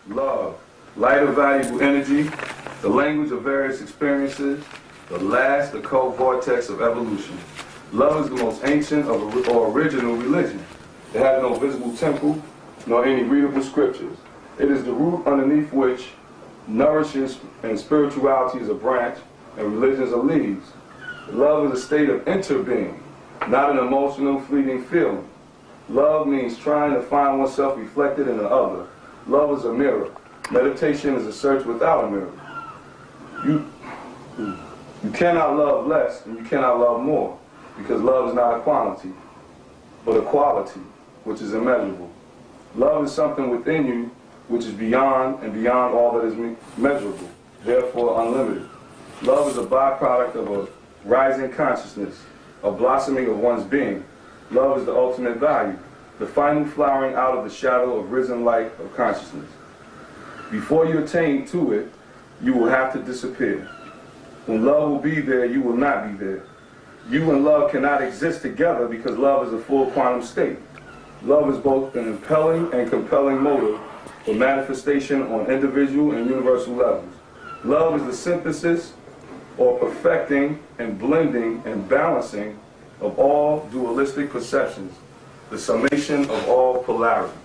Love, light of valuable energy, the language of various experiences, the last occult vortex of evolution. Love is the most ancient or original religion. It has no visible temple, nor any readable scriptures. It is the root underneath which nourishes, and spirituality is a branch, and religions are leaves. Love is a state of interbeing, not an emotional, fleeting feeling. Love means trying to find oneself reflected in the other. Love is a mirror. Meditation is a search without a mirror. You cannot love less, and you cannot love more, because love is not a quantity, but a quality, which is immeasurable. Love is something within you which is beyond and beyond all that is measurable, therefore unlimited. Love is a byproduct of a rising consciousness, a blossoming of one's being. Love is the ultimate value, the final flowering out of the shadow of risen light of consciousness. Before you attain to it, you will have to disappear. When love will be there, you will not be there. You and love cannot exist together because love is a full quantum state. Love is both an impelling and compelling motive for manifestation on individual and universal levels. Love is the synthesis or perfecting and blending and balancing of all dualistic perceptions, the summation of all polarities.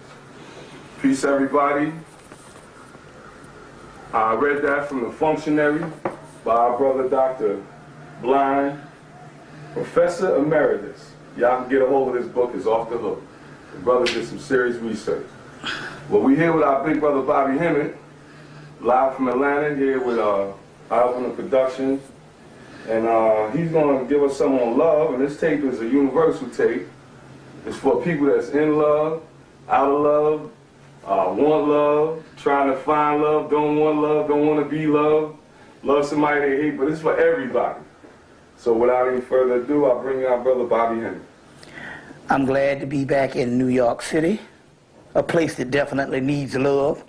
Peace, everybody. I read that from The Functionary by our brother Dr. Blind, Professor Emeritus. Y'all can get a hold of this book, it's off the hook. The brother did some serious research. Well, we're here with our big brother Bobby Hemmitt, live from Atlanta, here with Eye-Opener Productions. And he's going to give us some on love, and this tape is a universal tape. It's for people that's in love, out of love, want love, trying to find love, don't want to be loved, love somebody they hate, but it's for everybody. So without any further ado, I'll bring you our brother Bobby Hemmitt. I'm glad to be back in New York City, a place that definitely needs love.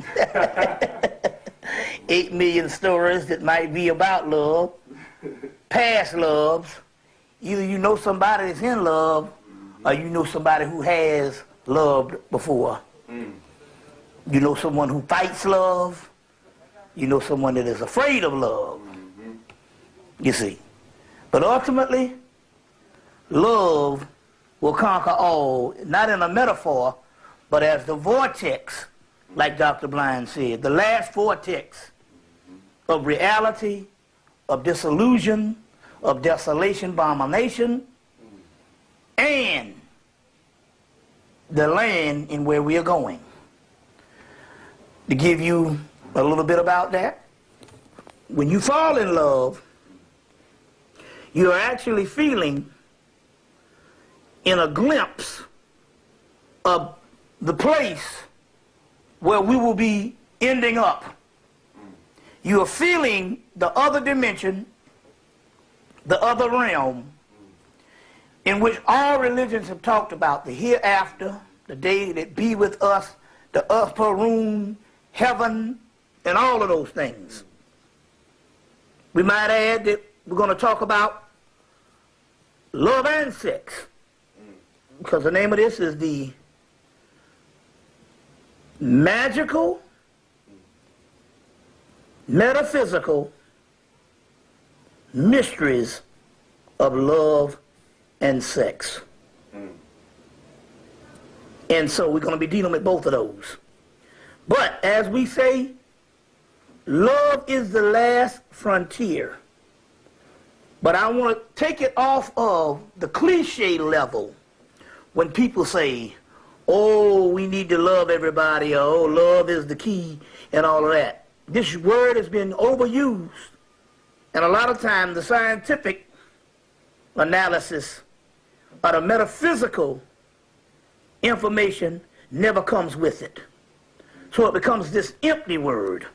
8 million stories that might be about love, past loves. Either you know somebody that's in love, or you know somebody who has loved before. You know someone who fights love. You know someone that is afraid of love. You see. But ultimately, love will conquer all, not in a metaphor, but as the vortex, like Dr. Blind said, the last vortex of reality, of disillusion, of desolation, abomination, and the land in where we are going. To give you a little bit about that, when you fall in love, you're actually feeling in a glimpse of the place where we will be ending up. You are feeling the other dimension, the other realm, in which all religions have talked about, the hereafter, the day that be with us, the upper room, heaven, and all of those things. We might add that we're going to talk about love and sex, because the name of this is the magical, metaphysical mysteries of love and sex. And so we're going to be dealing with both of those. But as we say, love is the last frontier. But I want to take it off of the cliche level when people say, oh, we need to love everybody, or oh, love is the key, and all of that. This word has been overused. And a lot of times the scientific analysis or the metaphysical information never comes with it. So it becomes this empty word.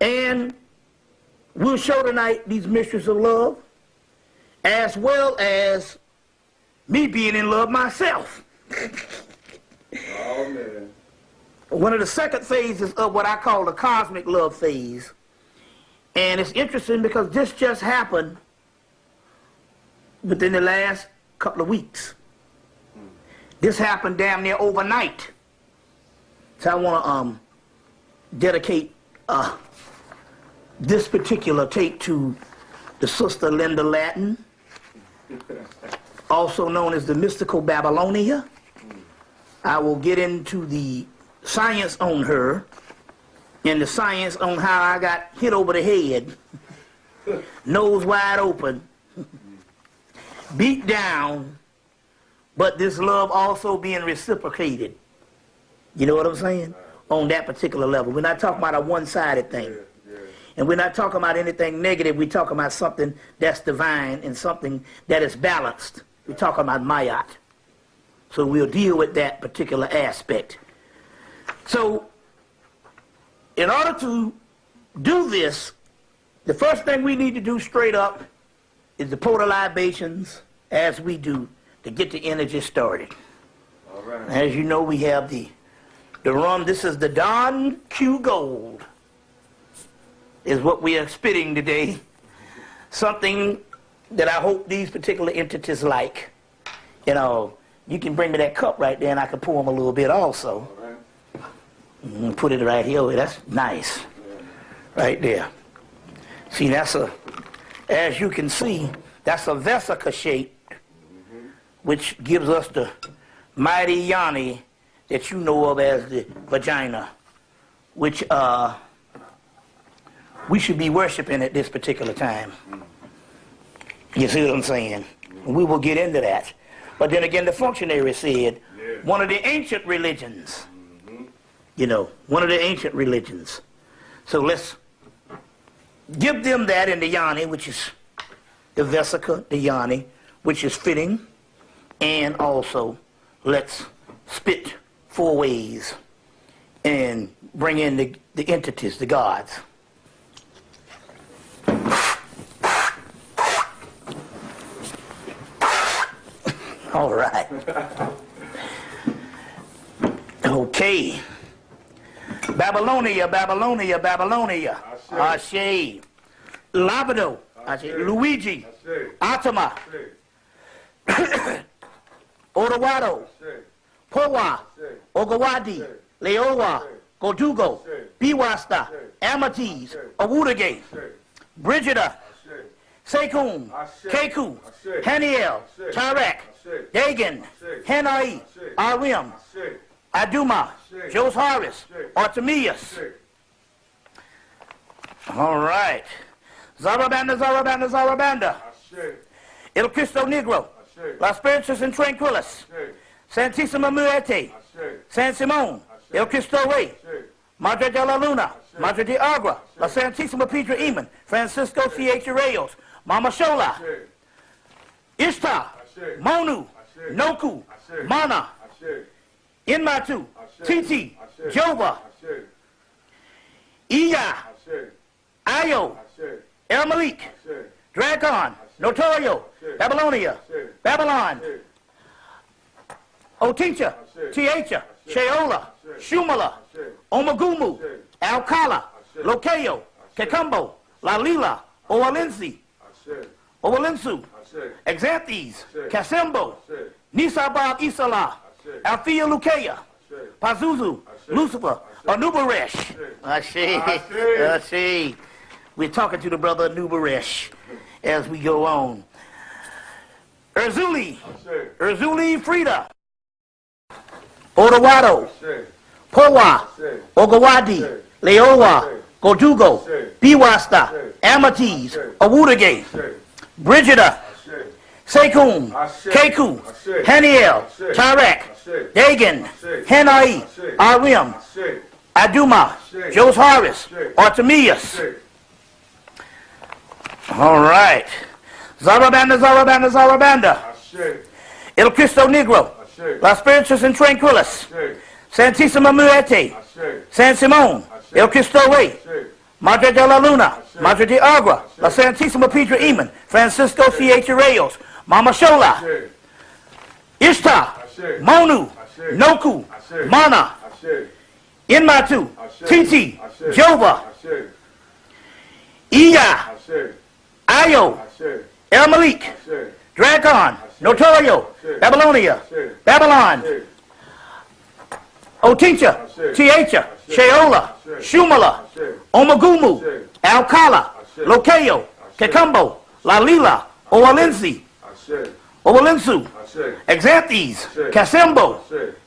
And we'll show tonight these mysteries of love, as well as me being in love myself. Oh, man. One of the second phases of what I call the cosmic love phase. And it's interesting because this just happened within the last couple of weeks. This happened damn near overnight. So I want to dedicate this particular tape to the Sister Linda Latin, also known as the Mystical Babylonia. I will get into the science on her and the science on how I got hit over the head, nose wide open, beat down, but this love also being reciprocated. You know what I'm saying? On that particular level. We're not talking about a one-sided thing. And we're not talking about anything negative. We're talking about something that's divine and something that is balanced. We're talking about Mayat. So we'll deal with that particular aspect. So in order to do this, the first thing we need to do straight up is to pour the libations as we do to get the energy started. All right. As you know, we have the rum. This is the Don Q Gold is what we are spitting today. Something that I hope these particular entities like. You know, you can bring me that cup right there and I can pour them a little bit also. All right. Put it right here. That's nice. Right there. See, that's a, as you can see, that's a vesica shape, which gives us the mighty yoni that you know of as the vagina, which we should be worshiping at this particular time. You see what I'm saying? We will get into that. But then again, the functionary said, one of the ancient religions, you know, one of the ancient religions. So let's give them that in the yoni, which is the vesica, the yoni, which is fitting. And also, let's spit 4 ways and bring in the entities, the gods. All right. Okay. Babylonia, Babylonia, Babylonia. Ashe. Labado. Ashe. Luigi. Atama. Orawado. Powa. Ogawadi. Leowa. Godugo. Biwasta. Amatis. Awudage. Brigida. Sekun. Keku. Haniel. Tarek. Dagan. Hanai. Arim. Aduma. Josharis. Artemius. All right. Zarabanda, Zarabanda, Zarabanda. El Cristo Negro. Las Spiritus and Tranquilis. Santissima Muerte. San Simon. El Cristo Rey. Madre de la Luna. Madre de Agra. La Santissima Pedra Eamon. Francisco C.H. Reyes. Mama Shola. Ishtar. Monu. Noku. Mana. Inmatu. Titi. Jova. Iya. Ayo. El Malik. Dragon. Notorio. Babylonia. Babylon. Otincha. Tiacha. Sheola. Shumala. Omagumu. Alcala. Locayo. Kakumbo. Lalila. Owalensi. Owalensu. Exanthes. Kasembo. Nisabab Isala. Althea Lukea. Pazuzu. Lucifer. Anubaresh. Ashe. We're talking to the brother Anubaresh as we go on. Erzuli. Erzuli Frida. Orawado. Powa. Ogawadi. Leowa. Godugo. Biwasta. Amatis. Awudage. Brigida. Sekun. Keku. Haniel. Tarek. Dagan. Hanai. Arim. Aduma. Josharis. Artemius. All right. Zarabanda, Zarabanda, Zarabanda. El Cristo Negro. Las Spiritus and Tranquilis. Santissima Muerte. San Simon. El Cristo Rey. Madre de la Luna. Madre de Agra. La Santissima Pedra Eamon. Francisco C.H. Reyes. Mama Shola. Ishtar. Monu. Noku. Mana. Inmatu. Titi. Jova. Iya. Ayo. El Malik. Dragon. Notorio. Babylonia. Babylon. Otincha. Tiacha. Sheola, Shumala, Omagumu, Alcala, Locayo, Kakumbo, Lalila, Owalensi, Owalensu, Exanthes, Kasembo,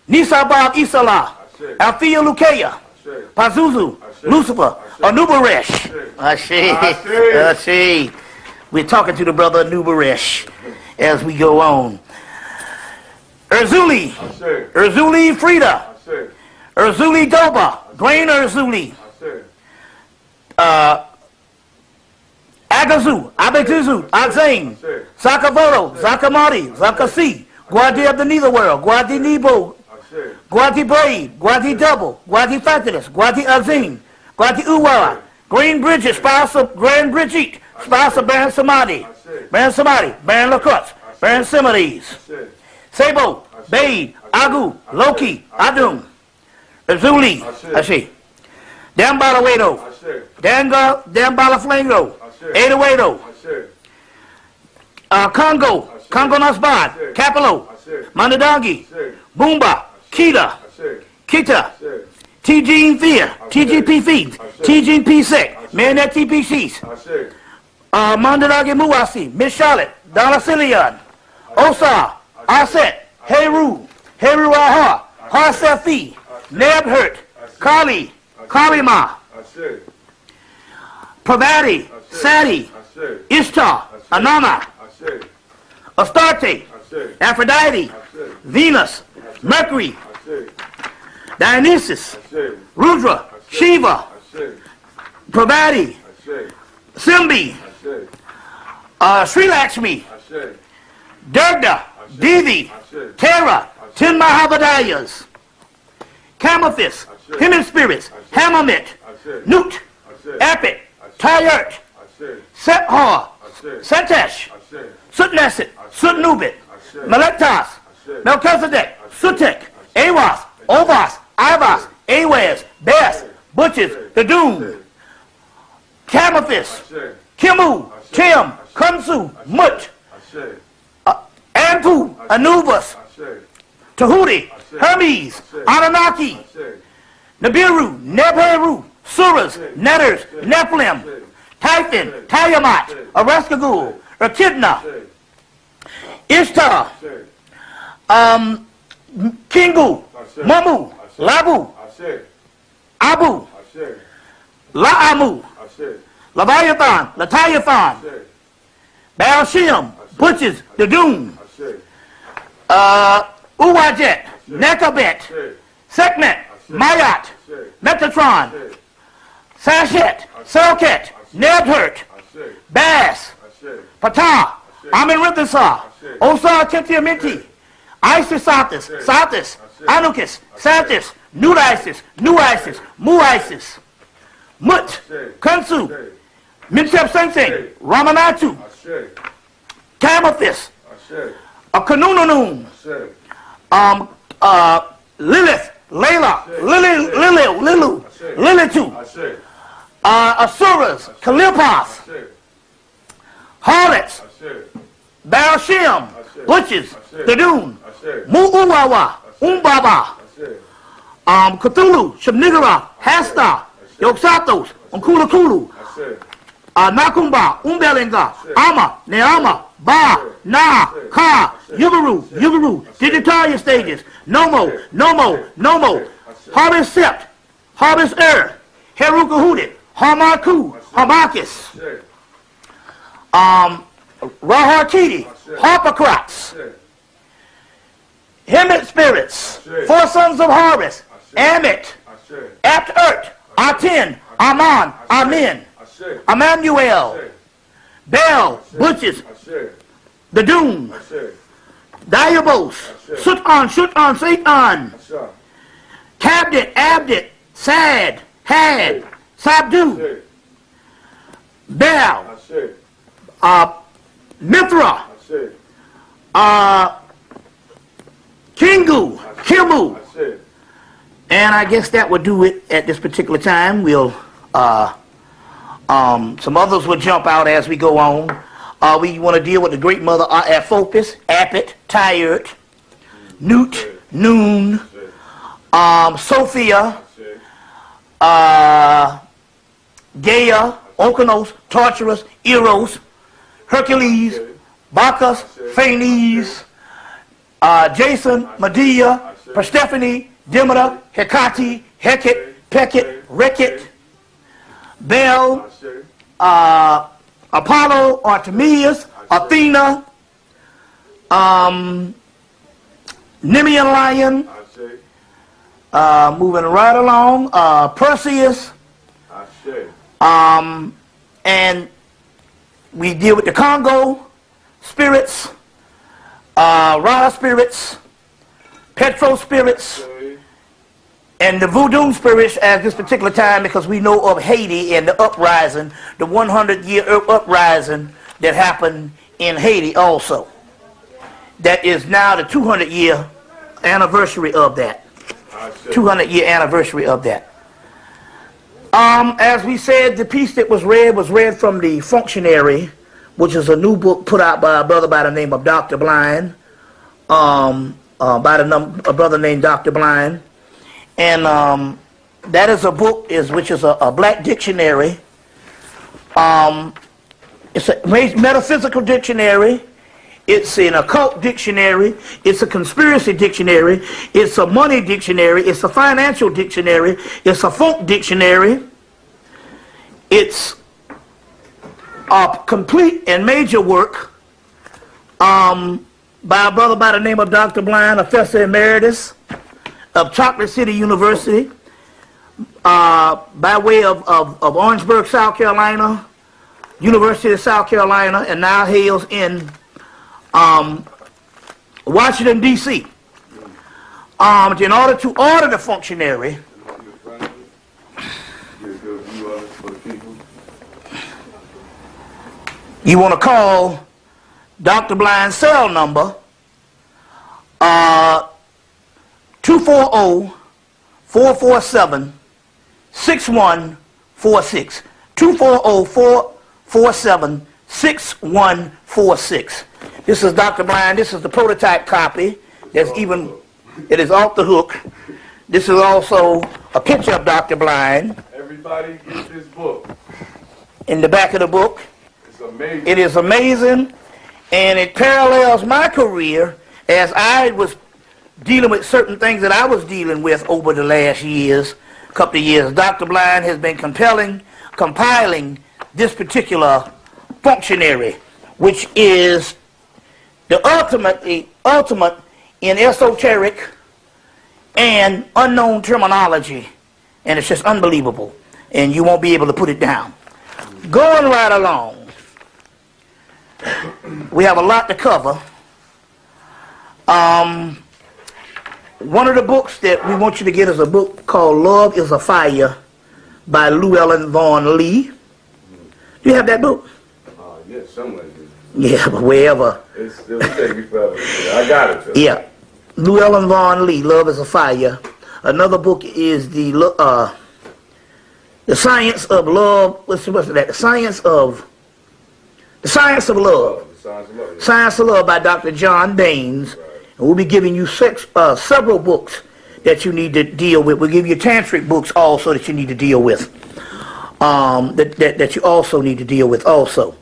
Nisabab Isala, Althea Lukea, Pazuzu, Lucifer, Anubaresh. Ashe. We're talking to the brother Anubaresh as we go on. Erzuli, Erzuli Frida, Erzuli Doba, Grain Erzuli, Agazu, Abetuzu, Azane, Zakavoto, Zakamati, Zakasi, Guadi of the Netherworld, Guadi Nebo, Guadi Brave, Guadi Double, Guadi Fabulous, Guadi Azim, Guadi Uwara, Green Bridges, spouse of Grand Brigitte, spouse of Baron Samadi, Baron Lacroix, Baron Similes, Sabo, Babe, Agu, Loki, Adum, Azuli, Ashi, Dan Balawedo, Dan Balaflango, Edawedo, Congo, Congo Nasbad, Capelo, Mandadangi, Boomba, Kita, TG Fear, TGP Feed, TGP Sec, Manet TPCs, Mandadagi Muasi, Miss Charlotte, Donna Cillian, Osa, Aset, Heru Aha, Harsafi, Nebhurt, Kali, Kalima, Pravati, Sati, Ishtar, Anana, Astarte, Aphrodite, Venus, Mercury, Dionysus, Rudra, Shiva, Pravati, Simbi, Sri Lakshmi, Durga, Devi, Tara, 10 Mahabodhayas, Camophis, Hemmitt spirits, Hemmitt, Newt, Apit, Tyert, Sethar, Setesh, Sutneset, Sutnubit, Melektas, Melchizedek, Sutek, Awas, Ovas, Ivas, Awaz, Bess, Butches, the Doom, Camophis, Kimu, Tim, Kunsu, Mut, Anpu, Anubis, Tahuti, Hermes, Anunnaki, Nibiru, Nebheru, Suras, Netters, Nephilim, Typhon, Tiamat, Araskagul, Echidna, Ishtar, Kingu, Mamu, Labu, Abu, Laamu, Leviathan, Latayathon, Baal-Shem, Butches, the Doom, Uwajet, Nekabet, Sekhmet, Mayat, Metatron, Sashet, Selket, Nebhurt, Bass, Patah, Amin-Rithasar, Osar Tentiamenti, Isis-Sathis, Sathis, Anukis, Sathis, New-Isis, New-Isis, Mu-Isis, Mut, Kansu, Minchep Sensei, Ramanatu, Camophis, Kanununum, Lilith, Layla, Lilu, Lilitu, Asuras, Kalipas, Harlots, Baal-Shem, Butches, Dadun, Mu'uwawa, Umbaba, Cthulhu, Shabnigara, Hasta, Yoksatos, Unkulakulu, Nakumba, Umbelinga, Ama, Neama, Ba, Na, Ka, Yugaru, Digitalia stages, Nomo, Harvest Sept, Harvest Herukahudit, Hamaku, Hamakis, Raharkiti, Harpocrats, Hemmitt spirits, 4 sons of Horus, Amit, Apt-Urt, Atin, Aman, Amin, Emmanuel, Bel, Butches, the Doom, Diabos, Shutan, Satan, Cabdit, Abdit, Sad, Had, Sabdu, Bel, Mithra, Kingu, Kimu, and I guess that would do it at this particular time. We'll some others will jump out as we go on. We want to deal with the Great Mother Aphopis, Apit, Tyert, Newt, Noon, Sophia, Gaia, Okeanos, Tartarus, Eros, Hercules, Bacchus, Phanes, Jason, Medea, Persephone, Demeter, Hecate, Hecate, Peket, Rekit, Bel, Apollo, Artemis, Athena, Nemean Lion, moving right along, Perseus, and we deal with the Congo spirits, Rana spirits, Petro spirits, and the voodoo spirits at this particular time, because we know of Haiti and the uprising, the 100-year uprising that happened in Haiti also. That is now the 200-year anniversary of that. 200-year anniversary of that. As we said, the piece that was read from The Functionary, which is a new book put out by a brother by the name of Dr. Blind, a brother named Dr. Blind. And that is a book which is a black dictionary. It's a metaphysical dictionary. It's an occult dictionary. It's a conspiracy dictionary. It's a money dictionary. It's a financial dictionary. It's a folk dictionary. It's a complete and major work by a brother by the name of Dr. Blind, Professor Emeritus of Chocolate City University, by way of Orangeburg, South Carolina, University of South Carolina, and now hails in Washington, D.C. In order to order the functionary, you want to call Dr. Blind's cell number 240-447-6146. 240-447-6146. This is Dr. Blind. This is the prototype copy. It is off the hook. This is also a picture of Dr. Blind. Everybody get this book. In the back of the book. It's amazing. It is amazing, and it parallels my career as I was dealing with certain things that I was dealing with over the last couple of years. Dr. Blind has been compiling this particular functionary, which is the ultimate in esoteric and unknown terminology, and it's just unbelievable, and you won't be able to put it down. Going right along, we have a lot to cover. One of the books that we want you to get is a book called Love is a Fire by Llewellyn Vaughan Lee. Do you have that book? Yes, somewhere. Yeah, but wherever. It'll take me forever. I got it. Yeah. Llewellyn Vaughan Lee, Love is a Fire. Another book is the Science of Love. What's that? The Science of Love. Science of Love by Dr. John Baines. Right. And we'll be giving you several books that you need to deal with. We'll give you tantric books also that you need to deal with. That you also need to deal with also.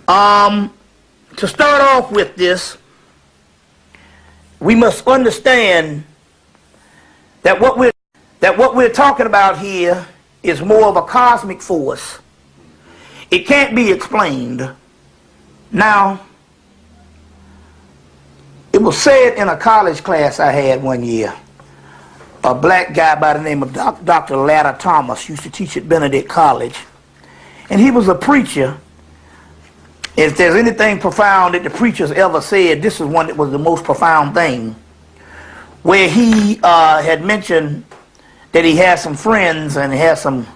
To start off with this, we must understand that what we're talking about here is more of a cosmic force. It can't be explained. Now, it was said in a college class I had one year, a black guy by the name of Dr. Latta Thomas used to teach at Benedict College, and he was a preacher. If there's anything profound that the preachers ever said, this is one that was the most profound thing, where he had mentioned that he had some friends, and he had some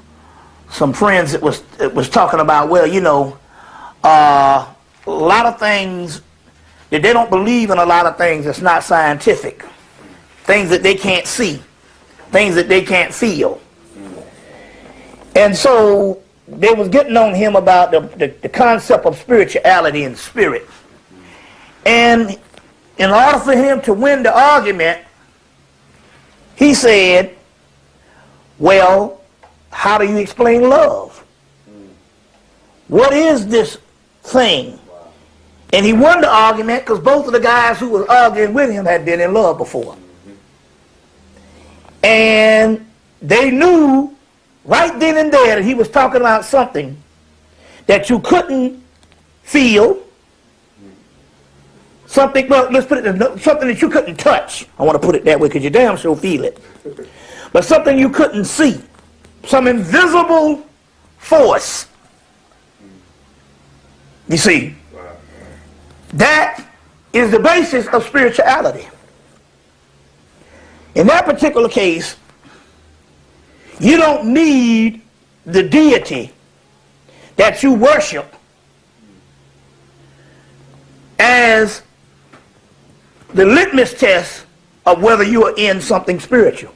friends that was talking about, well, you know, a lot of things that they don't believe in, a lot of things that's not scientific, things that they can't see, things that they can't feel. And so they was getting on him about the concept of spirituality and spirit. And in order for him to win the argument, he said, well, how do you explain love? What is this thing? And he won the argument because both of the guys who was arguing with him had been in love before. And they knew right then and there that he was talking about something that you couldn't feel, something, well, let's put it, something that you couldn't touch. I want to put it that way because you damn sure feel it. But something you couldn't see, some invisible force. You see, that is the basis of spirituality. In that particular case, you don't need the deity that you worship as the litmus test of whether you are in something spiritual.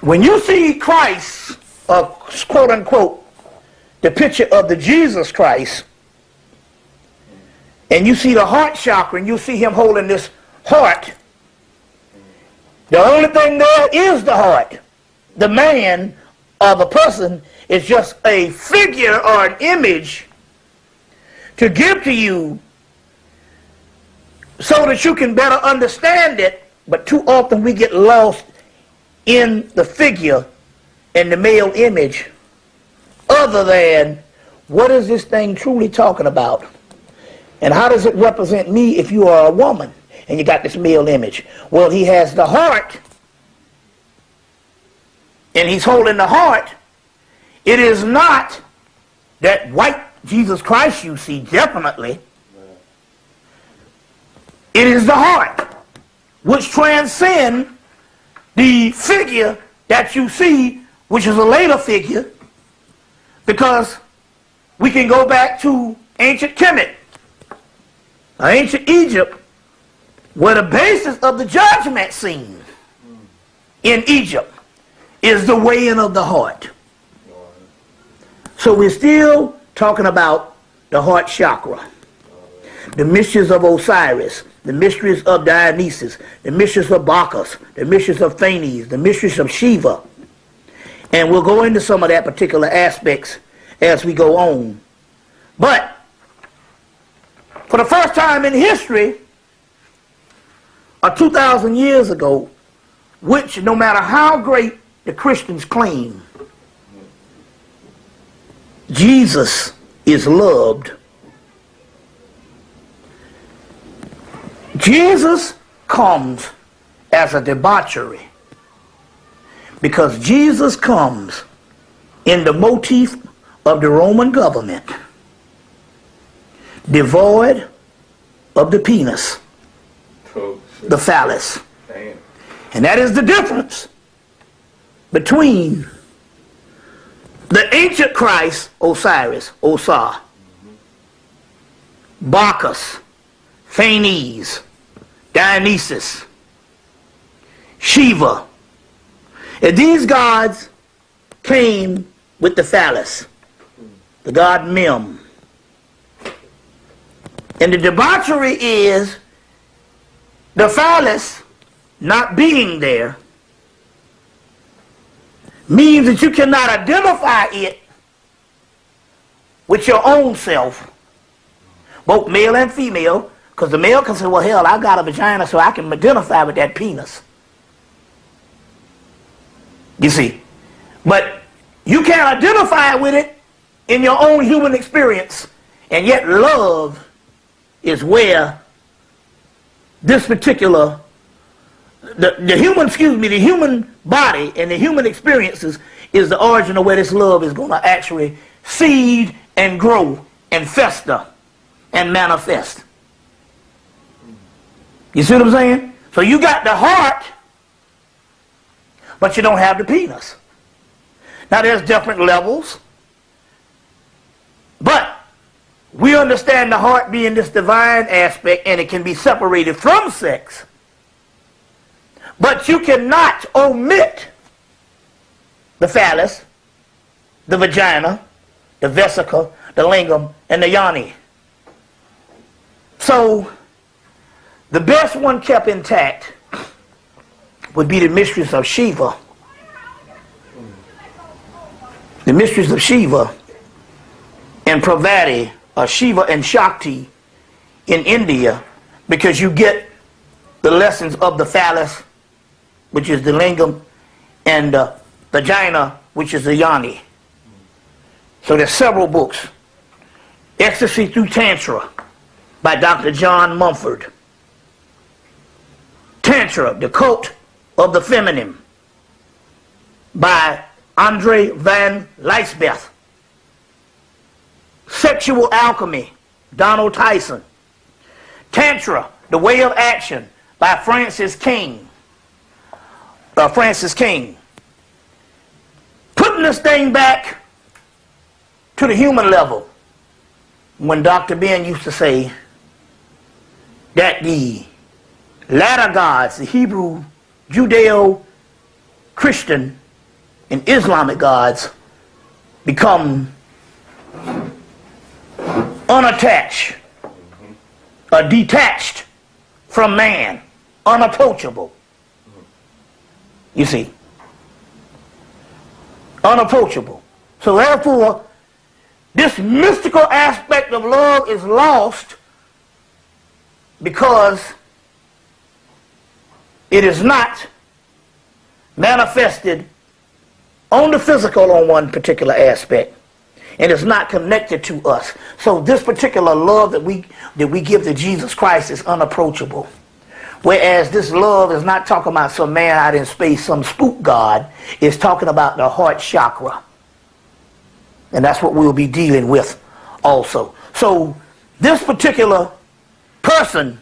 When you see Christ, quote unquote, the picture of the Jesus Christ, and you see the heart chakra, and you see him holding this heart, the only thing there is the heart. The man or the person is just a figure or an image to give to you so that you can better understand it, but too often we get lost in the figure and the male image other than what is this thing truly talking about? And how does it represent me if you are a woman and you got this male image? Well, he has the heart, and he's holding the heart. It is not that white Jesus Christ you see, definitely. It is the heart, which transcends the figure that you see, which is a later figure, because we can go back to ancient Kemet, ancient Egypt, where the basis of the judgment scene in Egypt is the weighing of the heart. So we're still talking about the heart chakra, the mysteries of Osiris, the mysteries of Dionysus, the mysteries of Bacchus, the mysteries of Phanes, the mysteries of Shiva. And we'll go into some of that particular aspects as we go on. But for the first time in history, 2,000 years ago, which no matter how great the Christians claim, Jesus is loved. Jesus comes as a debauchery because Jesus comes in the motif of the Roman government, devoid of the penis, the phallus. And that is the difference between the ancient Christ, Osiris, Osar, Bacchus, Phanes, Dionysus, Shiva. And these gods came with the phallus, the god Mem. And the debauchery is the phallus not being there means that you cannot identify it with your own self, both male and female, because the male can say, well, hell, I got a vagina so I can identify with that penis. You see? But you can't identify with it in your own human experience, and yet love is where this particular the human body and the human experiences is the origin of where this love is going to actually seed and grow and fester and manifest. You see what I'm saying? So you got the heart, but you don't have the penis. Now there's different levels, but we understand the heart being this divine aspect, and it can be separated from sex. But you cannot omit the phallus, the vagina, the vesicle, the lingam, and the yoni. So the best one kept intact would be the mysteries of Shiva. the mysteries of Shiva and Pravati, or Shiva and Shakti in India, because you get the lessons of the phallus, which is the lingam, and the vagina, which is the yoni. So there's several books. Ecstasy Through Tantra by Dr. John Mumford. Tantra, The Cult of the Feminine by Andre van Lijsbeth. Sexual Alchemy, Donald Tyson. Tantra, The Way of Action by Francis King. Putting this thing back to the human level, when Dr. Ben used to say that the latter gods, the Hebrew, Judeo, Christian, and Islamic gods, become unattached, or detached from man, unapproachable. You see, unapproachable. So therefore, this mystical aspect of love is lost because it is not manifested on the physical on one particular aspect, and it's not connected to us. So this particular love that we give to Jesus Christ is unapproachable. Whereas this love is not talking about some man out in space, some spook god. It's talking about the heart chakra. And that's what we'll be dealing with also. So this particular person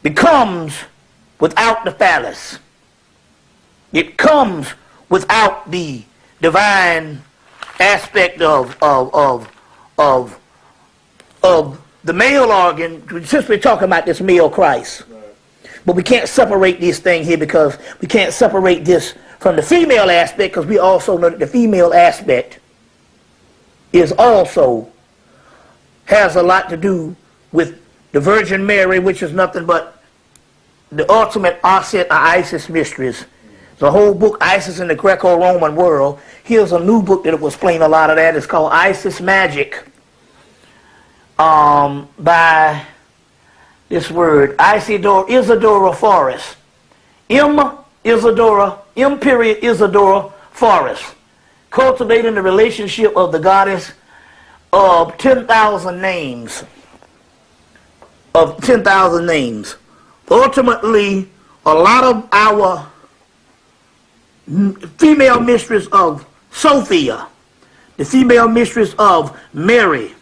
becomes without the phallus. It comes without the divine aspect of the male organ, since we're talking about this male Christ. Right. But we can't separate this thing here, because we can't separate this from the female aspect, because we also know that the female aspect is also has a lot to do with the Virgin Mary, which is nothing but the ultimate Aset or Isis mysteries. The whole book, Isis in the Greco-Roman World. Here's a new book that will explain a lot of that. It's called Isis Magic, by this word, Isidora Forrest. Isidora Forrest. Cultivating the relationship of the goddess of 10,000 names. Ultimately, a lot of our female mistress of Sophia, the female mistress of Mary,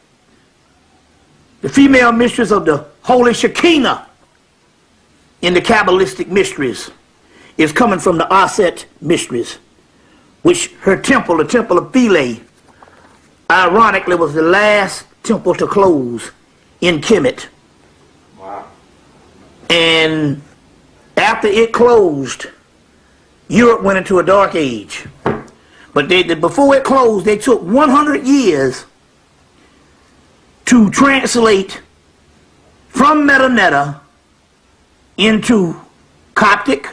the female mistress of the Holy Shekinah in the Kabbalistic mysteries, is coming from the Aset mysteries, which her temple, the temple of Philae, ironically was the last temple to close in Hemmitt. Wow. And after it closed, Europe went into a dark age. But before it closed, they took 100 years to translate from Metanetta into Coptic,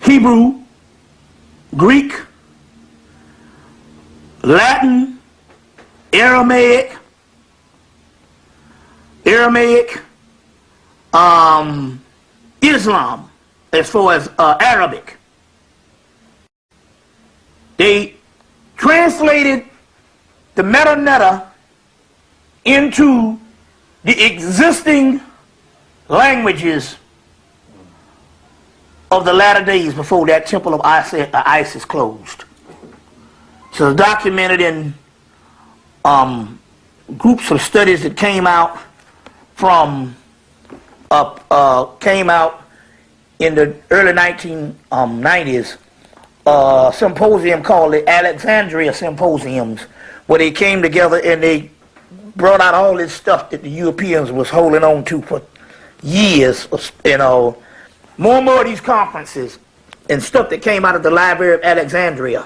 Hebrew, Greek, Latin, Aramaic, Islam, as far as Arabic. They translated the Metanetta into the existing languages of the latter days before that temple of Isis closed. So it's documented in groups of studies that came out from in the early 1990s. Symposium called the Alexandria Symposiums, where they came together and they brought out all this stuff that the Europeans was holding on to for years. More and more of these conferences and stuff that came out of the Library of Alexandria.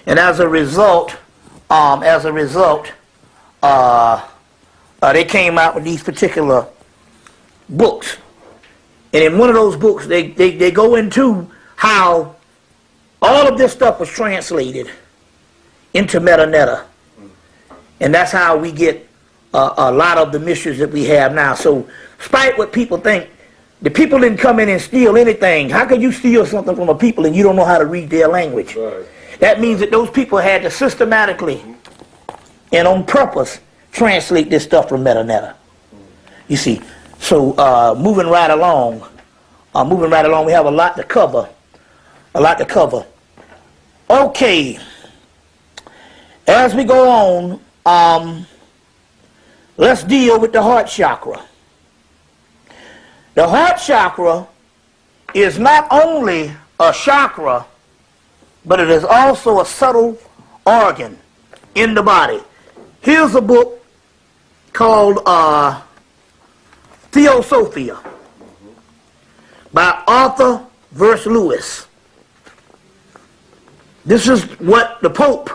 And as a result, they came out with these particular books. And in one of those books, they go into how All of this stuff was translated into metaneta. And that's how we get a lot of the mysteries that we have now. So, despite what people think, the people didn't come in and steal anything. How could you steal something from a people and you don't know how to read their language? Right. That means that those people had to systematically and on purpose translate this stuff from metaneta. You see. So, moving right along, we have a lot to cover. Okay. As we go on, let's deal with the heart chakra. The heart chakra is not only a chakra, but it is also a subtle organ in the body. Here's a book called Theosophia by Arthur verse Lewis. This is what the Pope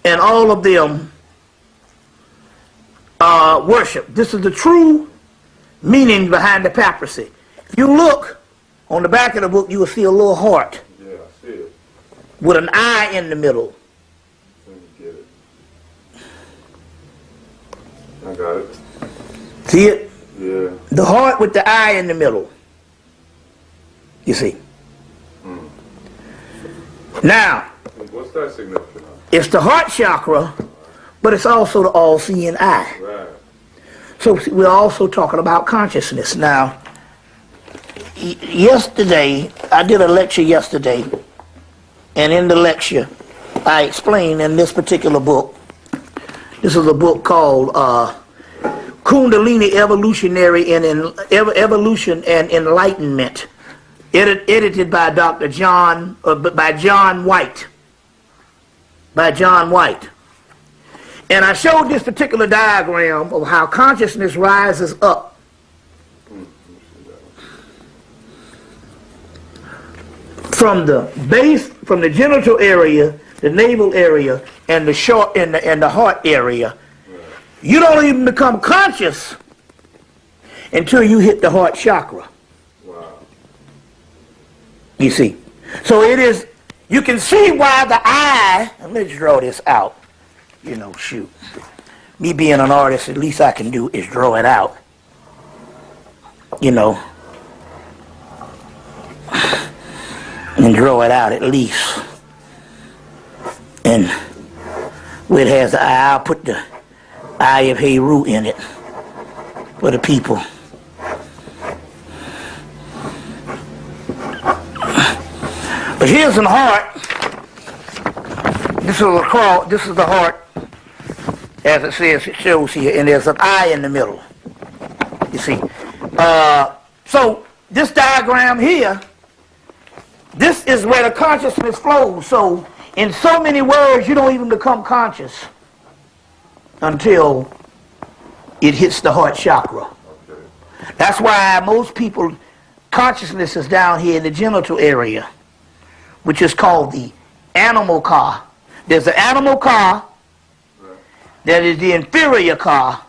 and all of them worship. This is the true meaning behind the papacy. If you look on the back of the book, you will see a little heart. Yeah, I see it. With an eye in the middle. Let me get it. I got it. See it? Yeah. The heart with the eye in the middle. You see. Now, What's that significant of? it's the heart chakra, but it's also the all-seeing eye. Right. So we're also talking about consciousness. Now, yesterday, I did a lecture yesterday, and in the lecture, I explained in this particular book, this is a book called Kundalini Evolution and Enlightenment, edited by John White. And I showed this particular diagram of how consciousness rises up from the base, from the genital area, the navel area, and the heart area. You don't even become conscious until you hit the heart chakra. Wow. You see. So it is, you can see why the eye, let me draw this out. You know, shoot. Me being an artist, at least I can do is draw it out. You know. And draw it out at least. And where it has the eye, I'll put the eye of Heru in it for the people. But here's an heart. This is the heart, as it says, it shows here, and there's an eye in the middle. You see. So this diagram here, this is where the consciousness flows. So in so many words, you don't even become conscious until it hits the heart chakra. Okay. That's why most people, consciousness is down here in the genital area, which is called the animal car. There's the animal car, there is the inferior car,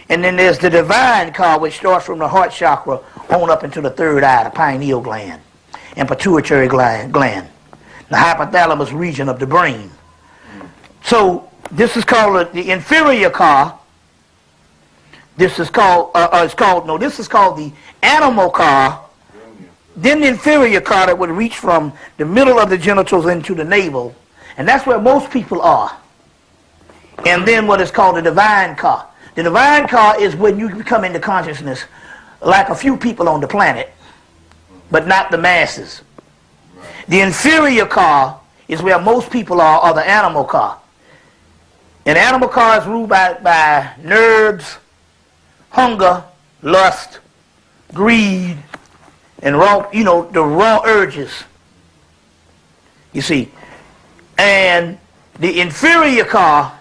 and then there's the divine car, which starts from the heart chakra on up into the third eye, the pineal gland, and pituitary gland, the hypothalamus region of the brain. So this is called the inferior car. This is called this is called the animal car. Then the inferior car that would reach from the middle of the genitals into the navel. And that's where most people are. And then what is called the divine car. The divine car is when you come into consciousness like a few people on the planet, but not the masses. The inferior car is where most people are, or the animal car. And the animal car is ruled by nerves, hunger, lust, greed, and raw, the raw urges. You see. And the inferior car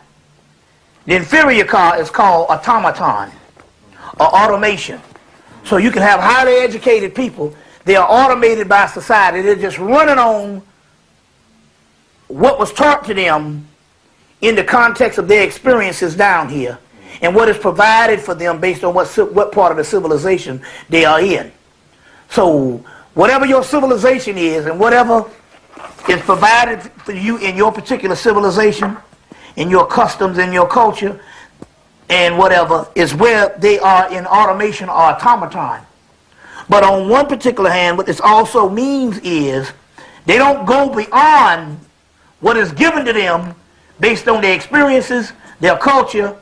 is called automaton, or automation. So you can have highly educated people, they are automated by society, they're just running on what was taught to them in the context of their experiences down here, and what is provided for them based on what part of the civilization they are in. So whatever your civilization is and whatever is provided for you in your particular civilization, in your customs, in your culture, and whatever, is where they are in automation or automaton. But on one particular hand, what this also means is they don't go beyond what is given to them based on their experiences, their culture,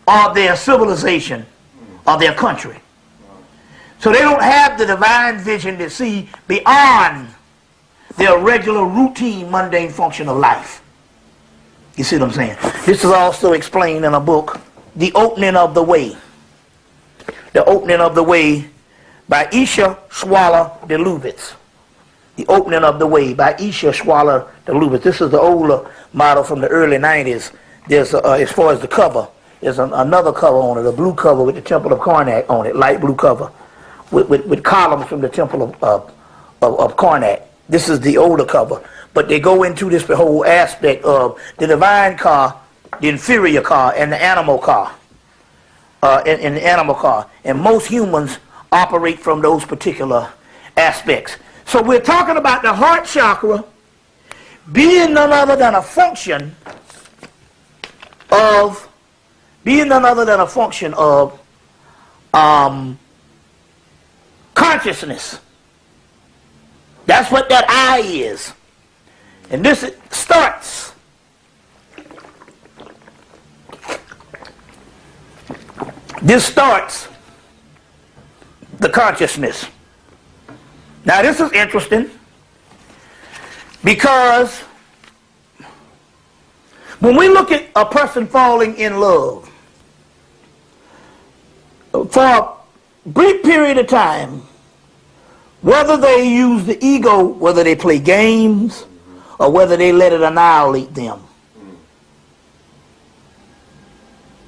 or their civilization, or their country. So they don't have the divine vision to see beyond their regular, routine, mundane function of life. You see what I'm saying? This is also explained in a book, The Opening of the Way. The Opening of the Way by Isha Schwaller de Lubitz. The Opening of the Way by Isha Schwaller de Lubitz. This is the older model from the early 90s. There's, as far as the cover, there's another cover on it, a blue cover with the Temple of Karnak on it, light blue cover, with columns from the Temple of Karnak. This is the older cover. But they go into this whole aspect of the divine car, the inferior car, and the animal car. In the animal car. And most humans operate from those particular aspects. So we're talking about the heart chakra being none other than a function of consciousness. That's what that eye is. And this starts the consciousness. Now this is interesting because when we look at a person falling in love, for a brief period of time, whether they use the ego, whether they play games, or whether they let it annihilate them,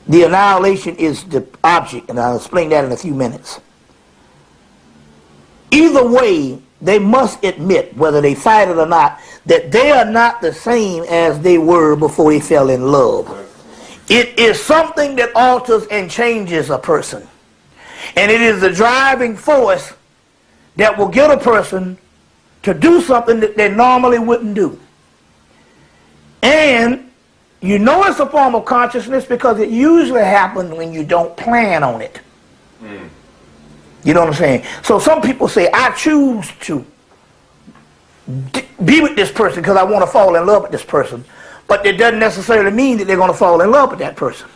the annihilation is the object, and I'll explain that in a few minutes. Either way, they must admit, whether they fight it or not, that they are not the same as they were before they fell in love. It is something that alters and changes a person. And it is the driving force that will get a person to do something that they normally wouldn't do. And you know it's a form of consciousness because it usually happens when you don't plan on it. You know what I'm saying? So some people say, I choose to be with this person because I want to fall in love with this person. But it doesn't necessarily mean that they're going to fall in love with that person.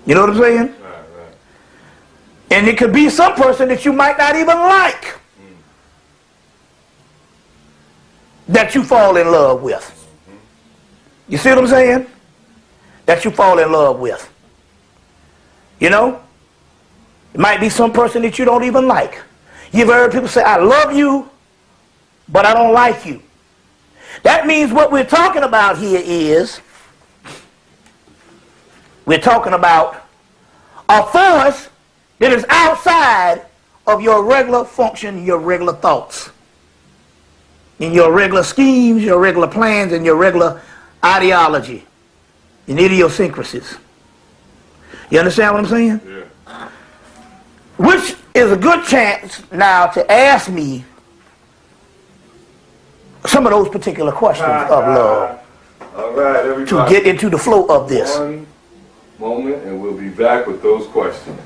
You know what I'm saying? Right, right. And it could be some person that you might not even like that you fall in love with. You see what I'm saying? That you fall in love with. You know? It might be some person that you don't even like. You've heard people say, I love you, but I don't like you. That means what we're talking about here is, we're talking about a force that is outside of your regular function, your regular thoughts, in your regular schemes, your regular plans, and your regular ideology, and idiosyncrasies. You understand what I'm saying? Yeah. Which is a good chance now to ask me some of those particular questions of love. All right, everybody. To get into the flow of this. One moment, and we'll be back with those questions.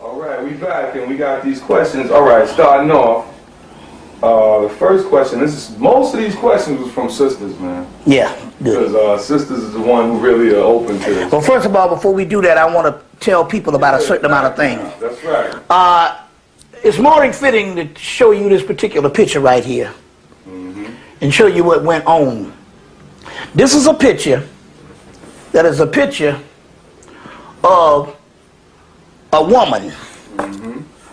All right, we back, and we got these questions. All right, starting off. The first question, most of these questions was from sisters, man. Yeah, good. Because sisters is the one who really are open to this. Well, first of all, before we do that, I want to tell people about a certain amount of things. That's right. It's more than fitting to show you this particular picture right here and show you what went on. This is a picture that is a picture of a woman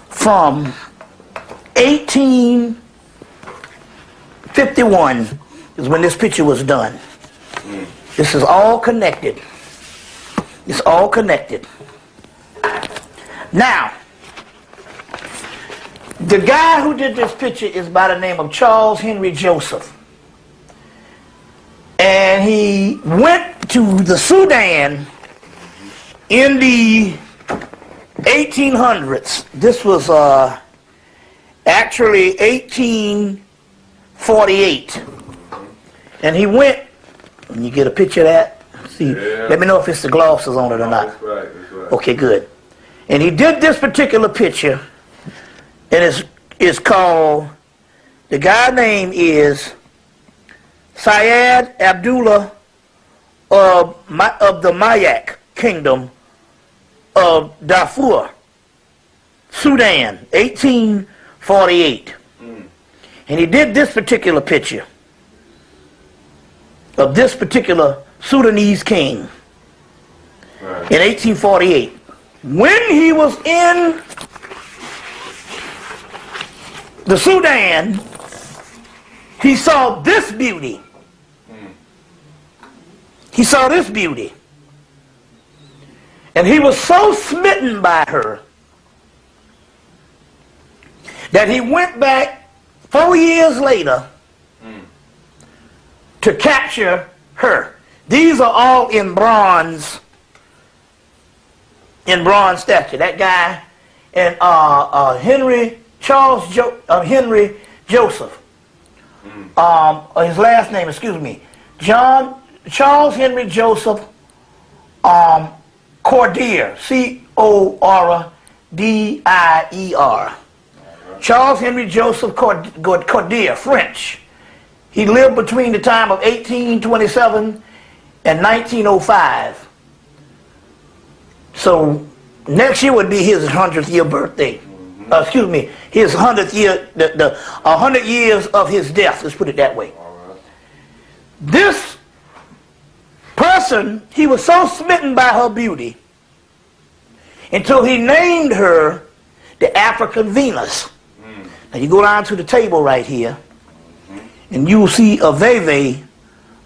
from 1851 is when this picture was done. This is all connected. It's all connected. Now, the guy who did this picture is by the name of Charles Henry Joseph. And he went to the Sudan in the 1800s. This was actually 1848. And he went, and you get a picture of that? See, yeah. Let me know if it's the glosses on it or not. That's right, that's right. Okay, good. And he did this particular picture, and it's called, the guy name is Syed Abdullah of the Mayak Kingdom of Darfur, Sudan, 1848. And he did this particular picture of this particular Sudanese king in 1848. When he was in the Sudan, he saw this beauty. He saw this beauty. And he was so smitten by her that he went back 4 years later to capture her. These are all in bronze statue. That guy and Henry Joseph. His last name, excuse me, Charles Henry Joseph Cordier, C-O-R-D-I-E-R. Charles Henry Joseph Cordier, French. He lived between the time of 1827 and 1905. So next year would be his 100th year birthday. Excuse me, his 100th year, the 100 years of his death, let's put it that way. This person, he was so smitten by her beauty until he named her the African Venus. Now you go down to the table right here, and you will see a veve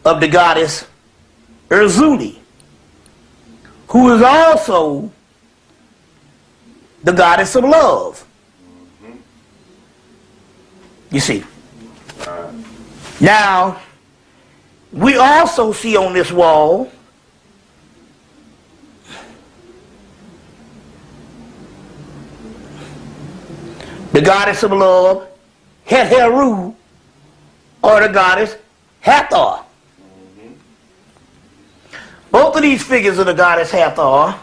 of the goddess Erzuli, who is also the goddess of love. You see. Now, we also see on this wall the goddess of love, Het-Heru, or the goddess Hathor. Both of these figures of the goddess Hathor,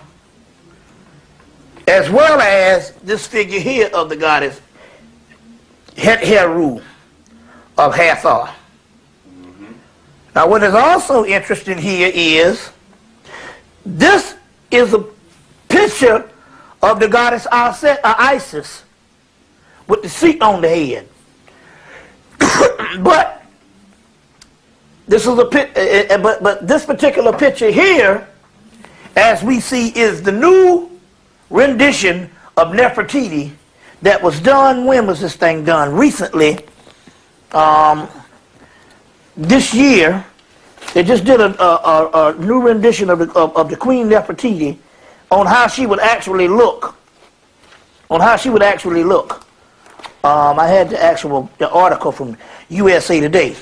as well as this figure here of the goddess Het-Heru of Hathor. Now what is also interesting here is, this is a picture of the goddess Isis with the seat on the head. But this is but this particular picture here, as we see, is the new rendition of Nefertiti that was done. When was this thing done? Recently. This year, they just did a new rendition of the Queen Nefertiti on how she would actually look. I had the article from USA Today.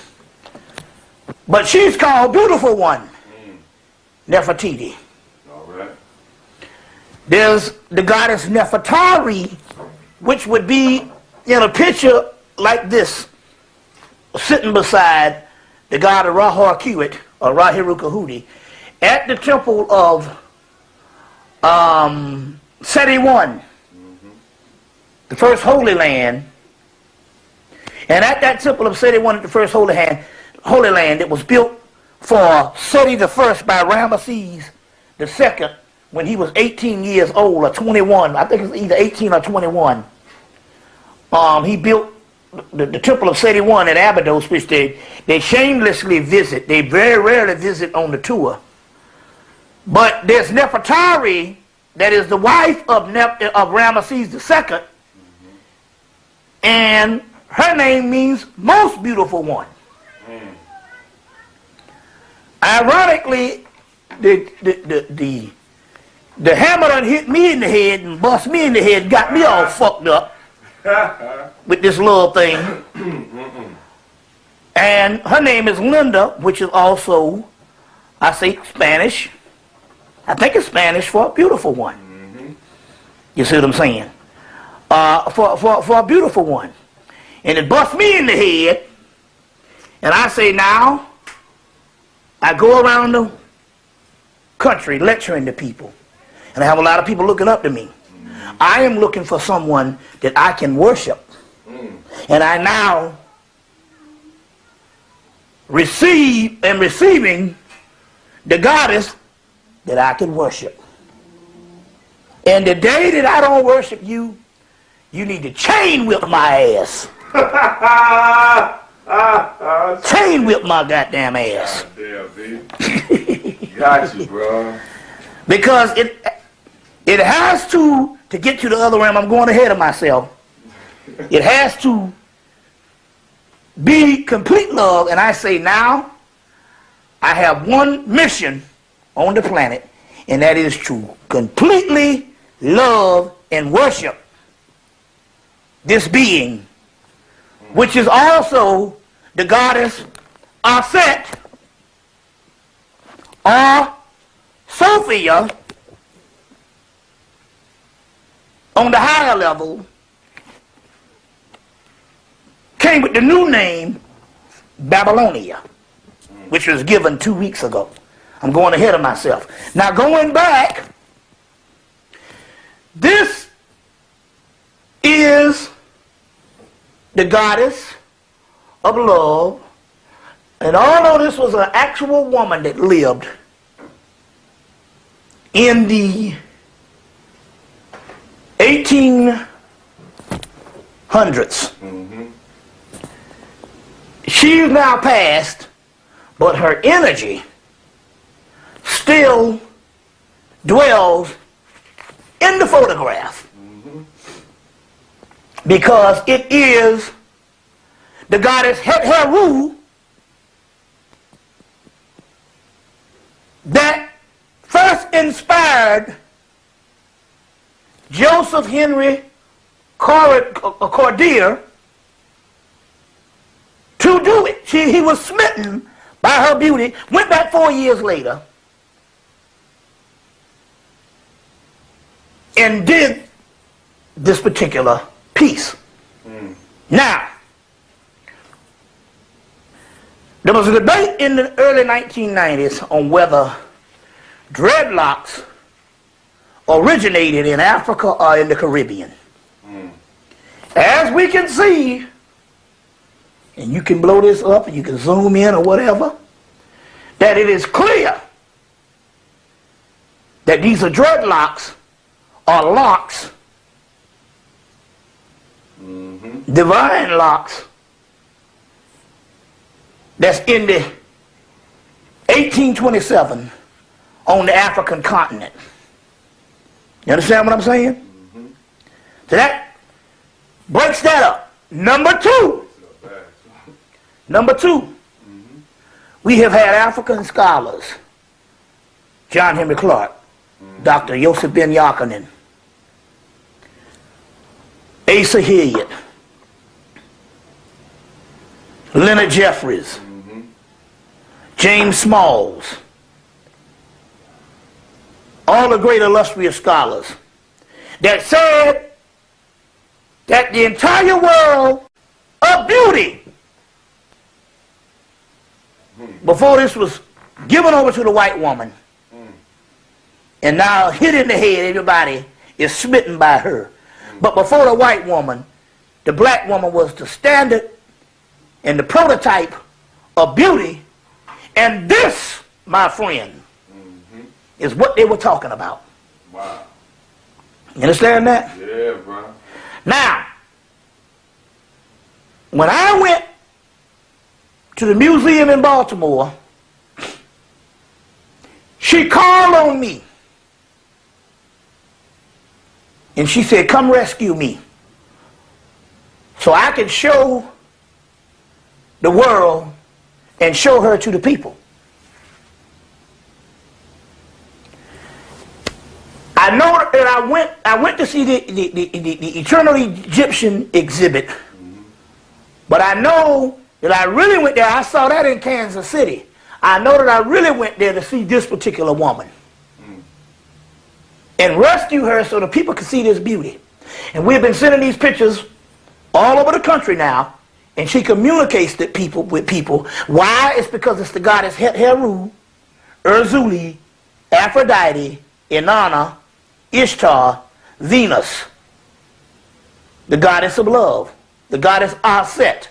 But she's called Beautiful One, Nefertiti. All right. There's the goddess Nefertari, which would be in a picture like this, sitting beside the god of Ra-Hoor-Khuit, or Ra-Heru-Kahudi, at the temple of Seti I, the first Holy Land. And at that temple of Seti I, the first Holy Land, it was built for Seti I by Ramesses II when he was 18 years old, or 21. I think it's either 18 or 21. He built the temple of Seti I at Abydos, which they shamelessly visit. They very rarely visit on the tour. But there's Nefertari, that is the wife of Ramesses II, and her name means most beautiful one. Ironically, the hammer done hit me in the head and bust me in the head, got me all fucked up with this little thing. And her name is Linda, which is also, I say Spanish. I think it's Spanish for a beautiful one. Mm-hmm. You see what I'm saying? For a beautiful one. And it busts me in the head. And I say now, I go around the country lecturing to people. And I have a lot of people looking up to me. Mm-hmm. I am looking for someone that I can worship. Mm. And I now receiving the goddess that I can worship. And the day that I don't worship you, you need to chain whip my ass. Chain whip my goddamn ass. Goddamn, B. Got you, bro. Because it has to get to the other realm. I'm going ahead of myself. It has to be complete love. And I say now, I have one mission on the planet, and that is to completely love and worship this being, which is also the goddess Aset, or Sophia on the higher level, came with the new name Babylonia, which was given 2 weeks ago. I'm going ahead of myself. Now going back, this is the goddess of love. And although this was an actual woman that lived in the 1800s, mm-hmm. She's now passed, but her energy still dwells in the photograph. Mm-hmm. Because it is the goddess Heru that first inspired Joseph Henry Cordier to do it. He was smitten by her beauty, went back 4 years later, and did this particular piece. Mm. Now, there was a debate in the early 1990s on whether dreadlocks originated in Africa or in the Caribbean. Mm. As we can see, and you can blow this up and you can zoom in or whatever, that it is clear that these are dreadlocks or locks, mm-hmm. divine locks, that's in the 1827 on the African continent. You understand what I'm saying? Mm-hmm. So that breaks that up. Number two, mm-hmm. We have had African scholars, John Henry Clark, mm-hmm. Dr. Yosef Ben Yakinen, Asa Hilliard, Leonard Jeffries, mm-hmm. James Smalls, all the great illustrious scholars that said that the entire world of beauty, before this was given over to the white woman, and now hit in the head, everybody is smitten by her. But before the white woman, the black woman was the standard and the prototype of beauty. And this, my friend, mm-hmm. is what they were talking about. Wow. You understand that? Yeah, bro. Now, when I went to the museum in Baltimore, she called on me. And she said, come rescue me, so I can show the world and show her to the people. I know that I went to see the Eternal Egyptian exhibit, but I know that I really went there. I saw that in Kansas City. I know that I really went there to see this particular woman and rescue her so the people could see this beauty. And we've been sending these pictures all over the country now, and she communicates with people. Why? It's because it's the goddess Heru, Urzuli, Aphrodite, Inanna, Ishtar, Venus, the goddess of love, the goddess Aset.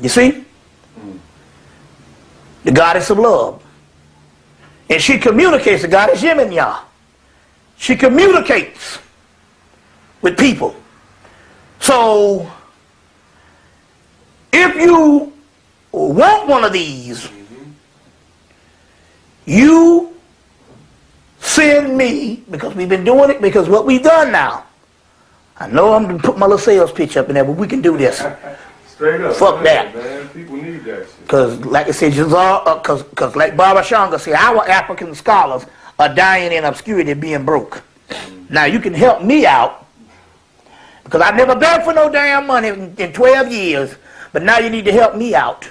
You see? The goddess of love. And she communicates, the goddess Yeminya. She communicates with people. So, if you want one of these, you send me, because we've been doing it, because what we've done now, I know I'm going to put my little sales pitch up in there, but we can do this. Straight up. Fuck that. Man. People need that shit. Because, like I said, because like Baba Shanga said, our African scholars are dying in obscurity, being broke. Now, you can help me out, because I've never begged for no damn money in 12 years, but now you need to help me out.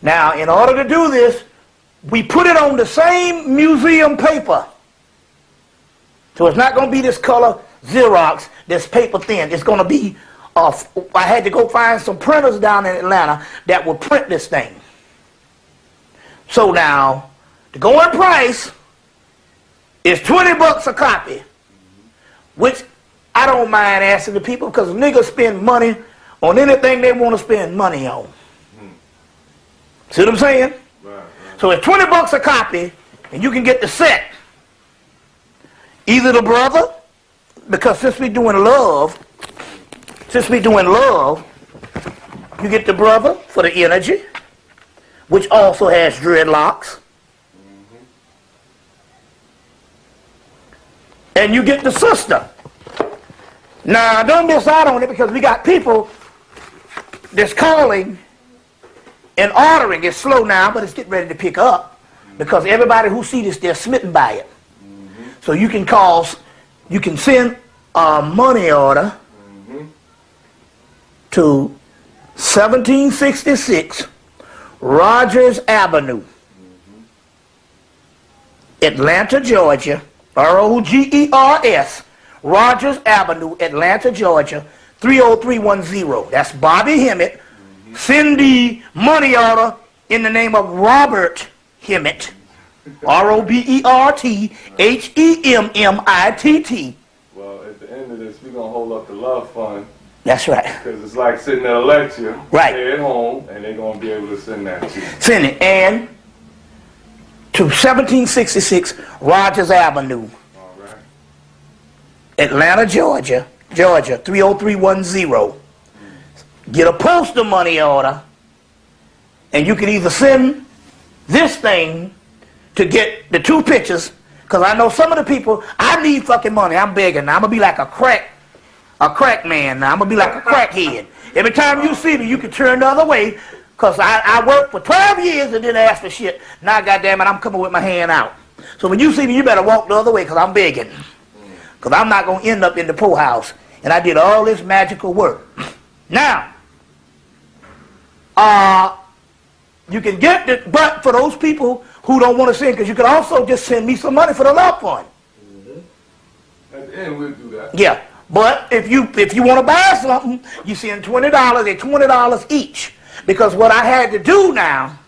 Now, in order to do this, we put it on the same museum paper. So it's not going to be this color Xerox, this paper thin. It's going to be, I had to go find some printers down in Atlanta that will print this thing. So now, the going price is $20 a copy, which I don't mind asking the people, because niggas spend money on anything they want to spend money on. See what I'm saying? Right. So it's $20 a copy, and you can get the set. Either the brother, because since we're doing love, you get the brother for the energy, which also has dreadlocks. And you get the sister. Now, don't miss out on it, because we got people that's calling and ordering. It's slow now, but it's getting ready to pick up, because everybody who sees this, they're smitten by it. So you can call, you can send a money order to 1766 Rogers Avenue, Atlanta, Georgia, R-O-G-E-R-S, Rogers Avenue, Atlanta, Georgia, 30310. That's Bobby Hemmitt. Send the money order in the name of Robert Hemmitt, R-O-B-E-R-T-H-E-M-M-I-T-T. Well, at the end of this, we're going to hold up the love fund. That's right. Because it's like sitting at a lecture. Right. They're at home, and they're going to be able to send that to you. Send it. And to 1766 Rogers Avenue, All right. Atlanta, Georgia, 30310. Get a postal money order, and you can either send this thing to get the 2 pictures, because I know some of the people, I need fucking money, I'm begging. Now I'm going to be like a crack man. Now I'm going to be like a crackhead. Every time you see me, you can turn the other way, because I worked for 12 years and didn't ask for shit. Now, goddamn it, I'm coming with my hand out. So when you see me, you better walk the other way, because I'm begging. Because I'm not going to end up in the poorhouse. And I did all this magical work. Now, you can get the, but for those people who don't want to send, because you can also just send me some money for the love fund. At the end, we'll do that. Yeah, but if you want to buy something, you send $20. They're $20 each. Because what I had to do now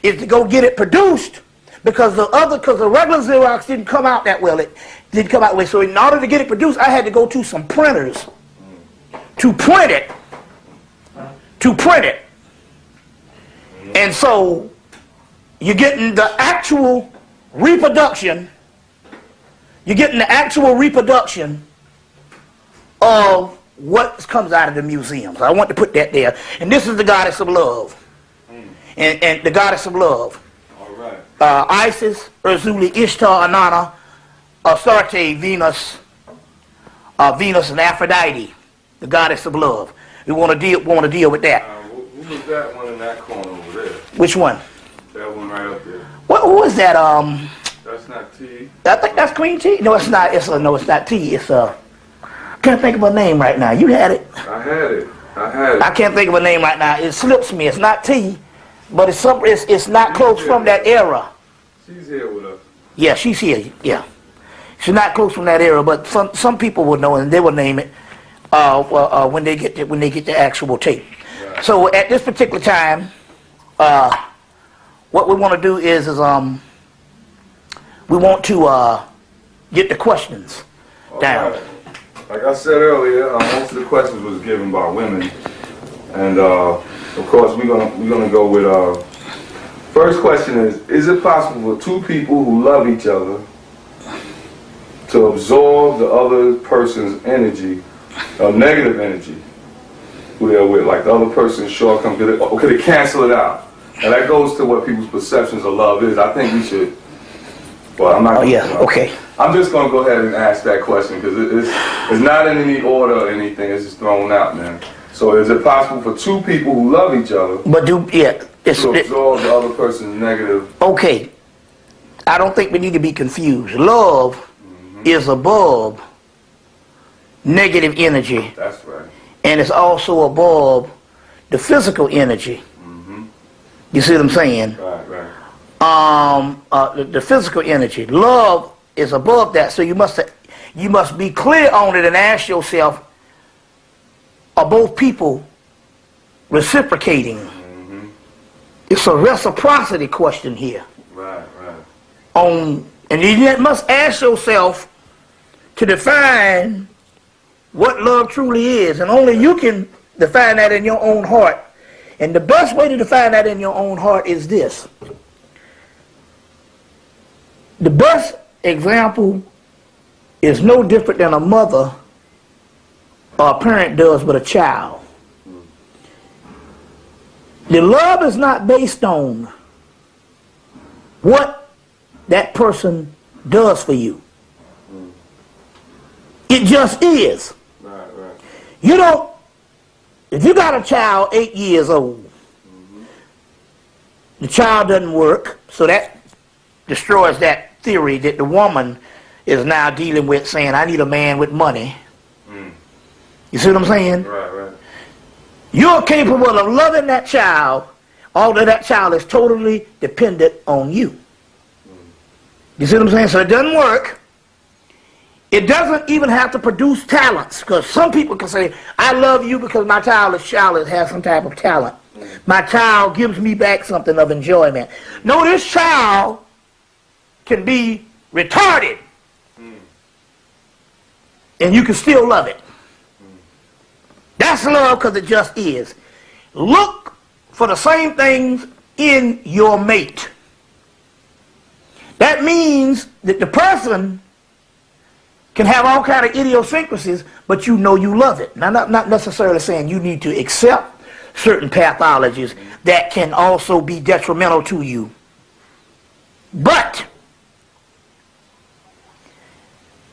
is to go get it produced, because the regular Xerox didn't come out that well. It didn't come out well. So in order to get it produced, I had to go to some printers to print it. And so you're getting the actual reproduction. Of what comes out of the museums. I want to put that there. And this is the goddess of love. And the goddess of love. All right. Isis, Urzuli, Ishtar, Inanna, Astarte, Venus, and Aphrodite, the goddess of love. We want to deal with that. Who was that one in that corner over there? Which one? That one right up there. Who was that? That's not T. I think that's Queen T. No, it's not. No, it's not T. It's I can't think of her name right now. You had it. I had it. I had it. I can't think of a name right now. It slips me. It's not T, but it's not close from that era. She's here with us. Yeah, she's here. Yeah, she's not close from that era, but some people would know and they will name it when they get the actual tape. Right. So at this particular time, what we want to do is we want to get the questions down. Right. Like I said earlier, most of the questions was given by women, and of course we're gonna go with first question is it possible for two people who love each other to absorb the other person's energy, negative energy, who they're with, like the other person's shortcomings, or could it cancel it out? And that goes to what people's perceptions of love is. I think we should. Well, I'm not. Oh yeah. Okay. I'm just gonna go ahead and ask that question because it's not in any order or anything. It's just thrown out, man. So, is it possible for two people who love each other to absorb the other person's negative? Okay. I don't think we need to be confused. Love is above negative energy. That's right. And it's also above the physical energy. You see what I'm saying? Right, right. The physical energy. Love is above that, so you must be clear on it and ask yourself, are both people reciprocating? It's a reciprocity question here. Right, right. And you must ask yourself to define what love truly is, and only you can define that in your own heart. And the best way to define that in your own heart is this. The best example is no different than a mother or a parent does with a child. The love is not based on what that person does for you. It just is. Right, right. You don't, if you got a child 8 years old, the child doesn't work, so that destroys that theory that the woman is now dealing with, saying, I need a man with money. You see what I'm saying? Right, right. You're capable of loving that child, although that child is totally dependent on you. You see what I'm saying? So it doesn't work. It doesn't even have to produce talents, because some people can say, I love you because my child has some type of talent. My child gives me back something of enjoyment. No, this child can be retarded, and you can still love it. That's love, because it just is. Look for the same things in your mate. That means that the person can have all kind of idiosyncrasies, but you know you love it. Now, not necessarily saying you need to accept certain pathologies that can also be detrimental to you. But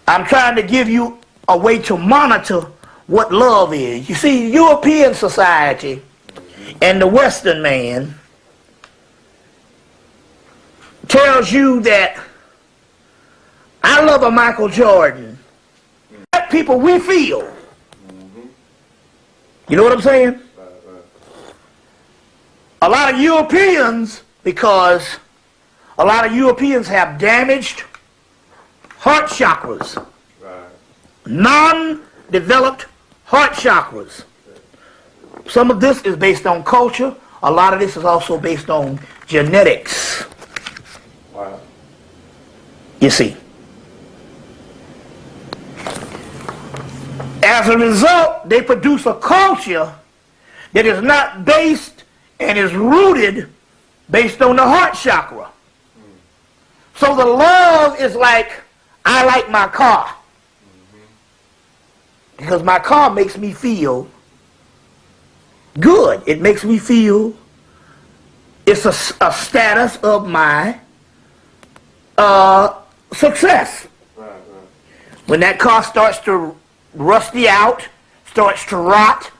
I'm trying to give you a way to monitor what love is. You see, European society and the Western man tells you that I love a Michael Jordan. That people we feel. You know what I'm saying? A lot of Europeans, because a lot of Europeans have damaged heart chakras. Non-developed heart chakras. Some of this is based on culture. A lot of this is also based on genetics. Wow. You see. As a result, they produce a culture that is not based and is rooted based on the heart chakra. So the love is like, I like my car. Because my car makes me feel good. It makes me feel it's a status of my success. Right, right. When that car starts to rusty out, starts to rot,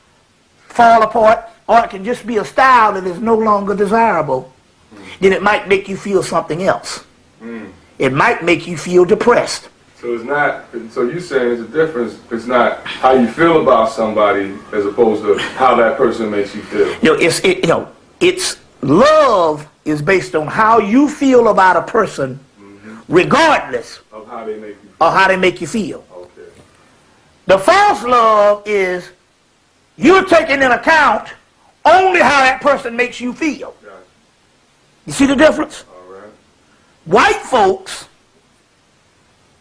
fall apart, or it can just be a style that is no longer desirable, then it might make you feel something else. It might make you feel depressed. So it's not. So you saying it's a difference. It's not how you feel about somebody as opposed to how that person makes you feel. It's love is based on how you feel about a person, regardless of how they make you feel. Or how they make you feel. Okay. The false love is you're taking into account only how that person makes you feel. Gotcha. You see the difference? All right. White folks,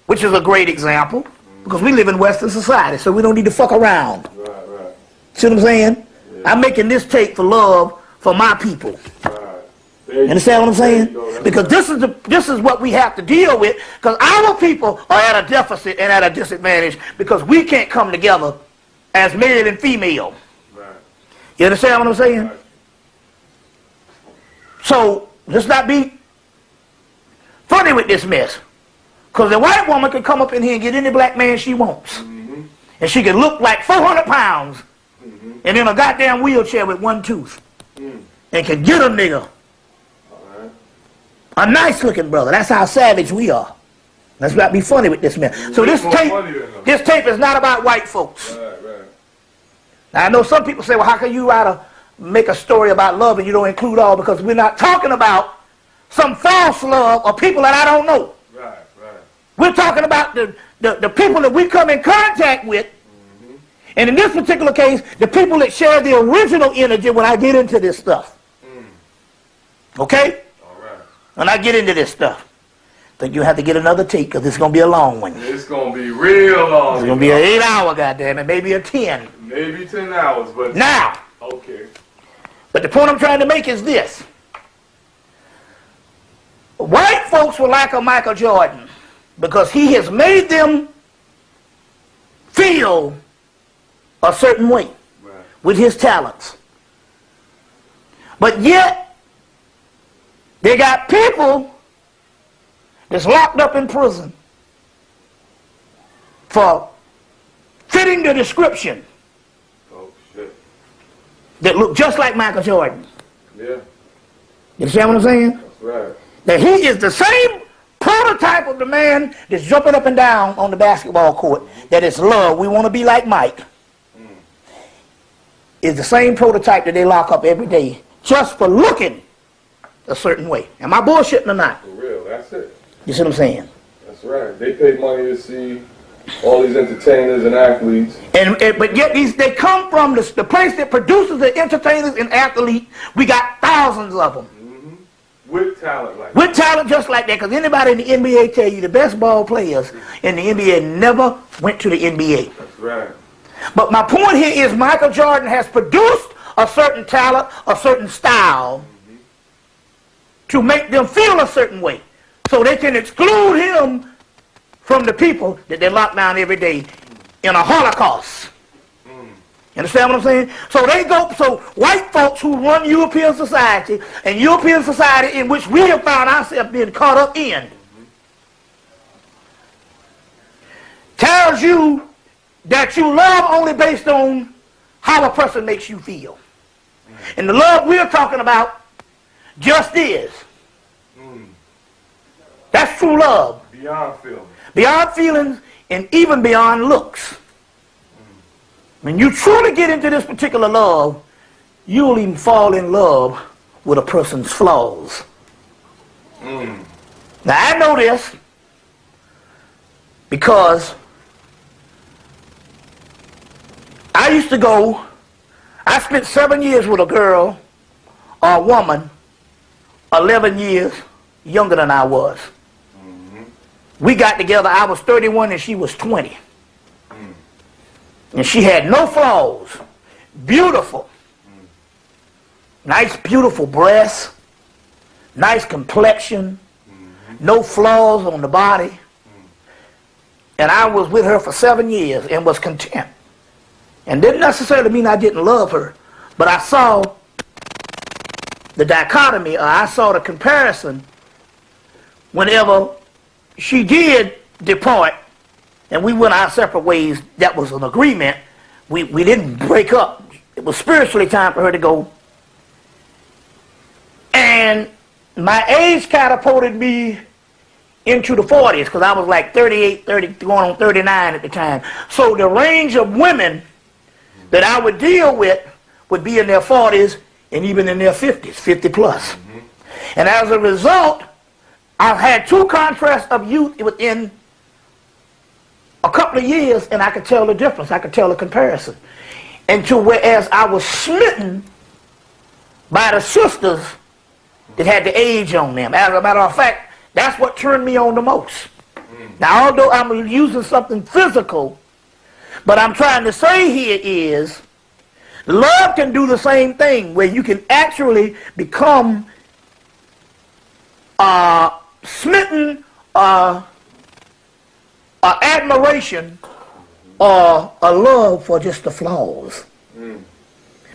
which is a great example, because we live in Western society, so we don't need to fuck around. Right. See what I'm saying? Yeah. I'm making this tape for love for my people. Right. You understand what I'm saying? Because this is what we have to deal with, because our people are at a deficit and at a disadvantage because we can't come together as male and female. Right. You understand what I'm saying? Right. So let's not be funny with this mess. Because the white woman can come up in here and get any black man she wants. And she can look like 400 pounds and in a goddamn wheelchair with one tooth. And can get a nigga. Right. A nice looking brother. That's how savage we are. Let's not be funny with this man. So this tape is not about white folks. Right. Now I know some people say, well, how can you make a story about love and you don't include all? Because we're not talking about some false love or people that I don't know. Right. We're talking about the people that we come in contact with, and in this particular case, the people that share the original energy when I get into this stuff. Okay? All right. When I get into this stuff. I think you have to get another tape because it's going to be a long one. It's going to be real long. It's going to be an 8-hour, goddammit, maybe a 10. Maybe 10 hours, but... Now. Okay. But the point I'm trying to make is this. White folks were like a Michael Jordan because he has made them feel a certain way with his talents. But yet, they got people that's locked up in prison for fitting the description that look just like Michael Jordan. Yeah. You understand what I'm saying? That's right. That he is the same prototype of the man that's jumping up and down on the basketball court. That is love. We want to be like Mike. Is the same prototype that they lock up every day just for looking a certain way. Am I bullshitting or not? For real, that's it. You see what I'm saying? That's right. They pay money to see all these entertainers and athletes. But yet they come from the place that produces the entertainers and athletes. We got thousands of them. With talent like that. With talent just like that. Because anybody in the NBA tell you the best ball players in the NBA never went to the NBA. That's right. But my point here is Michael Jordan has produced a certain talent, a certain style to make them feel a certain way. So they can exclude him from the people that they lock down every day in a Holocaust. You understand what I'm saying? So white folks who run European society, and European society in which we have found ourselves being caught up in, tells you that you love only based on how a person makes you feel. And the love we're talking about just is. That's true love. Beyond feelings. Beyond feelings and even beyond looks. When you truly get into this particular love, you'll even fall in love with a person's flaws. Now I know this because I spent 7 years with a girl or a woman 11 years younger than I was. We got together, I was 31 and she was 20. And she had no flaws. Beautiful. Nice, beautiful breasts. Nice complexion. No flaws on the body. And I was with her for 7 years and was content. And didn't necessarily mean I didn't love her. But I saw the dichotomy, or I saw the comparison whenever she did depart and we went our separate ways. That was an agreement. We didn't break up. It was spiritually time for her to go. And my age catapulted me into the 40s, because I was like 38, 30, going on 39 at the time. So the range of women that I would deal with would be in their 40s and even in their 50s, 50 plus. And as a result, I've had two contrasts of youth within a couple of years, and I could tell the difference. I could tell the comparison. And to whereas I was smitten by the sisters that had the age on them. As a matter of fact, that's what turned me on the most. Now, although I'm using something physical, but I'm trying to say here is, love can do the same thing, where you can actually become smitten, admiration, or a love for just the flaws.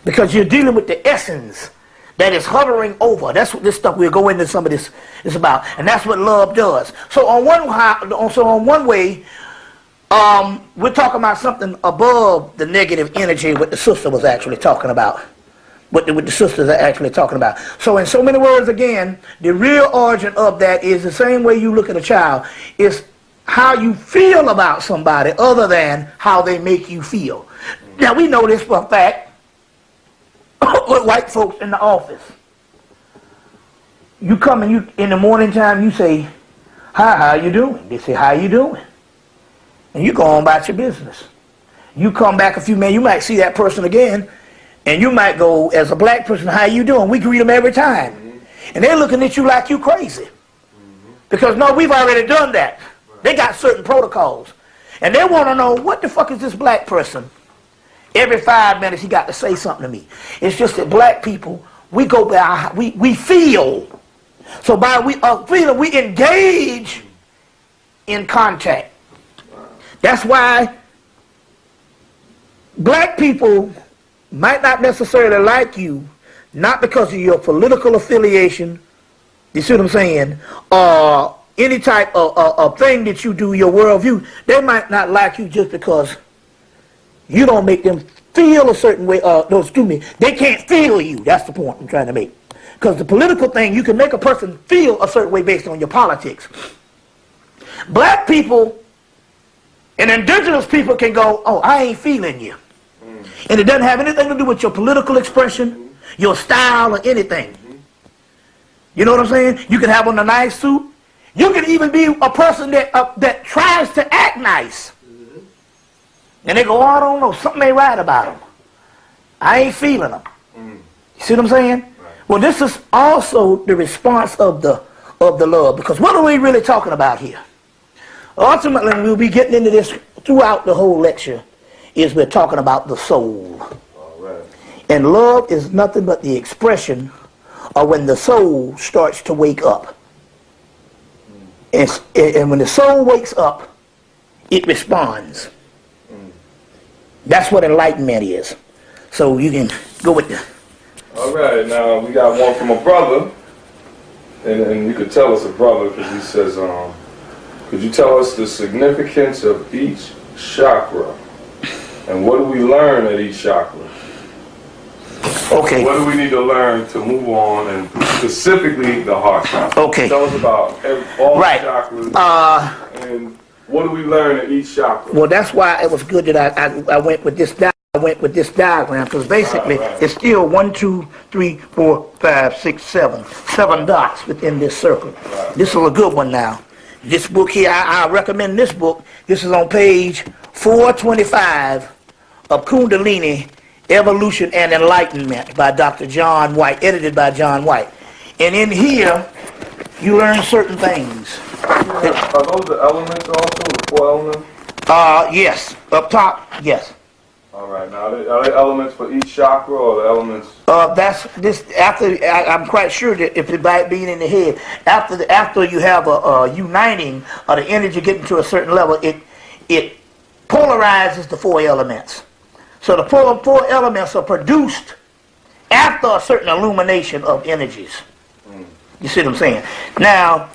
Because you're dealing with the essence that is hovering over. That's what this stuff, we'll go into some of this is about. And that's what love does. So on one way, we're talking about something above the negative energy, what the sister was actually talking about. What the sisters are actually talking about. So in so many words, again, the real origin of that is the same way you look at a child. It's how you feel about somebody other than how they make you feel. Now, we know this for a fact with white folks in the office. You come and you in the morning time, you say, "Hi, how you doing?" They say, "How you doing?" And you go on about your business. You come back a few minutes, you might see that person again, and you might go, as a black person, "How you doing?" We greet them every time. And they're looking at you like you crazy. Because, no, we've already done that. They got certain protocols. And they want to know, what the fuck is this black person? Every 5 minutes he got to say something to me. It's just that black people, we go by, we feel. So by feeling, we engage in contact. That's why black people might not necessarily like you, not because of your political affiliation, you see what I'm saying, or any type of thing that you do, your worldview. They might not like you just because you don't make them feel a certain way. No, excuse me, they can't feel you. That's the point I'm trying to make. Because the political thing, you can make a person feel a certain way based on your politics. Black people and indigenous people can go, "Oh, I ain't feeling you." And it doesn't have anything to do with your political expression, your style, or anything. You know what I'm saying? You can have on a nice suit. You can even be a person that tries to act nice. And they go, "Oh, I don't know, something ain't right about them. I ain't feeling them." You see what I'm saying? Right. Well, this is also the response of the love. Because what are we really talking about here? Ultimately, we'll be getting into this throughout the whole lecture, is we're talking about the soul. All right. And love is nothing but the expression of when the soul starts to wake up. And when the soul wakes up, it responds. That's what enlightenment is. So you can go with that. All right, now we got one from a brother, and you could tell us a brother because he says, could you tell us the significance of each chakra? And what do we learn at each chakra? Okay. What do we need to learn to move on, and specifically the heart chakra? Okay. Tell us about all right. the chakras, and what do we learn at each chakra? Well, that's why it was good that I went with this diagram, because basically it's still 1, 2, 3, 4, 5, 6, 7 dots within this circle. This is a good one now. This book here, I recommend this book. This is on page 425 of Kundalini, Evolution and Enlightenment by Dr. John White, edited by John White. And in here, you learn certain things. Are those the elements also, the 4 elements? Yes. Up top, yes. All right. Now, are they elements for each chakra, or the elements? That's this. I'm quite sure that if it by being in the head, after you have a uniting of the energy getting to a certain level, it polarizes the 4 elements. So the 4 elements are produced after a certain illumination of energies. You see what I'm saying? Now,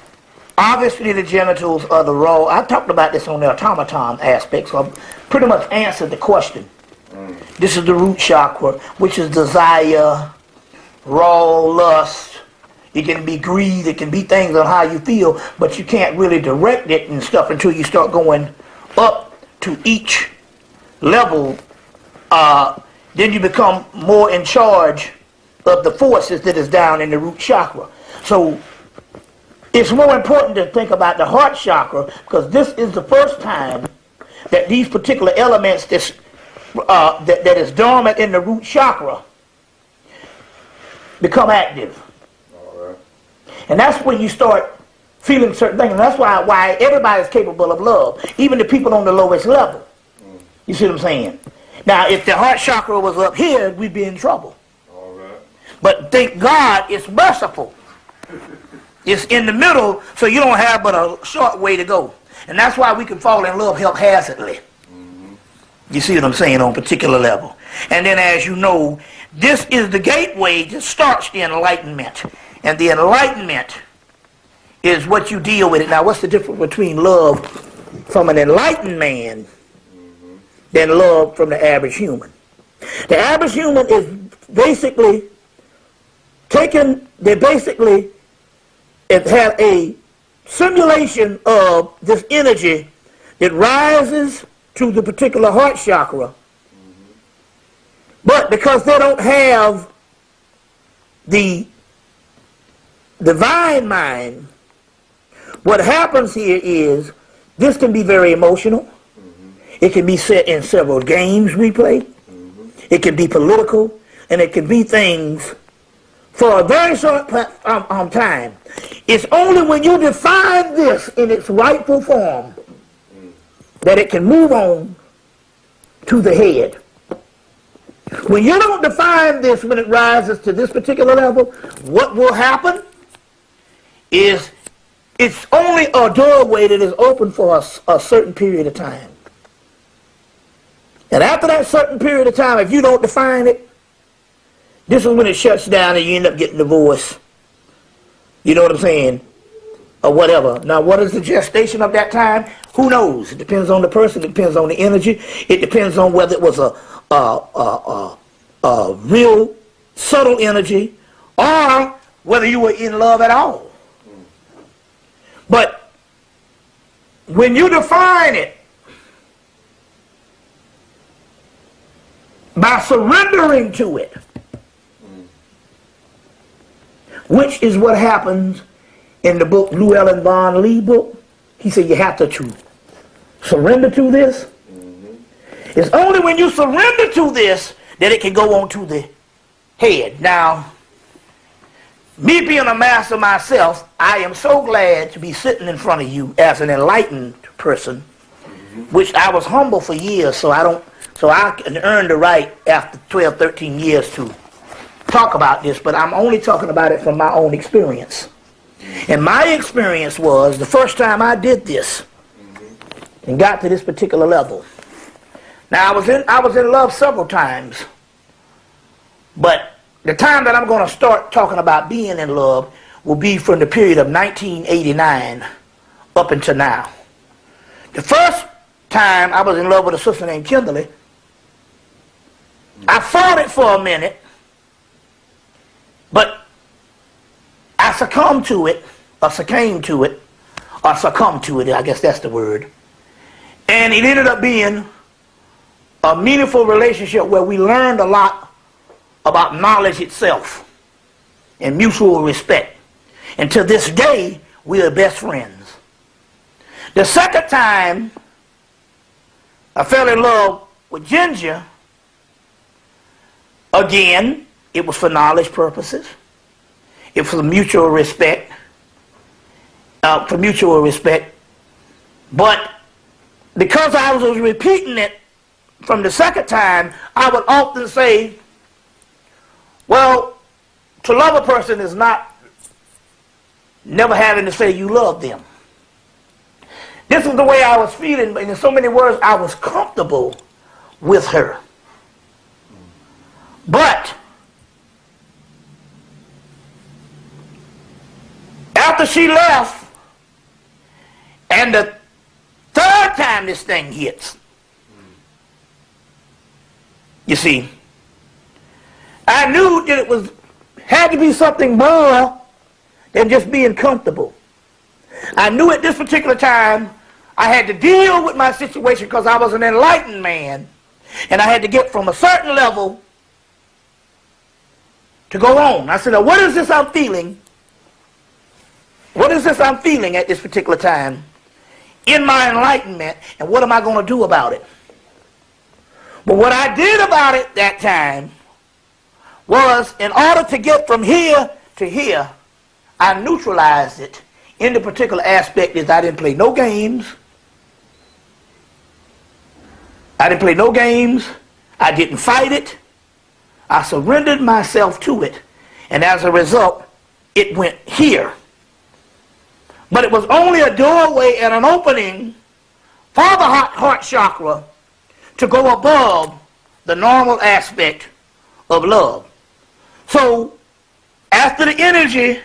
obviously the genitals are the raw. I talked about this on the automaton aspect, so I've pretty much answered the question. This is the root chakra, which is desire, raw lust, It can be greed. It can be things on how you feel, but you can't really direct it and stuff until you start going up to each level. Then you become more in charge of the forces that is down in the root chakra. So it's more important to think about the heart chakra, because this is the first time that these particular elements that is dormant in the root chakra become active. All right. And that's when you start feeling certain things. And that's why everybody's capable of love, even the people on the lowest level. You see what I'm saying? Now, if the heart chakra was up here, we'd be in trouble. All right. But thank God it's merciful. It's in the middle, so you don't have but a short way to go. And that's why we can fall in love haphazardly. You see what I'm saying, on a particular level. And then, as you know, this is the gateway that starts the enlightenment. And the enlightenment is what you deal with it. Now, what's the difference between love from an enlightened man than love from the average human? The average human is basically it had a simulation of this energy that rises to the particular heart chakra. But because they don't have the divine mind, what happens here is this can be very emotional. It can be set in several games we play. It can be political, and it can be things for a very short time. It's only when you define this in its rightful form that it can move on to the head. When you don't define this when it rises to this particular level, what will happen is it's only a doorway that is open for a certain period of time. And after that certain period of time, if you don't define it, this is when it shuts down and you end up getting divorced. You know what I'm saying? Or whatever. Now, what is the gestation of that time? Who knows? It depends on the person. It depends on the energy. It depends on whether it was a real subtle energy or whether you were in love at all. But when you define it by surrendering to it, which is what happens in the book Llewellyn Von Lee book, he said you have to surrender to this. It's only when you surrender to this that it can go on to the head. Now, me being a master myself, I am so glad to be sitting in front of you as an enlightened person, which I was humble for years, so I can earn the right after 12, 13 years to talk about this, but I'm only talking about it from my own experience. And my experience was the first time I did this and got to this particular level. Now, I was in love several times, but the time that I'm going to start talking about being in love will be from the period of 1989 up until now. The first time I was in love with a sister named Kimberly, I fought it for a minute, but I succumbed to it, I guess that's the word. And it ended up being a meaningful relationship where we learned a lot about knowledge itself and mutual respect. And to this day, we are best friends. The second time I fell in love with Ginger, again, it was for knowledge purposes. It was for mutual respect. But because I was repeating it from the second time, I would often say, well, to love a person is not never having to say you love them. This is the way I was feeling, but in so many words, I was comfortable with her. But after she left, and the third time this thing hits, you see, I knew that it had to be something more than just being comfortable. I knew at this particular time I had to deal with my situation because I was an enlightened man, and I had to get from a certain level to go on. I said, now what is this I'm feeling? What is this I'm feeling at this particular time in my enlightenment, and what am I going to do about it? But what I did about it that time was, in order to get from here to here, I neutralized it in the particular aspect is I didn't play no games. I didn't play no games. I didn't fight it. I surrendered myself to it. And as a result, it went here. But it was only a doorway and an opening for the heart chakra to go above the normal aspect of love. So, after the energy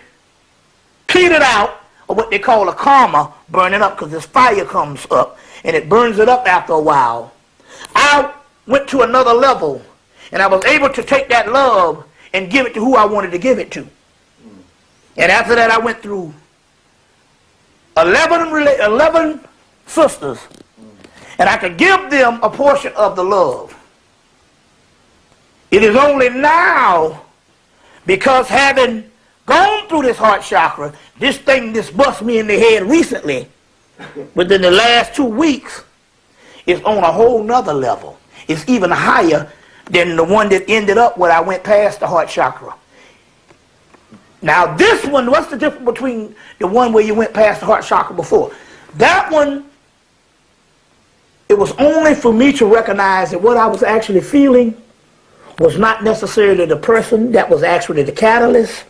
cleared out, or what they call a karma, burning up, because this fire comes up, and it burns it up after a while, I went to another level, and I was able to take that love and give it to who I wanted to give it to. And after that, I went through 11 sisters, and I could give them a portion of the love. It is only now, because having gone through this heart chakra, this thing just bust me in the head recently, within the last 2 weeks, is on a whole nother level. It's even higher than the one that ended up when I went past the heart chakra. Now this one, what's the difference between the one where you went past the heart chakra before? That one, it was only for me to recognize that what I was actually feeling was not necessarily the person that was actually the catalyst,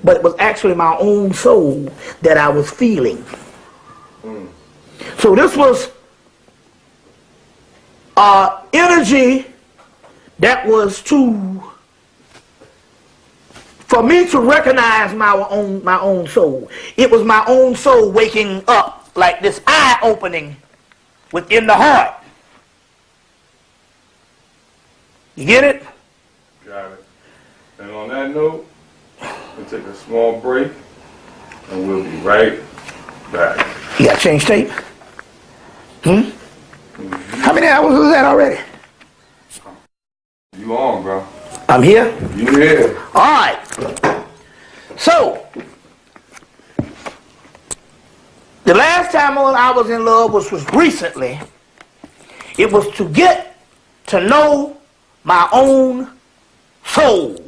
but it was actually my own soul that I was feeling. So this was energy that was for me to recognize my own soul. It was my own soul waking up, like this eye opening within the heart. You get it? Got it. And on that note, we'll take a small break, and we'll be right back. You got to change tape? How many hours was that already? You on, bro. I'm here? You here. All right. So, the last time I was in love was recently. It was to get to know my own soul.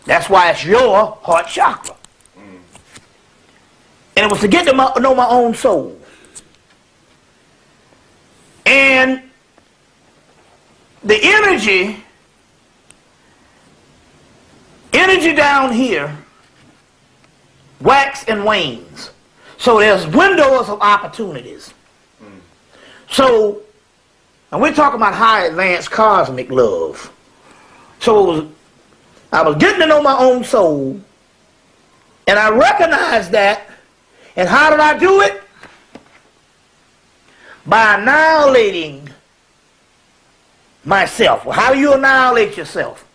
That's why it's your heart chakra. And it was to get to know my own soul. And the energy down here wax and wanes. So there's windows of opportunities. So, and we're talking about high advanced cosmic love. So I was getting to know my own soul, and I recognized that. And how did I do it? By annihilating myself. Well, how do you annihilate yourself?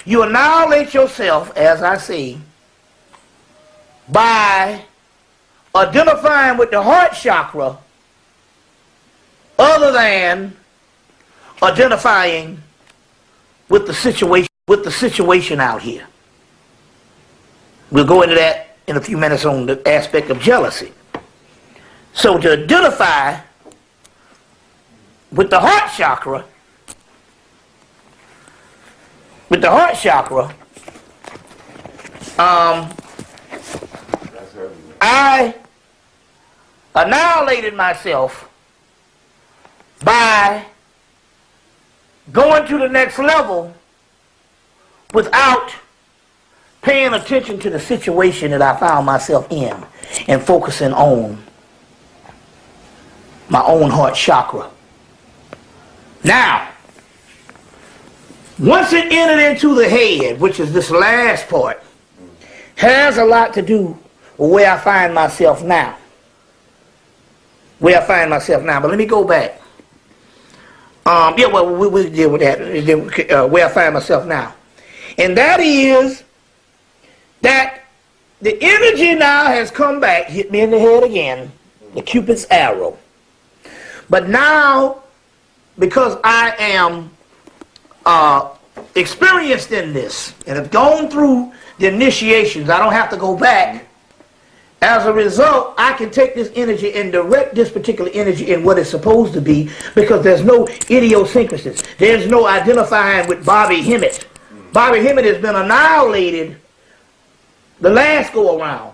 You annihilate yourself, as I see, by identifying with the heart chakra other than identifying with the situation out here. We'll go into that in a few minutes on the aspect of jealousy. So to identify with the heart chakra, I annihilated myself by going to the next level without paying attention to the situation that I found myself in and focusing on my own heart chakra. Now, once it entered into the head, which is this last part, has a lot to do with where I find myself now. But let me go back. We'll deal with that. Where I find myself now. And that is that the energy now has come back, hit me in the head again, the Cupid's arrow. But now, because I am experienced in this and have gone through the initiations, I don't have to go back. As a result, I can take this energy and direct this particular energy in what it's supposed to be, because there's no idiosyncrasies. There's no identifying with Bobby Hemmitt. Bobby Hemmitt has been annihilated the last go around.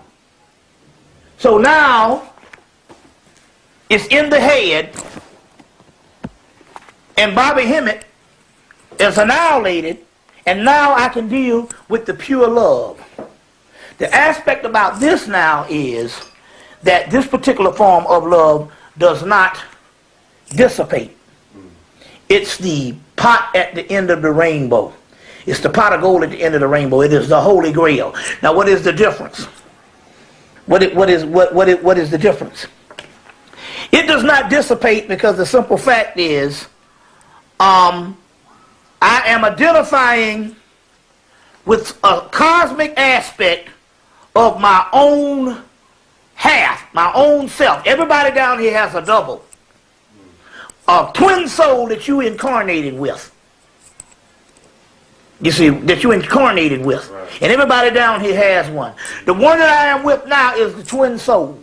So now it's in the head, and Bobby Hemmitt is annihilated, and now I can deal with the pure love. The aspect about this now is that this particular form of love does not dissipate. It's the pot at the end of the rainbow. It's the pot of gold at the end of the rainbow. It is the Holy Grail. Now, what is the difference? What is the difference? It does not dissipate because the simple fact is, I am identifying with a cosmic aspect of my own half, my own self. Everybody down here has a double, a twin soul that you incarnated with. You see, that you incarnated with. Right. And everybody down here has one. The one that I am with now is the twin soul.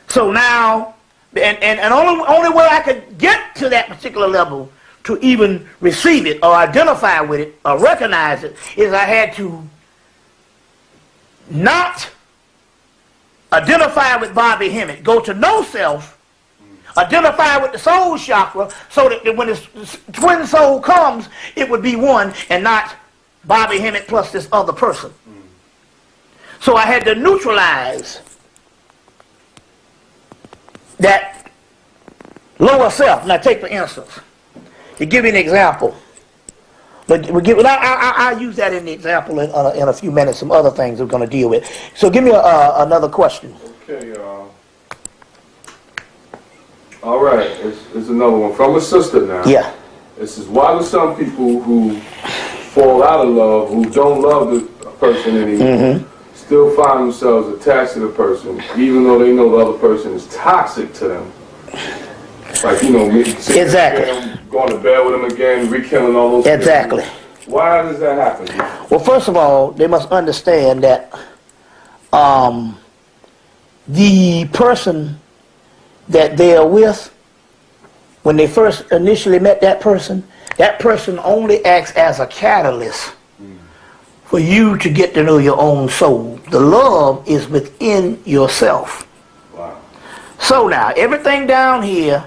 So now, and only way I could get to that particular level to even receive it or identify with it or recognize it is I had to not identify with Bobby Hemmitt, go to no self, identify with the soul chakra, so that when this twin soul comes, it would be one and not Bobby Hemmitt plus this other person. So I had to neutralize that lower self. Now take for instance, to give you an example. But I'll use that in the example in a few minutes, some other things we're going to deal with. So give me another question. Okay, all right, it's another one from a sister now. Yeah. This is, why do some people who fall out of love, who don't love the person anymore, still find themselves attached to the person, even though they know the other person is toxic to them? Like, you know, exactly. Going to bed with them again, rekindling all those exactly. things. Why does that happen? Well, first of all, they must understand that the person that they are with, when they first initially met that person only acts as a catalyst for you to get to know your own soul. The love is within yourself. Wow. So now, everything down here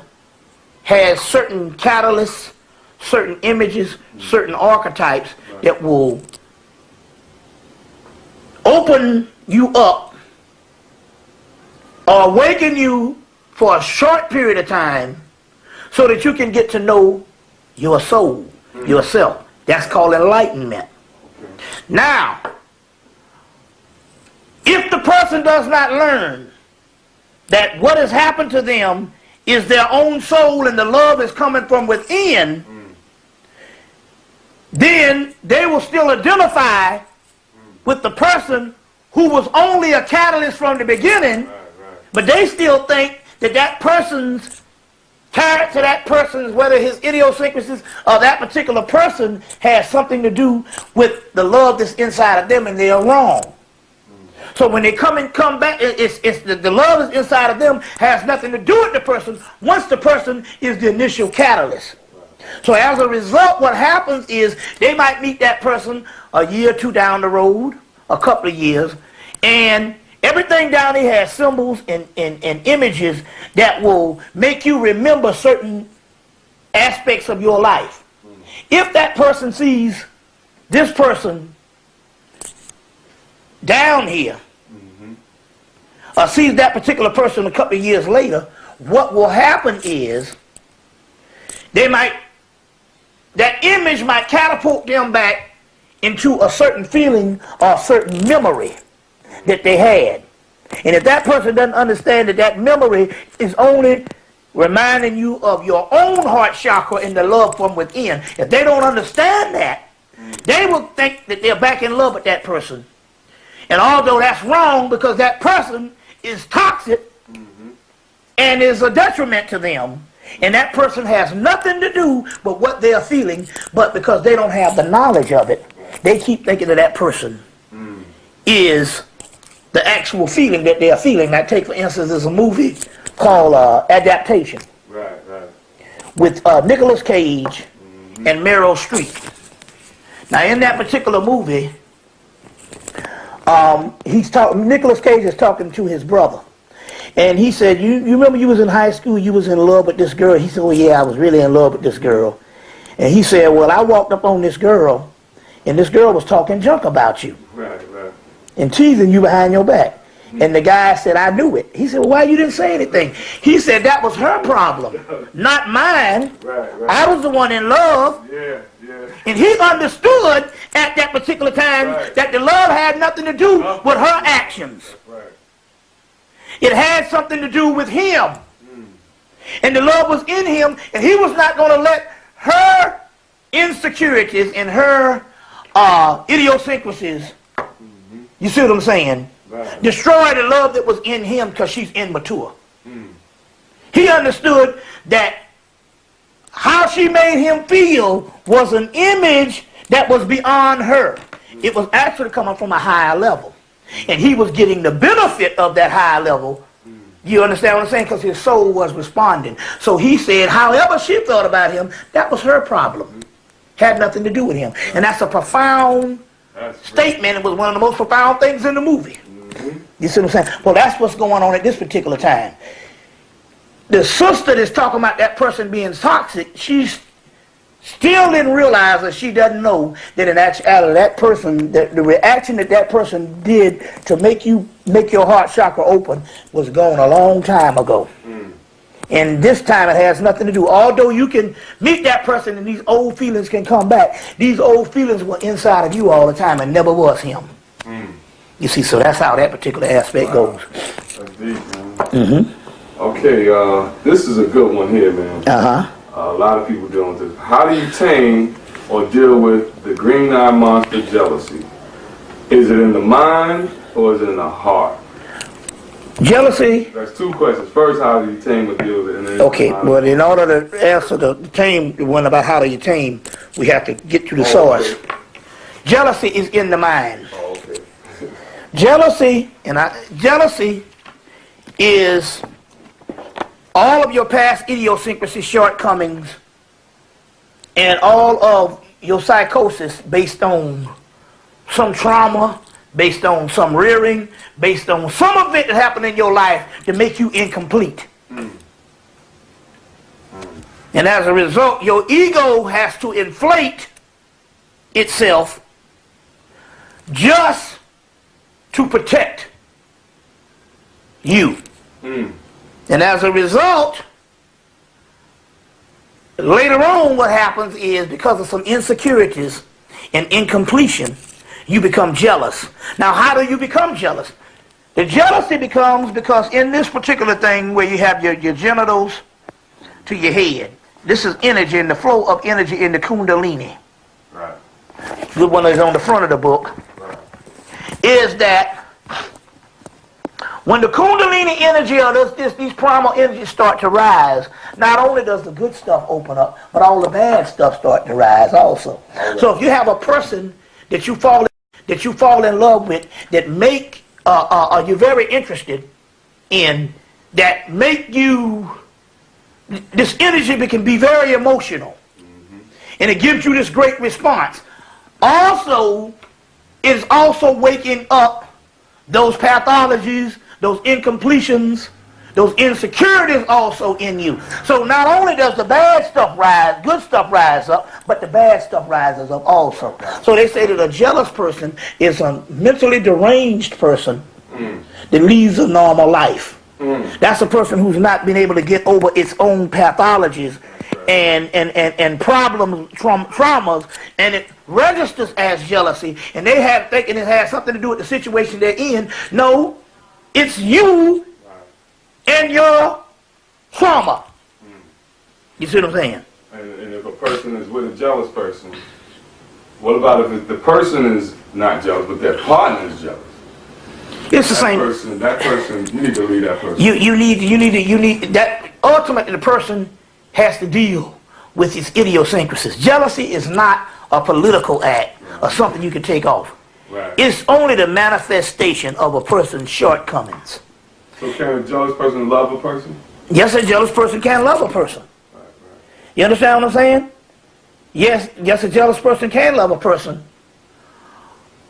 has certain catalysts, certain images, certain archetypes that will open you up or awaken you for a short period of time so that you can get to know your soul, yourself. That's called enlightenment. Now, if the person does not learn that what has happened to them is their own soul and the love is coming from within, then they will still identify with the person who was only a catalyst from the beginning, but they still think that that person's character, that person's, whether his idiosyncrasies or that particular person has something to do with the love that's inside of them, and they are wrong. So when they come back, the love is inside of them has nothing to do with the person once the person is the initial catalyst. So as a result, what happens is they might meet that person a year or two down the road, a couple of years, and everything down there has symbols and images that will make you remember certain aspects of your life. If that person sees this person down here, or sees that particular person a couple of years later, what will happen is that image might catapult them back into a certain feeling or a certain memory that they had. And if that person doesn't understand that that memory is only reminding you of your own heart chakra and the love from within, if they don't understand that, they will think that they're back in love with that person. And although that's wrong because that person is toxic and is a detriment to them, and that person has nothing to do with what they are feeling, but because they don't have the knowledge of it, they keep thinking that that person is the actual feeling that they are feeling. Like, take for instance, there's a movie called Adaptation. Right. With Nicolas Cage and Meryl Streep. Now, in that particular movie, Nicolas Cage is talking to his brother. And he said, you remember you was in high school, you was in love with this girl? He said, oh yeah, I was really in love with this girl. And he said, well, I walked up on this girl, and this girl was talking junk about you. Right. And teasing you behind your back. And the guy said, I knew it. He said, well, why you didn't say anything? He said, that was her problem, not mine. Right. I was the one in love. Yeah. And he understood at that particular time that the love had nothing to do with her actions. Right. It had something to do with him. And the love was in him, and he was not going to let her insecurities and her idiosyncrasies, you see what I'm saying, destroy the love that was in him because she's immature. He understood that how she made him feel was an image that was beyond her. It was actually coming from a higher level. And he was getting the benefit of that higher level. You understand what I'm saying? Because his soul was responding. So he said, however she thought about him, that was her problem. Had nothing to do with him. And that's a profound statement. It was one of the most profound things in the movie. You see what I'm saying? Well, that's what's going on at this particular time. The sister that's talking about that person being toxic, she's still didn't realize, that she doesn't know that in actuality that person, the reaction that that person did to make your heart chakra open was gone a long time ago. And this time it has nothing to do. Although you can meet that person and these old feelings can come back, these old feelings were inside of you all the time and never was him. You see, so that's how that particular aspect goes. That's deep, man. Okay, this is a good one here, man. A lot of people dealing with this. How do you tame or deal with the green-eye monster jealousy? Is it in the mind or is it in the heart? Jealousy. That's two questions. First, how do you tame or deal with it? And then okay, well, in order to answer the tame one about how do you tame, we have to get to the source. Okay. Jealousy is in the mind. Okay. Jealousy is all of your past idiosyncrasies, shortcomings, and all of your psychosis based on some trauma, based on some rearing, based on some event that happened in your life to make you incomplete. And as a result, your ego has to inflate itself just to protect you. And as a result, later on what happens is, because of some insecurities and incompletion, you become jealous. Now, how do you become jealous? The jealousy becomes because in this particular thing where you have your genitals to your head, this is energy and the flow of energy in the Kundalini. Right. The one that's on the front of the book. Right. Is that when the Kundalini energy or these primal energies start to rise, not only does the good stuff open up, but all the bad stuff start to rise also. Right. So if you have a person that you fall in love with, that make you're very interested in, that make you, this energy can be very emotional, and it gives you this great response. Also, it is also waking up those pathologies, those incompletions, those insecurities also in you. So not only does the bad stuff rise, good stuff rise up, but the bad stuff rises up also. So they say that a jealous person is a mentally deranged person that leads a normal life. That's a person who's not been able to get over its own pathologies and problems, traumas, and it registers as jealousy, and they have thinking it has something to do with the situation they're in. No, it's you and your trauma. You see what I'm saying? And if a person is with a jealous person, what about if the person is not jealous, but their partner is jealous? It's the same. That person, you need to leave that person. You need that. Ultimately, the person has to deal with his idiosyncrasies. Jealousy is not a political act or something you can take off. Right. It's only the manifestation of a person's shortcomings. So can a jealous person love a person? Yes, a jealous person can love a person. Right. You understand what I'm saying? Yes, a jealous person can love a person.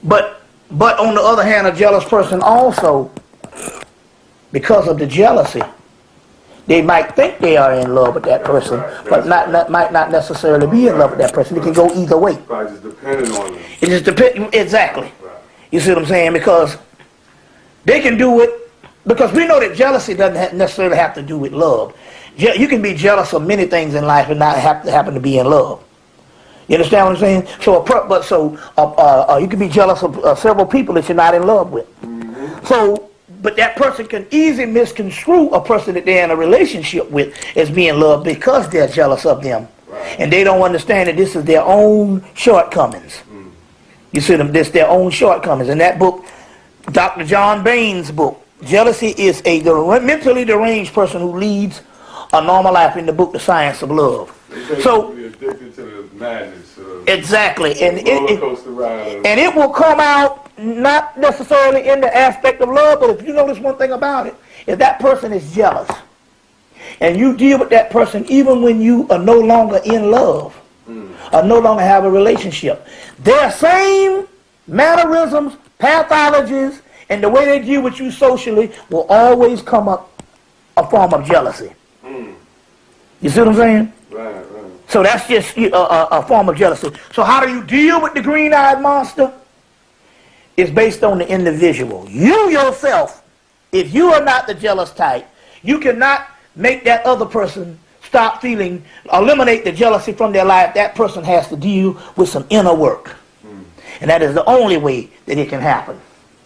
But on the other hand, a jealous person also, because of the jealousy, they might think they are in love with that person, but might not necessarily be in love with that person. It can go either way. Probably just depending on them. It just depends. Exactly. Right. You see what I'm saying? Because they can do it. Because we know that jealousy doesn't necessarily have to do with love. You can be jealous of many things in life and not happen to be in love. You understand what I'm saying? So, you can be jealous of several people that you're not in love with. Mm-hmm. So, but that person can easily misconstrue a person that they're in a relationship with as being loved because they're jealous of them. Right. And they don't understand that this is their own shortcomings. Mm. You see them, this their own shortcomings. In that book, Dr. John Bain's book, Jealousy is a mentally deranged person who leads a normal life, in the book, The Science of Love. So, addicted to the madness. Exactly. And and it will come out not necessarily in the aspect of love, but if you notice one thing about it, if that person is jealous, and you deal with that person even when you are no longer in love, or no longer have a relationship, their same mannerisms, pathologies, and the way they deal with you socially will always come up a form of jealousy. You see what I'm saying? Right. So that's just a form of jealousy. So how do you deal with the green-eyed monster? It's based on the individual. You yourself, if you are not the jealous type, you cannot make that other person stop feeling, eliminate the jealousy from their life. That person has to deal with some inner work. And that is the only way that it can happen.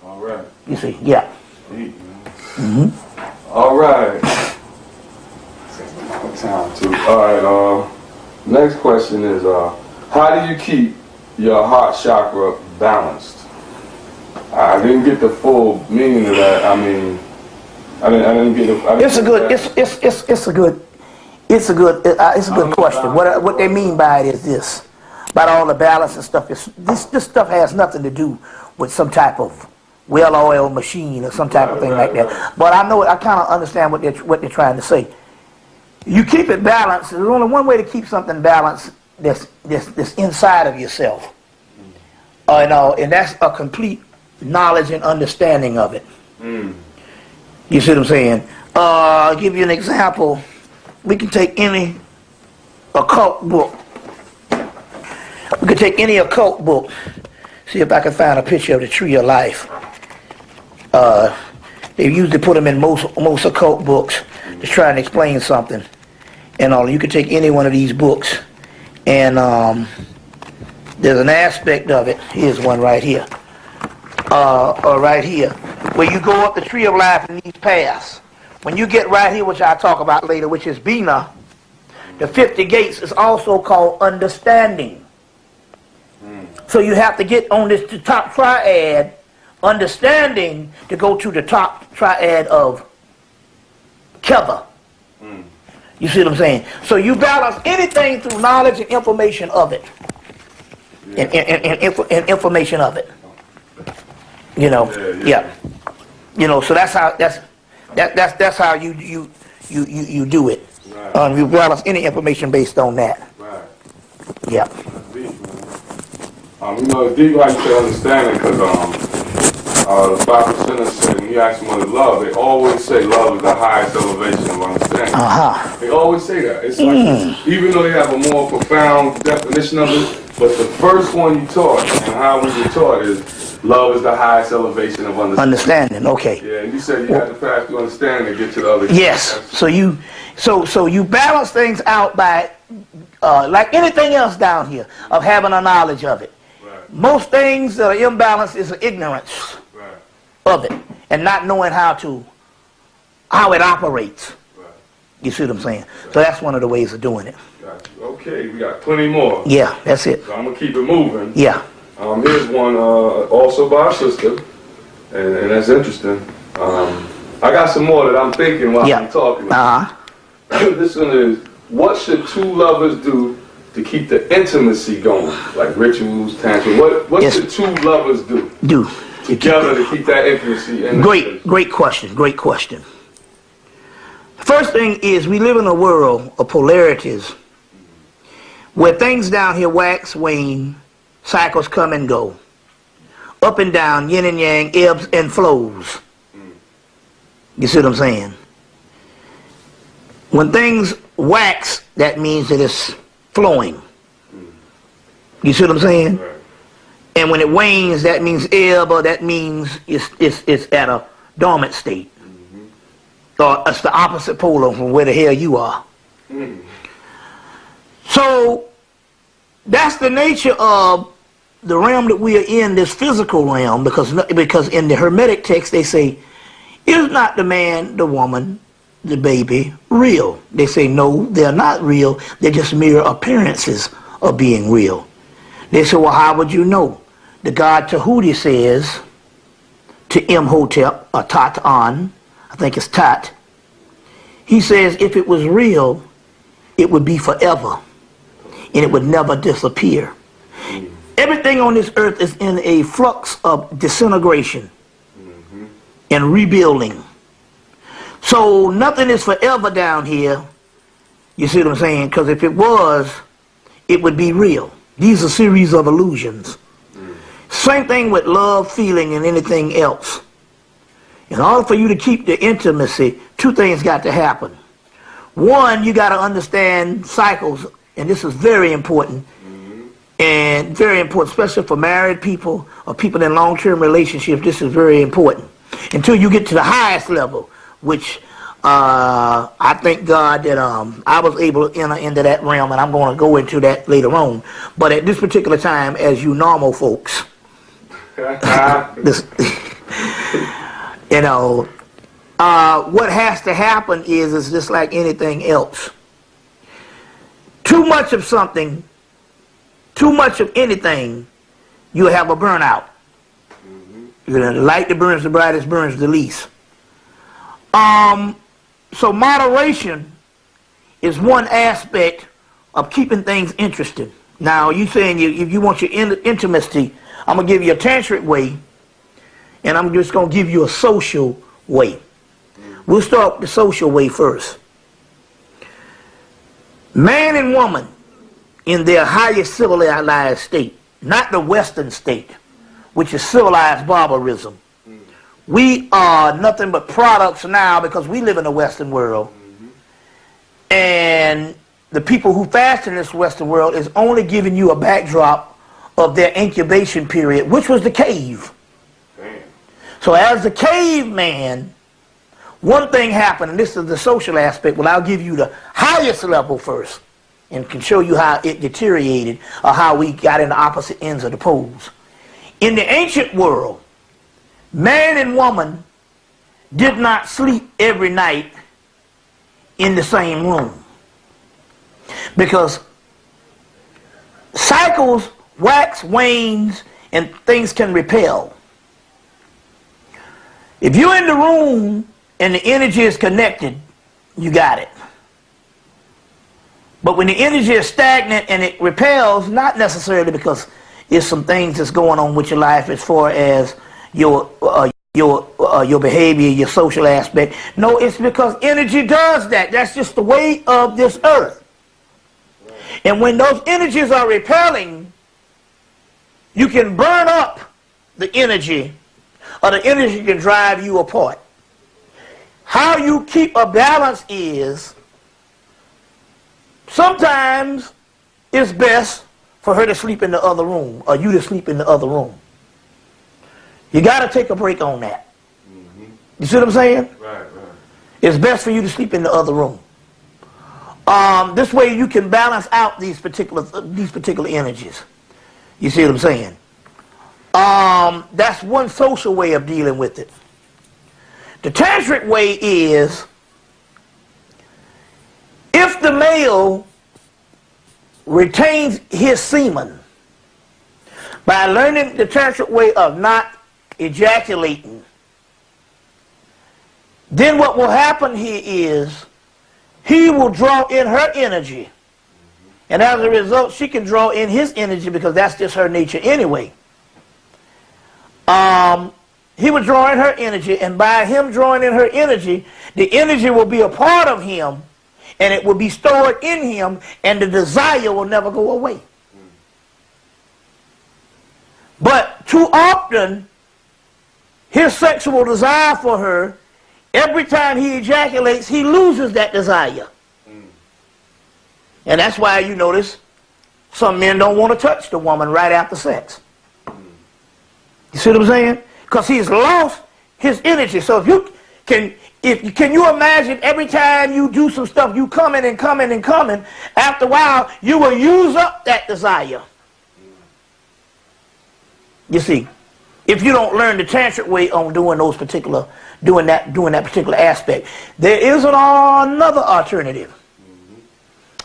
All right. You see, yeah. All right. Time too. All right. Next question is, how do you keep your heart chakra balanced? I didn't get the full meaning of that. I mean, I didn't get it. It's a good question. What they mean by it is this: about all the balance and stuff. This stuff has nothing to do with some type of well-oiled machine or some type of thing like that. But I kind of understand what they're trying to say. You keep it balanced. There's only one way to keep something balanced that's inside of yourself. And that's a complete knowledge and understanding of it. You see what I'm saying? I'll give you an example. We can take any occult book. We can take any occult book. See if I can find a picture of the tree of life. They usually put them in most occult books to try and explain something. And you can take any one of these books, and there's an aspect of it. Here's one right here. Right here, where you go up the tree of life in these paths. When you get right here, which I'll talk about later, which is Bina, the 50 gates is also called understanding. So you have to get on the top triad, understanding, to go to the top triad of Keva. You see what I'm saying? So you balance anything through knowledge and information of it. And information of it. You know, yeah. You know, so that's how you do it. Right. You balance any information based on that. Right. Yeah. You know, it's deep like to understand it because the 5%ers said when you ask them what is love, they always say love is the highest elevation of understanding. They always say that. It's like, even though they have a more profound definition of it, but the first one you taught and how we were taught is love is the highest elevation of understanding. Okay. Yeah, and you said you had to pass through understanding to get to the other. Yes. So you balance things out by like anything else down here of having a knowledge of it. Right. Most things that are imbalanced is ignorance of it and not knowing how it operates. Right. You see what I'm saying? So that's one of the ways of doing it. Gotcha. Okay, we got plenty more. Yeah, that's it. So I'm gonna keep it moving. Yeah. Here's one also by a sister, And that's interesting. I got some more that I'm thinking while I'm talking. This one is, what should two lovers do to keep the intimacy going? Like rituals, tantra. What should two lovers do together to keep that intimacy in? Great question. Great question. First thing is, we live in a world of polarities where things down here wax, wane, cycles come and go. Up and down, yin and yang, ebbs and flows. You see what I'm saying? When things wax, that means that it's flowing. You see what I'm saying? And when it wanes, that means ebb, or that means it's at a dormant state. Or it's the opposite pole from where the hell you are. So that's the nature of the realm that we are in, this physical realm, because in the Hermetic text they say, is not the man, the woman, the baby real? They say no, they're not real, they're just mere appearances of being real. They say, well, how would you know? The god Tahuti says to Imhotep, or Tat-An, I think it's Tat, he says if it was real, it would be forever, and it would never disappear. Everything on this earth is in a flux of disintegration and rebuilding. So nothing is forever down here. You see what I'm saying? Because if it was, it would be real. These are series of illusions. Same thing with love, feeling, and anything else. In order for you to keep the intimacy, two things got to happen. One, you got to understand cycles, and this is very important. And very important, especially for married people or people in long-term relationships. This is very important. Until you get to the highest level, which I thank God that I was able to enter into that realm, and I'm going to go into that later on. But at this particular time, as you normal folks, you know, what has to happen is just like anything else. Too much of something, too much of anything, you have a burnout. You know, the light that burns the brightest burns the least. So moderation is one aspect of keeping things interesting. Now, you saying if you want your intimacy, I'm going to give you a tantric way, and I'm just going to give you a social way. We'll start with the social way first. Man and woman in their highest civilized state, not the Western state, which is civilized barbarism. We are nothing but products now because we live in the Western world. And the people who fast in this Western world is only giving you a backdrop of their incubation period, which was the cave. Damn. So as the caveman, one thing happened, and this is the social aspect. Well, I'll give you the highest level first and can show you how it deteriorated or how we got in the opposite ends of the poles. In the ancient world, man and woman did not sleep every night in the same room because cycles wax, wanes, and things can repel. If you're in the room and the energy is connected, you got it. But when the energy is stagnant and it repels, not necessarily because there's some things that's going on with your life as far as your behavior, your social aspect. No, it's because energy does that. That's just the way of this earth. And when those energies are repelling, you can burn up the energy, or the energy can drive you apart. How you keep a balance is, sometimes it's best for her to sleep in the other room, or you to sleep in the other room. You got to take a break on that. You see what I'm saying? Right. It's best for you to sleep in the other room. This way you can balance out these particular energies. You see what I'm saying? That's one social way of dealing with it. The tantric way is, if the male retains his semen by learning the tantric way of not ejaculating then what will happen here is he will draw in her energy. And as a result, she can draw in his energy because that's just her nature anyway. He will draw in her energy, and by him drawing in her energy, the energy will be a part of him, and it will be stored in him, and the desire will never go away. But too often, his sexual desire for her, every time he ejaculates, he loses that desire. And that's why you notice some men don't want to touch the woman right after sex. You see what I'm saying? Because he's lost his energy. So can you imagine every time you do some stuff, you coming and coming and coming, after a while you will use up that desire. You see, if you don't learn the tantric way on doing that particular aspect, there is another alternative.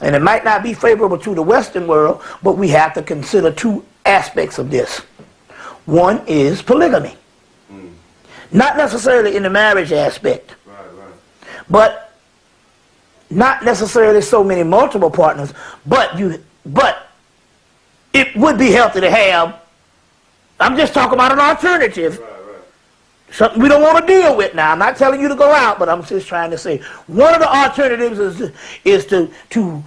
And it might not be favorable to the Western world, but we have to consider two aspects of this. One is polygamy. Not necessarily in the marriage aspect, but not necessarily so many multiple partners, but it would be healthy to have. I'm just talking about an alternative. Something we don't want to deal with now. I'm not telling you to go out, but I'm just trying to say one of the alternatives is to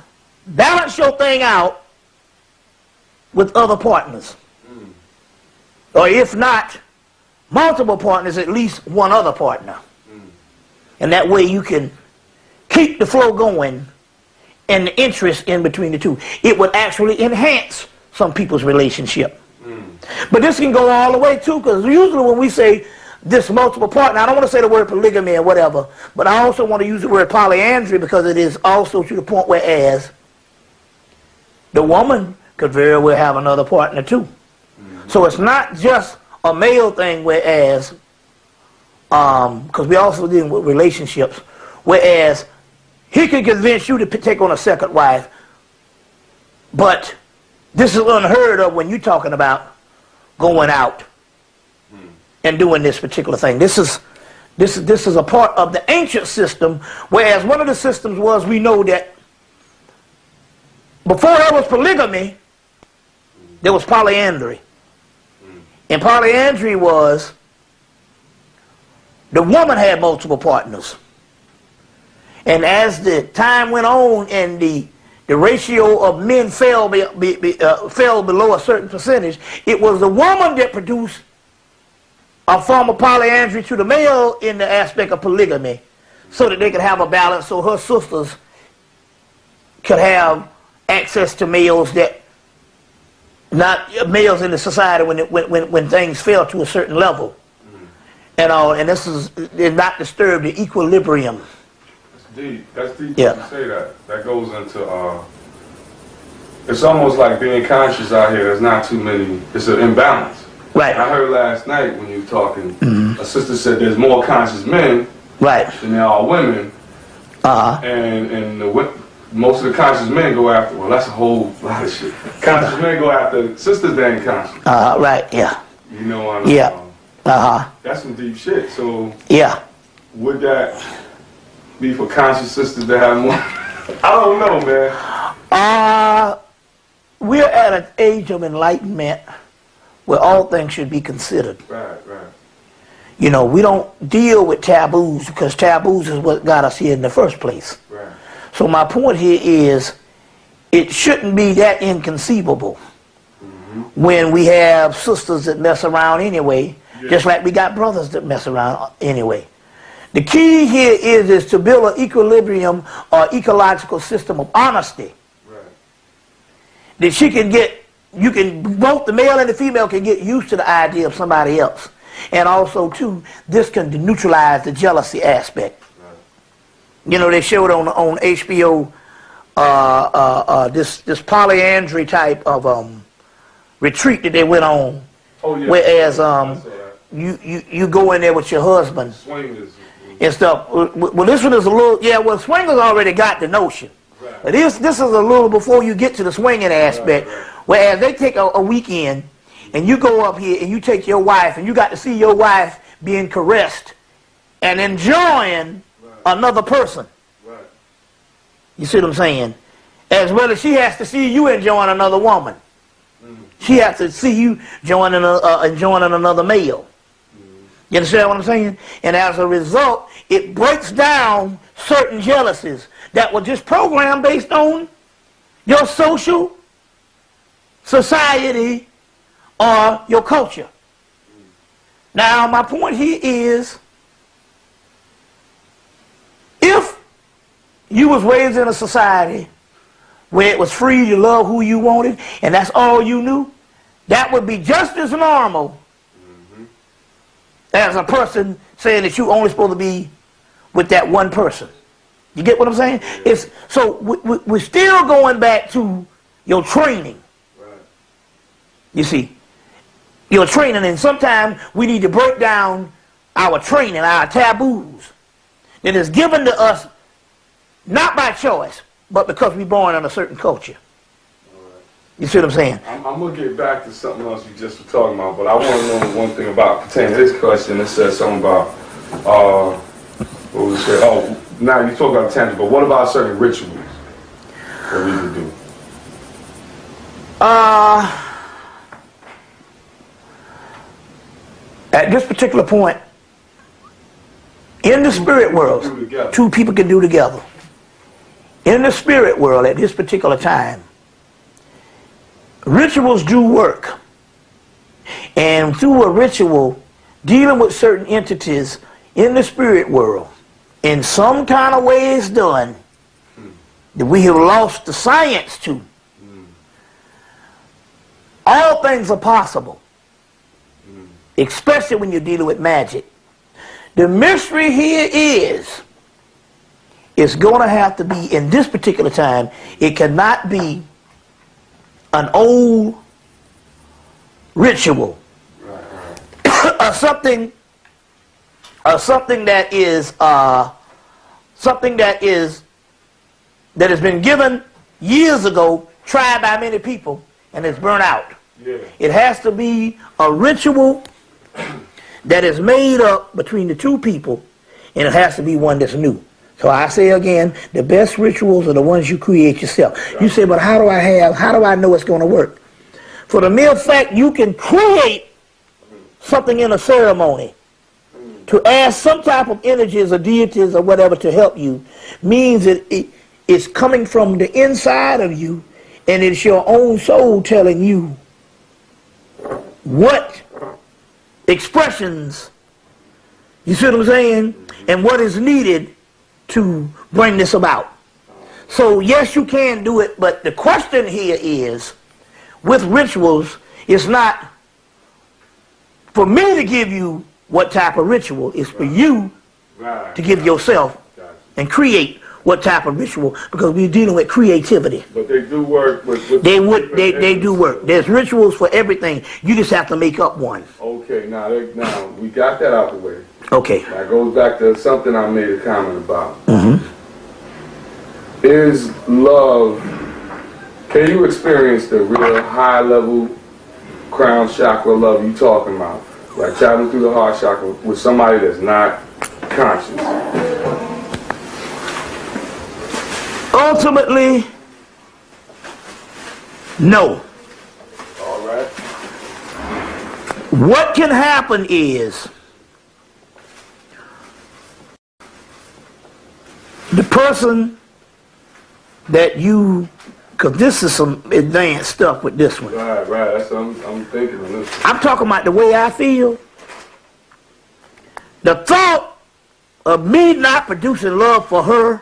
balance your thing out with other partners. Or if not multiple partners, at least one other partner. And that way you can keep the flow going and the interest in between the two. It would actually enhance some people's relationship. But this can go all the way too, because usually when we say this multiple partner, I don't want to say the word polygamy or whatever, but I also want to use the word polyandry because it is also to the point whereas the woman could very well have another partner too. So it's not just a male thing, whereas, because we also dealing with relationships, whereas he could convince you to take on a second wife, but this is unheard of when you're talking about going out and doing this particular thing. This is a part of the ancient system, whereas one of the systems was, we know that before there was polygamy, there was polyandry. And polyandry was the woman had multiple partners. And as the time went on and the ratio of men fell below a certain percentage, it was the woman that produced a form of polyandry to the male in the aspect of polygamy, so that they could have a balance, so her sisters could have access to males that not males in the society when things fell to a certain level, and this did not disturb the equilibrium. That's deep. That's deep. Yeah. You say that. That goes into it's almost like being conscious out here. There's not too many. It's an imbalance. Right. I heard last night when you were talking, a sister said there's more conscious men than there are women. And most of the conscious men go after, well, that's a whole lot of shit. Conscious men go after sisters that ain't conscious. Right, yeah. You know what I'm Yeah. That's some deep shit. So, yeah. Would that be for conscious sisters to have more? I don't know, man. We're at an age of enlightenment where all things should be considered. Right. You know, we don't deal with taboos because taboos is what got us here in the first place. Right. So my point here is it shouldn't be that inconceivable when we have sisters that mess around anyway, just like we got brothers that mess around anyway. The key here is to build an equilibrium or ecological system of honesty. Right. That both the male and the female can get used to the idea of somebody else. And also, too, this can neutralize the jealousy aspect. Right. You know, they showed on HBO this polyandry type of retreat that they went on. Oh, yeah. Whereas you go in there with your husband. Swingers. And stuff. Well, this one is a little, swingers already got the notion. Right. But this is a little before you get to the swinging aspect. Right. Whereas they take a weekend, and you go up here and you take your wife, and you got to see your wife being caressed and enjoying another person. Right. You see what I'm saying? As well as she has to see you enjoying another woman. She has to see you enjoying another male. You understand what I'm saying? And as a result, it breaks down certain jealousies that were just programmed based on your social, society, or your culture. Now, my point here is, if you was raised in a society where it was free to love who you wanted, and that's all you knew, that would be just as normal as a person saying that you only supposed to be with that one person. You get what I'm saying? It's, so we're still going back to your training. Right. You see, your training, and sometimes we need to break down our training, our taboos that is given to us not by choice, but because we're born in a certain culture. You see what I'm saying? I'm going to get back to something else you just were talking about, but I want to know one thing about pertaining to this question. It says something about, what was it? Oh, now you talk about tangent, but what about certain rituals that we could do? At this particular point, in the spirit world, two people can do together. In the spirit world, at this particular time, rituals do work. And through a ritual, dealing with certain entities in the spirit world, in some kind of way it's done, that we have lost the science to. All things are possible, especially when you're dealing with magic. The mystery here is, it's going to have to be, in this particular time, it cannot be an old ritual or something that is that has been given years ago, tried by many people, and it's burnt out. Yeah. It has to be a ritual that is made up between the two people, and it has to be one that's new. So I say again, the best rituals are the ones you create yourself. You say, but how do I know it's going to work? For the mere fact you can create something in a ceremony to ask some type of energies or deities or whatever to help you means that it's coming from the inside of you, and it's your own soul telling you what expressions, you see what I'm saying, and what is needed to bring this about. So yes, you can do it, but the question here is, with rituals, it's not for me to give you what type of ritual. It's for you to give yourself and create what type of ritual, because we're dealing with creativity. But they do work with they do work. There's rituals for everything. You just have to make up one. Okay, now we got that out the way. Okay. That goes back to something I made a comment about. Is love, can you experience the real high level crown chakra love you talking about? Like traveling through the heart chakra with somebody that's not conscious? Ultimately, no. All right. What can happen is the person that you, because this is some advanced stuff with this one. Right. That's what I'm thinking of this. I'm talking about the way I feel. The thought of me not producing love for her,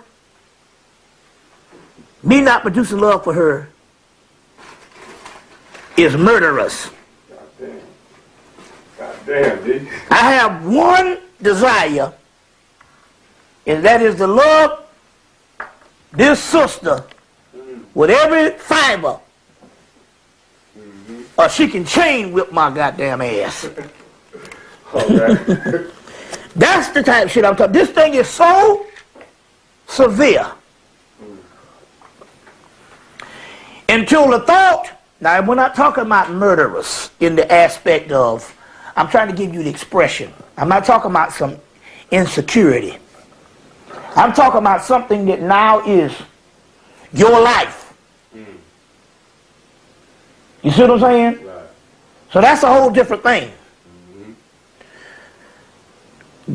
is murderous. God damn, D. I have one desire, and that is to love this sister with every fiber, or she can chain whip my goddamn ass. Okay. That's the type of shit I'm talking. This thing is so severe. Until the thought, now we're not talking about murderous in the aspect of, I'm trying to give you the expression. I'm not talking about some insecurity. I'm talking about something that now is your life. You see what I'm saying? Right. So that's a whole different thing.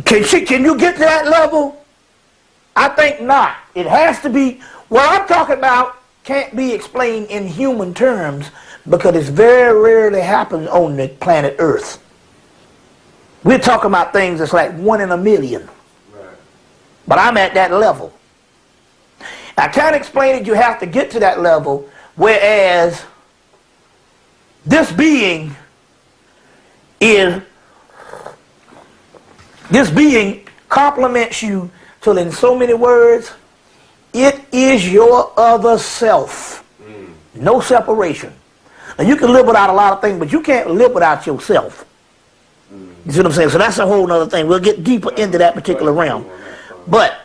Can you get to that level? I think not. It has to be, what I'm talking about can't be explained in human terms because it very rarely happens on the planet Earth. We're talking about things that's like 1 in a million. Right. But I'm at that level. I can't explain it, you have to get to that level, whereas this being compliments you till in so many words, it is your other self. No separation. Now you can live without a lot of things, but you can't live without yourself. You see what I'm saying? So that's a whole other thing. We'll get deeper into that particular realm. But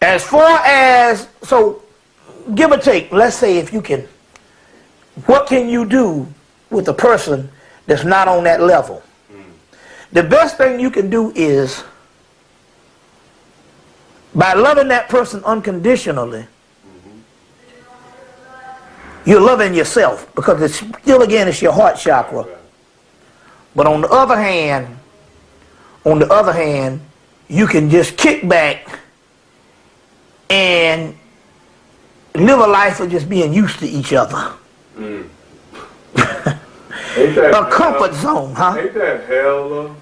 as far as, so give or take, let's say if you can, what can you do with a person that's not on that level? The best thing you can do is, by loving that person unconditionally, you're loving yourself, because it's still, again, it's your heart chakra. But on the other hand, you can just kick back and live a life of just being used to each other. A comfort zone, huh? Ain't that hell, though?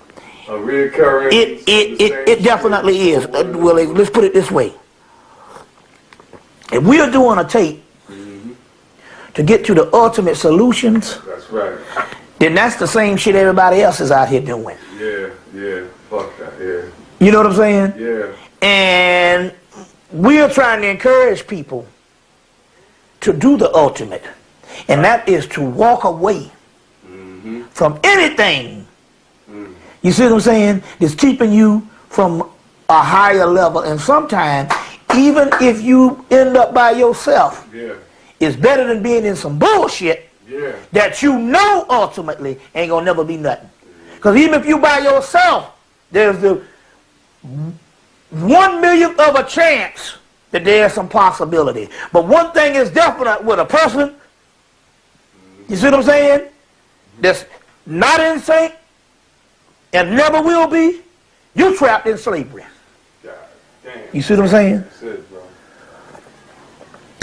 A reoccurring. It definitely is. Well, let's put it this way. If we are doing a tape to get to the ultimate solutions, that's right. Then that's the same shit everybody else is out here doing. Yeah, fuck that, yeah. You know what I'm saying? Yeah. And we're trying to encourage people to do the ultimate, and that is to walk away from anything. You see what I'm saying? That's keeping you from a higher level. And sometimes, even if you end up by yourself, it's better than being in some bullshit that you know ultimately ain't gonna never be nothing. Because even if you by yourself, there's the 1/1,000,000th of a chance that there's some possibility. But one thing is definite with a person, you see what I'm saying, that's not in sync and never will be, you're trapped in slavery. God damn. You see what I'm saying? That's it, bro.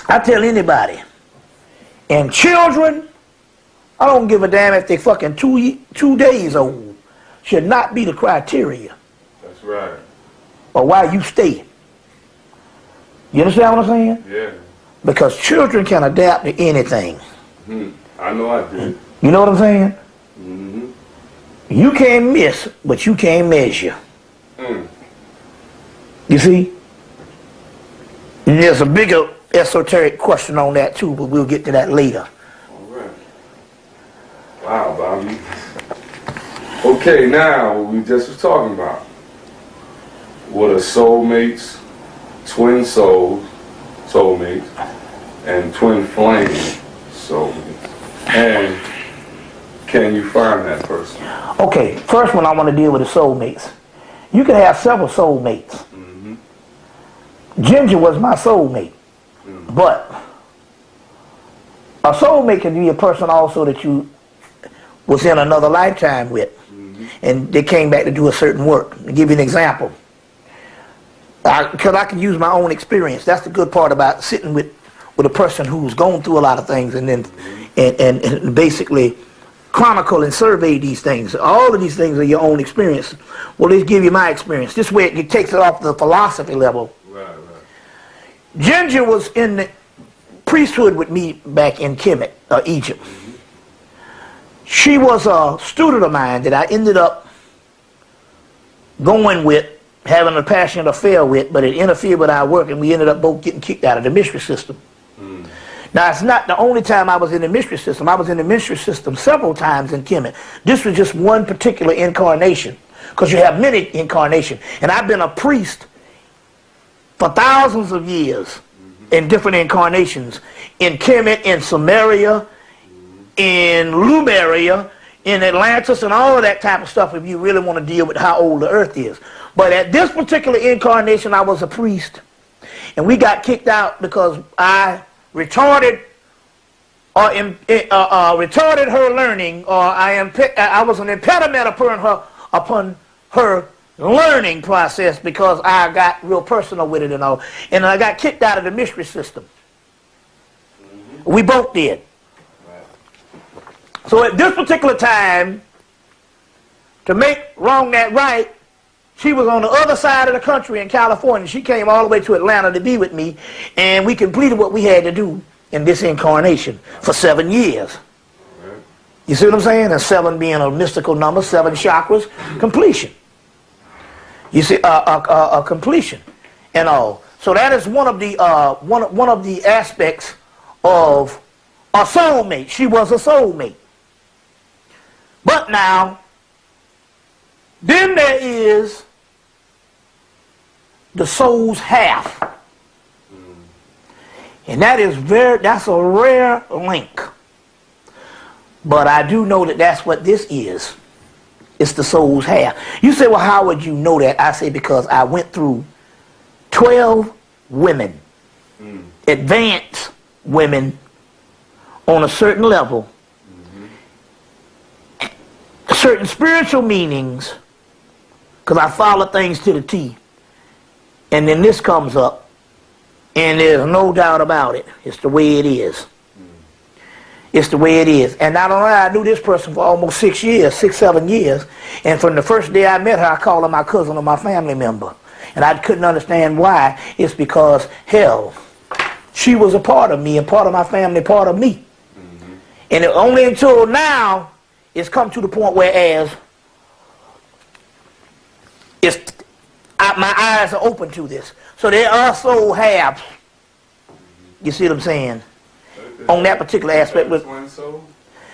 I tell anybody, and children, I don't give a damn if they fucking 2 days old, should not be the criteria. That's right. Or why you stay. You understand what I'm saying? Yeah. Because children can adapt to anything. I know I did. You know what I'm saying? You can't miss, but you can't measure. You see? And there's a bigger esoteric question on that too, but we'll get to that later. All right. Wow, Bobby. Okay, now what we just was talking about. What are soulmates, twin souls, soulmates, and twin flame soulmates? And can you find that person? Okay, first one I want to deal with is soulmates. You can have several soulmates. Ginger was my soulmate. But a soulmate can be a person also that you was in another lifetime with. And they came back to do a certain work. I'll give you an example. Because I can use my own experience. That's the good part about sitting with a person who's gone through a lot of things and then and basically chronicle and survey these things. All of these things are your own experience. Well, let's give you my experience. This way it takes it off the philosophy level. Right. Ginger was in the priesthood with me back in Hemmitt, Egypt. She was a student of mine that I ended up going with, having a passionate affair with, but it interfered with our work and we ended up both getting kicked out of the mystery system. Now, it's not the only time I was in the mystery system. I was in the mystery system several times in Hemmitt. This was just one particular incarnation, because you have many incarnations. And I've been a priest for thousands of years in different incarnations. In Hemmitt, in Samaria, in Lumeria, in Atlantis and all of that type of stuff if you really want to deal with how old the earth is. But at this particular incarnation, I was a priest. And we got kicked out because I retarded retarded her learning, or I was an impediment upon her learning process because I got real personal with it and all. And I got kicked out of the mystery system. We both did. So at this particular time, to make wrong that right, she was on the other side of the country in California. She came all the way to Atlanta to be with me, and we completed what we had to do in this incarnation for 7 years. You see what I'm saying? And 7 being a mystical number, 7 chakras, completion. You see, completion and all. So that is one of the one of the aspects of a soulmate. She was a soulmate. But now, then there is the soul's half. And that's a rare link. But I do know that that's what this is. It's the soul's half. You say, well, how would you know that? I say, because I went through 12 women, advanced women on a certain level, certain spiritual meanings, because I follow things to the T. And then this comes up, and there's no doubt about it. It's the way it is. It's the way it is. And not only I knew this person for almost 6 years, 7 years, and from the first day I met her, I called her my cousin or my family member. And I couldn't understand why. It's because, hell, she was a part of me and part of my family, part of me. And only until now, it's come to the point where my eyes are open to this. So there are soul halves. You see what I'm saying? On that particular aspect. That's a twin soul?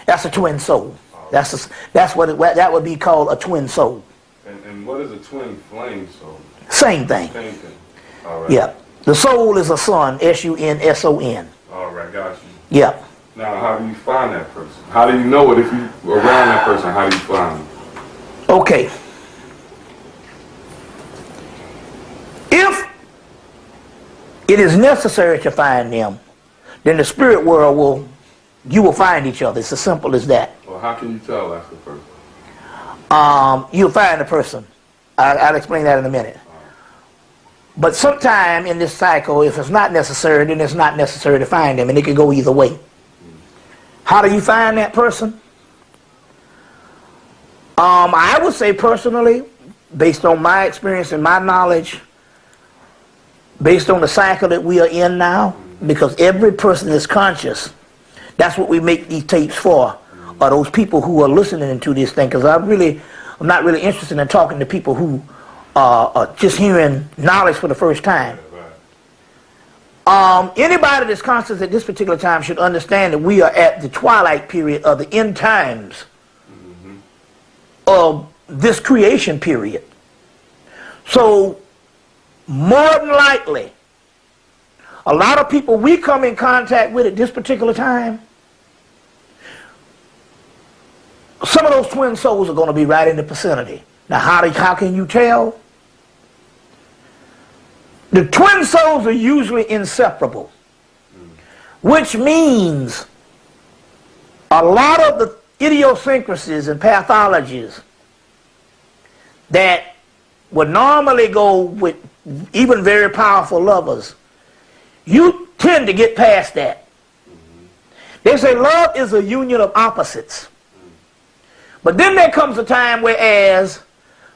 That's a twin soul. That's that would be called a twin soul. And what is a twin flame soul? Same thing. Same thing. All right. Yeah. The soul is a sun, S-U-N-S-O-N. All right, got you. Yeah. Now, how do you find that person? How do you know it if you around that person? How do you find them? Okay. If it is necessary to find them, then the spirit world you will find each other. It's as simple as that. Well, how can you tell that's the person? You'll find the person. I'll explain that in a minute. But sometime in this cycle, if it's not necessary, then it's not necessary to find them, and it could go either way. How do you find that person? I would say personally, based on my experience and my knowledge, based on the cycle that we are in now, because every person is conscious. That's what we make these tapes for, are those people who are listening to this thing, because I'm not really interested in talking to people who are just hearing knowledge for the first time. Anybody that's conscious at this particular time should understand that we are at the twilight period of the end times of this creation period. So, more than likely, a lot of people we come in contact with at this particular time, some of those twin souls are going to be right in the vicinity. Now, how can you tell? The twin souls are usually inseparable, which means a lot of the idiosyncrasies and pathologies that would normally go with even very powerful lovers, you tend to get past that. They say love is a union of opposites. But then there comes a time whereas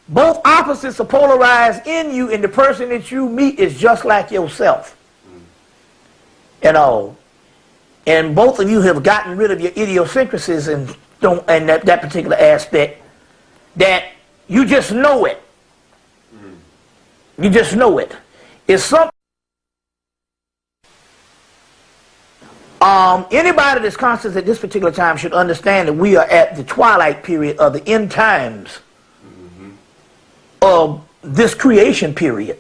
both opposites are polarized in you, and the person that you meet is just like yourself. And both of you have gotten rid of your idiosyncrasies and that particular aspect, that you just know it. You just know it. It's something. Anybody that's conscious at this particular time should understand that we are at the twilight period of the end times of this creation period.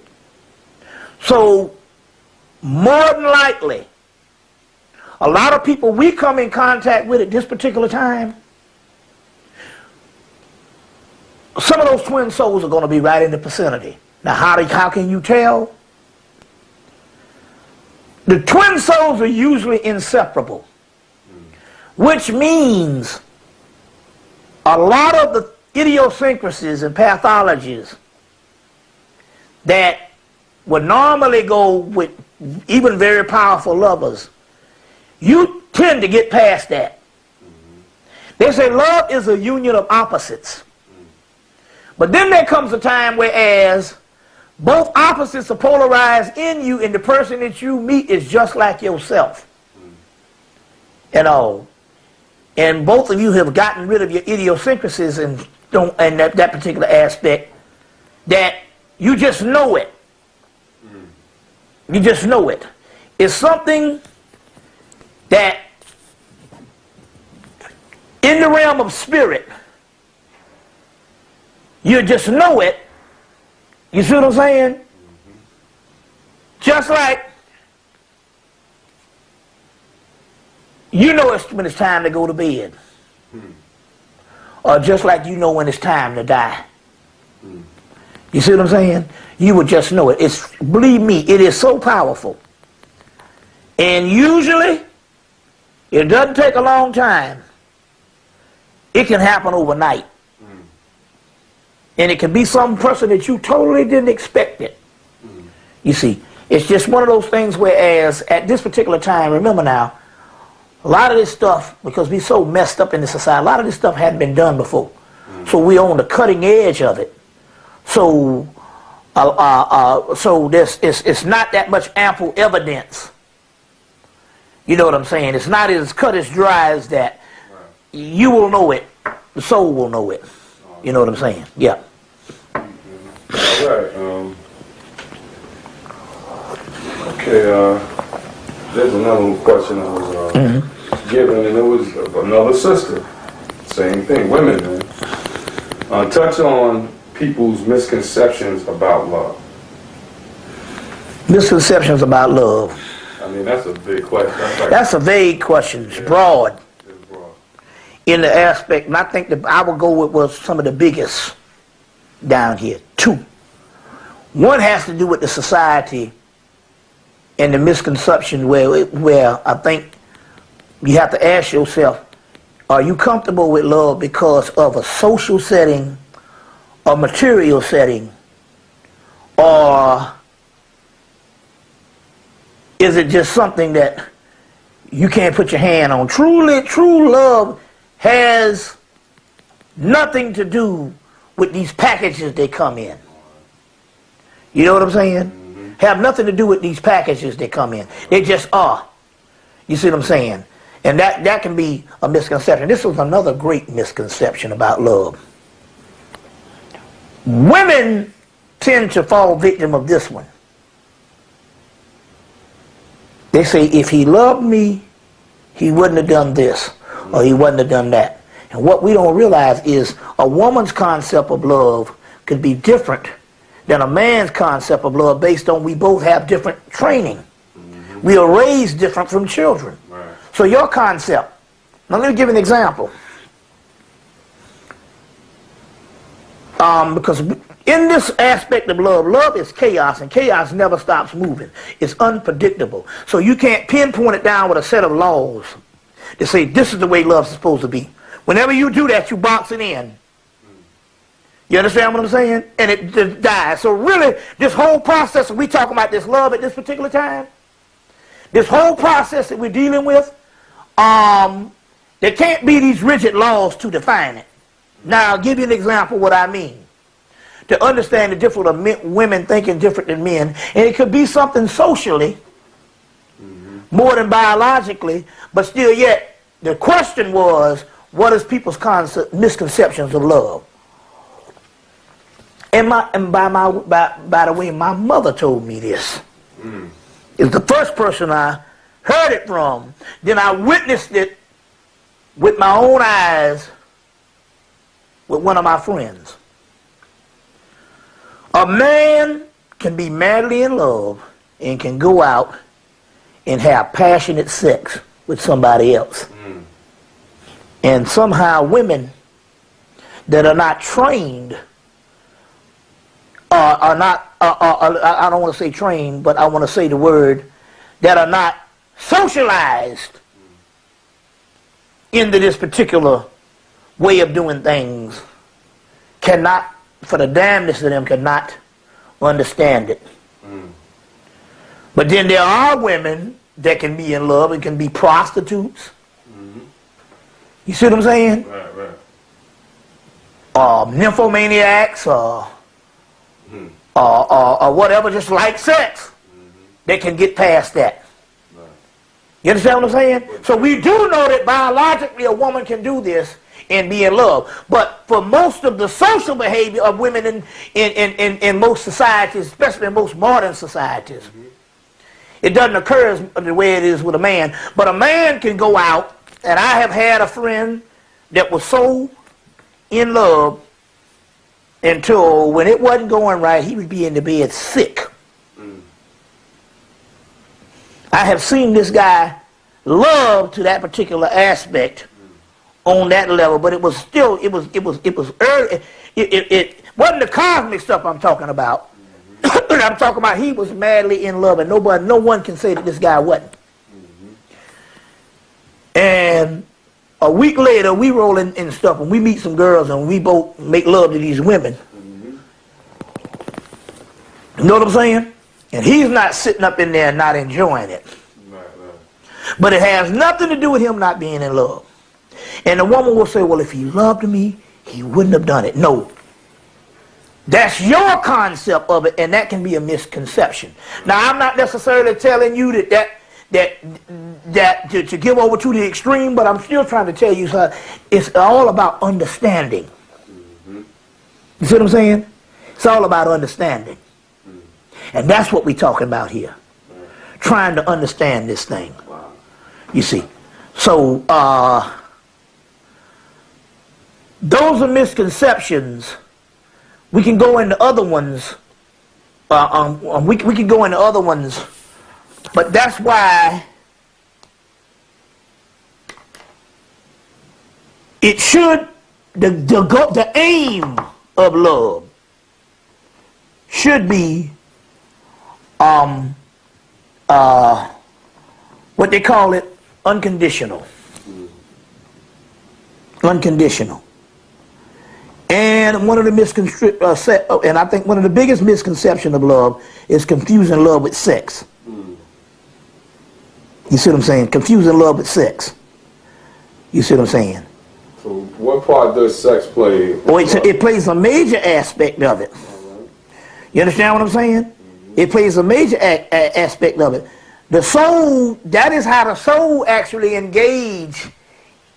So, more than likely, a lot of people we come in contact with at this particular time, some of those twin souls are going to be right in the vicinity. Now, how can you tell? The twin souls are usually inseparable, which means a lot of the idiosyncrasies and pathologies that would normally go with even very powerful lovers, you tend to get past that. They say love is a union of opposites. But then there comes a time whereas both opposites are polarized in you, and the person that you meet is just like yourself. And both of you have gotten rid of your idiosyncrasies and that particular aspect, that you just know it. You just know it. It's something that in the realm of spirit, you just know it. You see what I'm saying? Just like you know when it's time to go to bed. Or just like you know when it's time to die. You see what I'm saying? You would just know it. Believe me, it is so powerful. And usually, it doesn't take a long time. It can happen overnight. And it can be some person that you totally didn't expect it. You see, it's just one of those things whereas at this particular time, remember now, a lot of this stuff, because we're so messed up in the society, a lot of this stuff hadn't been done before. So we're on the cutting edge of it. So, it's not that much ample evidence. You know what I'm saying? It's not as cut as dry as that. You will know it. The soul will know it. You know what I'm saying? Yeah. All right. Okay. There's another question I was given, and it was another sister. Same thing. Women, man. Touch on people's misconceptions about love. Misconceptions about love. I mean, that's a big question. That's a vague question. It's broad. It's broad. In the aspect, and I think that I would go with some of the biggest down here. Two. One has to do with the society and the misconception where I think you have to ask yourself, are you comfortable with love because of a social setting, a material setting, or is it just something that you can't put your hand on? True love has nothing to do with these packages they come in. You know what I'm saying? Have nothing to do with these packages they come in. They just are. You see what I'm saying? And that can be a misconception. This was another great misconception about love. Women tend to fall victim of this one. They say, if he loved me, he wouldn't have done this, or he wouldn't have done that. And what we don't realize is a woman's concept of love could be different than a man's concept of love based on we both have different training. We are raised different from children. Right. So your concept, now let me give you an example. Because in this aspect of love, love is chaos, and chaos never stops moving. It's unpredictable. So you can't pinpoint it down with a set of laws to say this is the way love's supposed to be. Whenever you do that, you box it in. You understand what I'm saying? And it just dies. So really, this whole process, we talking about this love at this particular time, this whole process that we're dealing with, there can't be these rigid laws to define it. Now, I'll give you an example of what I mean. To understand the difference of women thinking different than men, and it could be something socially, more than biologically, but still yet, the question was, what is people's misconceptions of love? And by the way, my mother told me this. It's the first person I heard it from. Then I witnessed it with my own eyes with one of my friends. A man can be madly in love and can go out and have passionate sex with somebody else. And somehow women that are not trained, are not, I don't want to say trained, but I want to say the word, that are not socialized into this particular way of doing things, cannot, for the damnedest of them, cannot understand it. But then there are women that can be in love and can be prostitutes. You see what I'm saying? Right. Nymphomaniacs or whatever, just like sex. They can get past that. You understand what I'm saying? So we do know that biologically a woman can do this and be in love. But for most of the social behavior of women in most societies, especially in most modern societies, it doesn't occur as the way it is with a man. But a man can go out, and I have had a friend that was so in love until when it wasn't going right, he would be in the bed sick. I have seen this guy love to that particular aspect on that level, but it was still, it was early. It wasn't the cosmic stuff I'm talking about. I'm talking about he was madly in love, and no one can say that this guy wasn't. And a week later, we roll in stuff, and we meet some girls, and we both make love to these women. You know what I'm saying? And he's not sitting up in there and not enjoying it. But it has nothing to do with him not being in love. And the woman will say, well, if he loved me, he wouldn't have done it. No. That's your concept of it, and that can be a misconception. Now, I'm not necessarily telling you that to give over to the extreme, but I'm still trying to tell you something. It's all about understanding. You see what I'm saying? It's all about understanding. And that's what we're talking about here. Trying to understand this thing. You see. So, those are misconceptions. We can go into other ones. We can go into other ones. But that's why it should, the aim of love should be what they call it, unconditional. Unconditional. And one of the and I think one of the biggest misconceptions of love is confusing love with sex. You see what I'm saying? Confusing love with sex. You see what I'm saying? So what part does sex play? Well, it plays a major aspect of it. You understand what I'm saying? It plays a major aspect of it. The soul, that is how the soul actually engage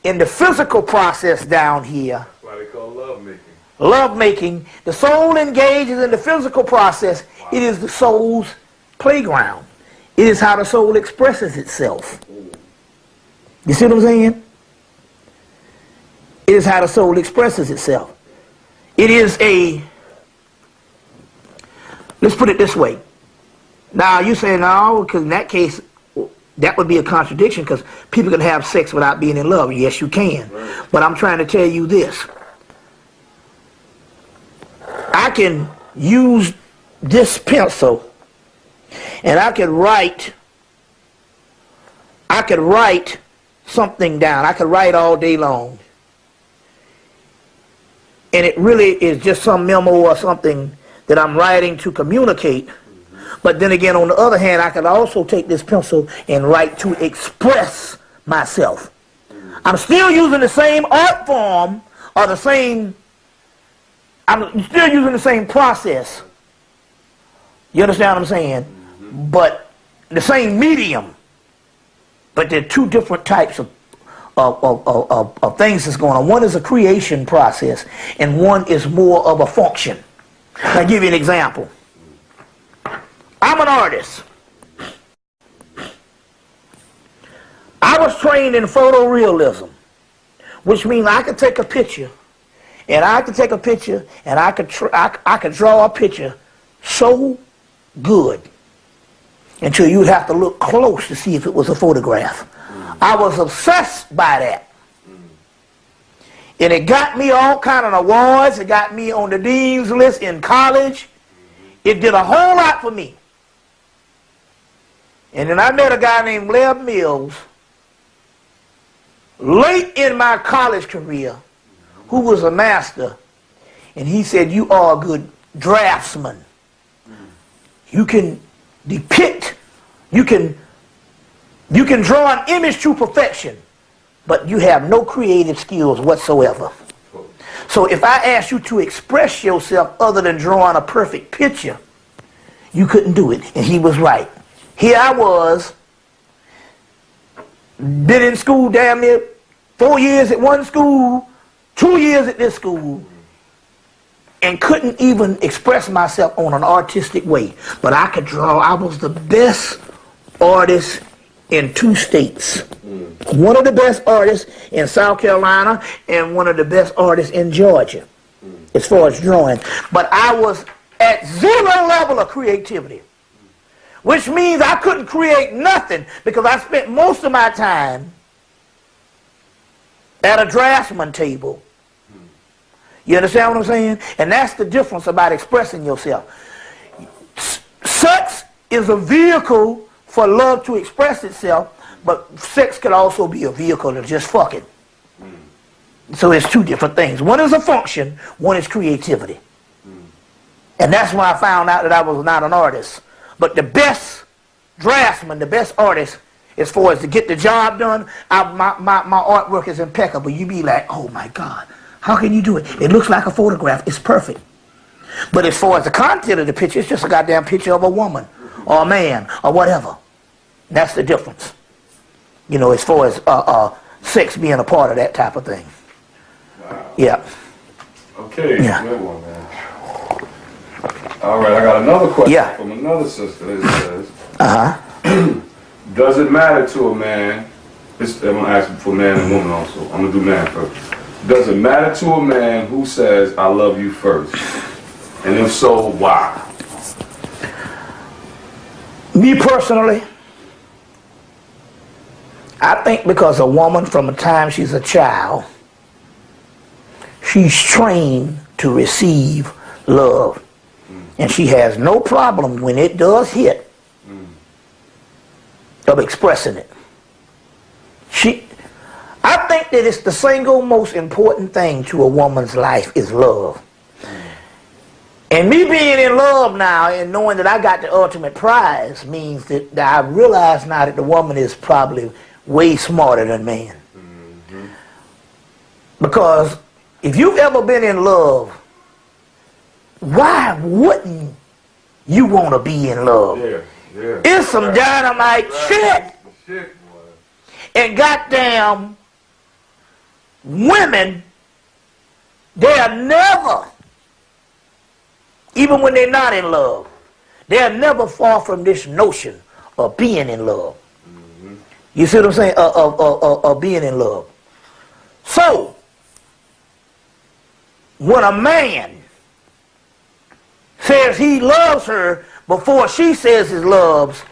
in the physical process down here. That's why they call love making. Love making. The soul engages in the physical process. Wow. It is the soul's playground. It is how the soul expresses itself. You see what I'm saying? It is how the soul expresses itself. It is a, let's put it this way. Now, you say, no, because in that case, that would be a contradiction, because people can have sex without being in love. Yes, you can. Right. But I'm trying to tell you this. I can use this pencil, and I could write something down. I could write all day long. And it really is just some memo or something that I'm writing to communicate. But then again, on the other hand, I could also take this pencil and write to express myself. I'm still using the same art form, or I'm still using the same process. You understand what I'm saying? But the same medium. But there are two different types of things that's going on. One is a creation process, and one is more of a function. I'll give you an example. I'm an artist. I was trained in photorealism, which means I could take a picture, and I could draw a picture so good until you'd have to look close to see if it was a photograph. I was obsessed by that. And it got me all kind of awards. It got me on the dean's list in college. It did a whole lot for me. And then I met a guy named Leb Mills late in my college career who was a master. And he said, you are a good draftsman. You can depict, you can draw an image to perfection, but you have no creative skills whatsoever. So if I asked you to express yourself other than drawing a perfect picture, you couldn't do it. And he was right. Here I was, been in school damn near 4 years at one school, 2 years at this school, and couldn't even express myself on an artistic way. But I could draw. I was the best artist in 2 states. One of the best artists in South Carolina and one of the best artists in Georgia as far as drawing. But I was at 0 level of creativity, which means I couldn't create nothing because I spent most of my time at a draftsman table. You understand what I'm saying? And that's the difference about expressing yourself. Sex is a vehicle for love to express itself, but sex could also be a vehicle to just fucking. So it's 2 different things. One is a function, one is creativity. And that's when I found out that I was not an artist. But the best draftsman, the best artist, as far as to get the job done, my artwork is impeccable. You be like, oh my God, how can you do it? It looks like a photograph. It's perfect. But as far as the content of the picture, it's just a goddamn picture of a woman or a man or whatever. That's the difference. You know, as far as sex being a part of that type of thing. Wow. Yeah. Okay, yeah. Good one, man. All right, I got another question from another sister that says, does it matter to a man, I'm going to ask for man and woman also, I'm going to do man first. Does it matter to a man who says, I love you first? And if so, why? Me personally, I think because a woman from the time she's a child, she's trained to receive love. And she has no problem when it does hit of expressing it. I think that it's the single most important thing to a woman's life is love. And me being in love now and knowing that I got the ultimate prize means that I realize now that the woman is probably way smarter than man. Because if you've ever been in love, why wouldn't you want to be in love? It's some dynamite shit. And goddamn women, they are never, even when they're not in love, they are never far from this notion of being in love. You see what I'm saying? Of being in love. So, when a man says he loves her before she says he loves,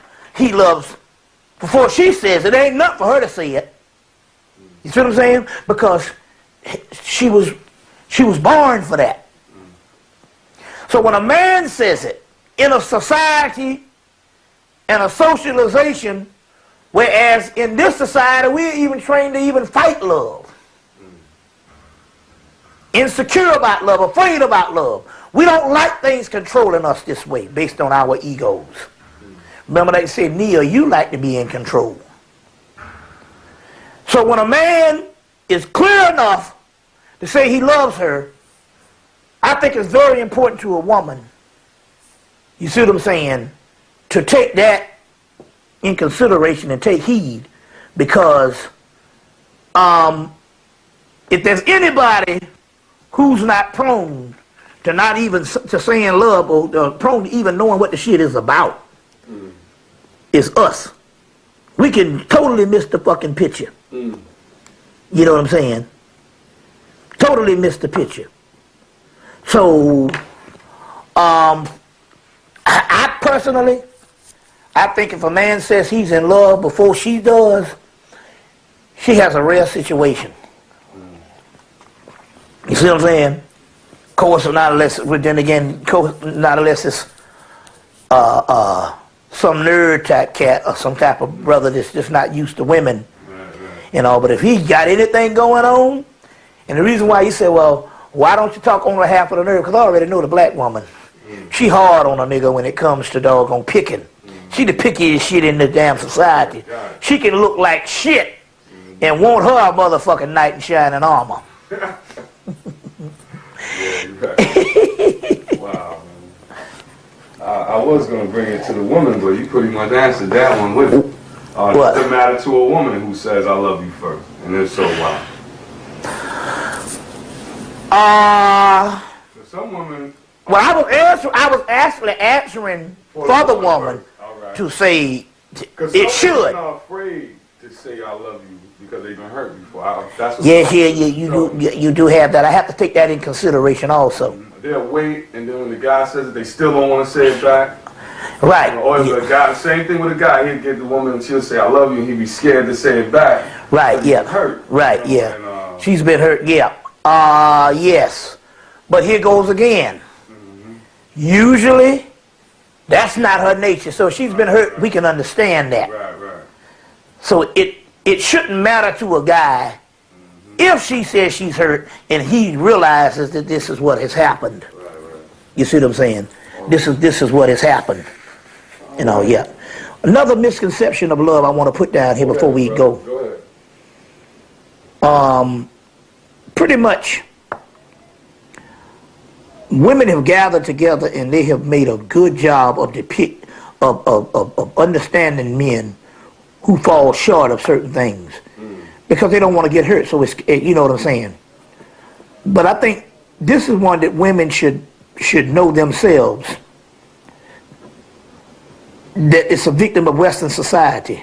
before she says it, ain't nothing for her to say it. You see what I'm saying? Because she was born for that. So when a man says it in a society and a socialization, whereas in this society we're even trained to even fight love. Insecure about love, afraid about love. We don't like things controlling us this way based on our egos. Remember they say, Neil, you like to be in control. So when a man is clear enough to say he loves her, I think it's very important to a woman, you see what I'm saying, to take that in consideration and take heed, because if there's anybody who's not prone to not even to saying love or prone to even knowing what the shit is about, it's us. We can totally miss the fucking picture. You know what I'm saying? Totally miss the picture. So, I personally, I think if a man says he's in love before she does, she has a rare situation. You see what I'm saying? Of course, not unless, but then again, not unless it's some nerd type cat or some type of brother that's just not used to women, you know. But if he got anything going on, and the reason why he said, well, why don't you talk only half of the nerd? Because I already know the black woman. She hard on a nigga when it comes to doggone picking. She the pickiest shit in the damn society. She can look like shit and want her a motherfucking knight in shining armor. Yeah, you're right. Wow, man. I was going to bring it to the woman, but you pretty much answered that one with it. Does it matter to a woman who says, I love you first? And if so, why? Some women... Well, I was actually answering for the woman to say it should. Because some women are afraid to say I love you because they've been hurt before. You do have that. I have to take that in consideration also. They'll wait, and then when the guy says it, they still don't want to say it back. Right. Or if the guy, same thing with a guy, he'd get the woman and she'll say I love you, and he'd be scared to say it back. Right, yeah. Hurt. Right, you know? yeah. And, she's been hurt, yeah. Yes. But here goes again. Usually, that's not her nature. So if she's been hurt, we can understand that. Right. So it shouldn't matter to a guy if she says she's hurt and he realizes that this is what has happened. Right. You see what I'm saying? This is what has happened. You know, yeah. Another misconception of love I want to put down here before we go. Go ahead. Pretty much, women have gathered together and they have made a good job of understanding men who fall short of certain things because they don't want to get hurt. So it's, you know what I'm saying. But I think this is one that women should know themselves, that it's a victim of Western society.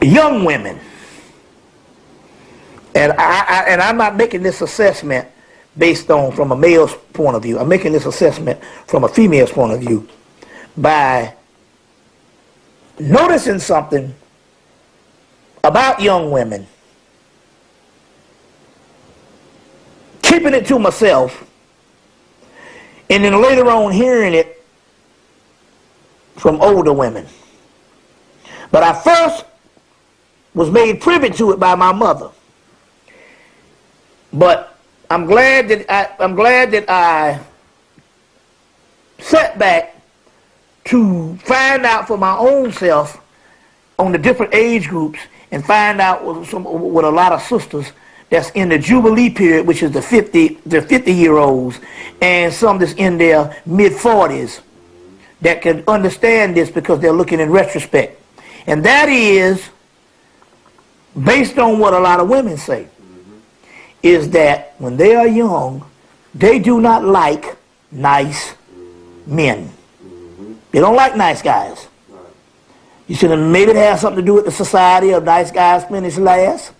Young women. And I'm not making this assessment based on from a male's point of view. I'm making this assessment from a female's point of view by noticing something about young women, keeping it to myself, and then later on hearing it from older women. But I first was made privy to it by my mother. But I'm glad that I sat back to find out for my own self on the different age groups and find out with a lot of sisters that's in the Jubilee period, which is the 50-year-olds, and some that's in their mid-40s that can understand this because they're looking in retrospect. And that is based on what a lot of women say. Is that when they are young, they do not like nice men. They don't like nice guys. You see, maybe it has something to do with the society of nice guys finish last.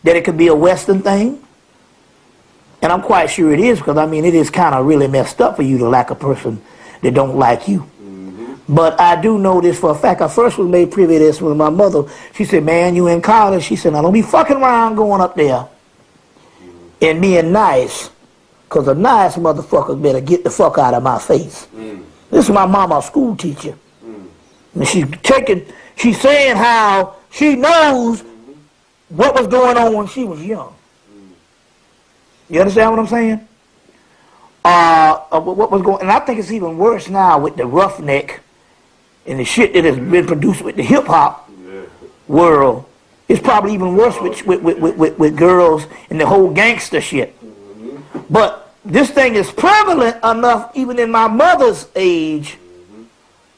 That it could be a Western thing. And I'm quite sure it is, because I mean it is kind of really messed up for you to like a person that don't like you. But I do know this for a fact. I first was made privy to this with my mother. She said, man, you in college. She said, now don't be fucking around going up there and being nice, because a nice motherfucker better get the fuck out of my face. This is my mama, a school teacher. And she's saying how she knows what was going on when she was young. You understand what I'm saying? What was going, and I think it's even worse now with the roughneck and the shit that has been produced with the hip hop world. It's probably even worse with girls and the whole gangster shit. But this thing is prevalent enough, even in my mother's age,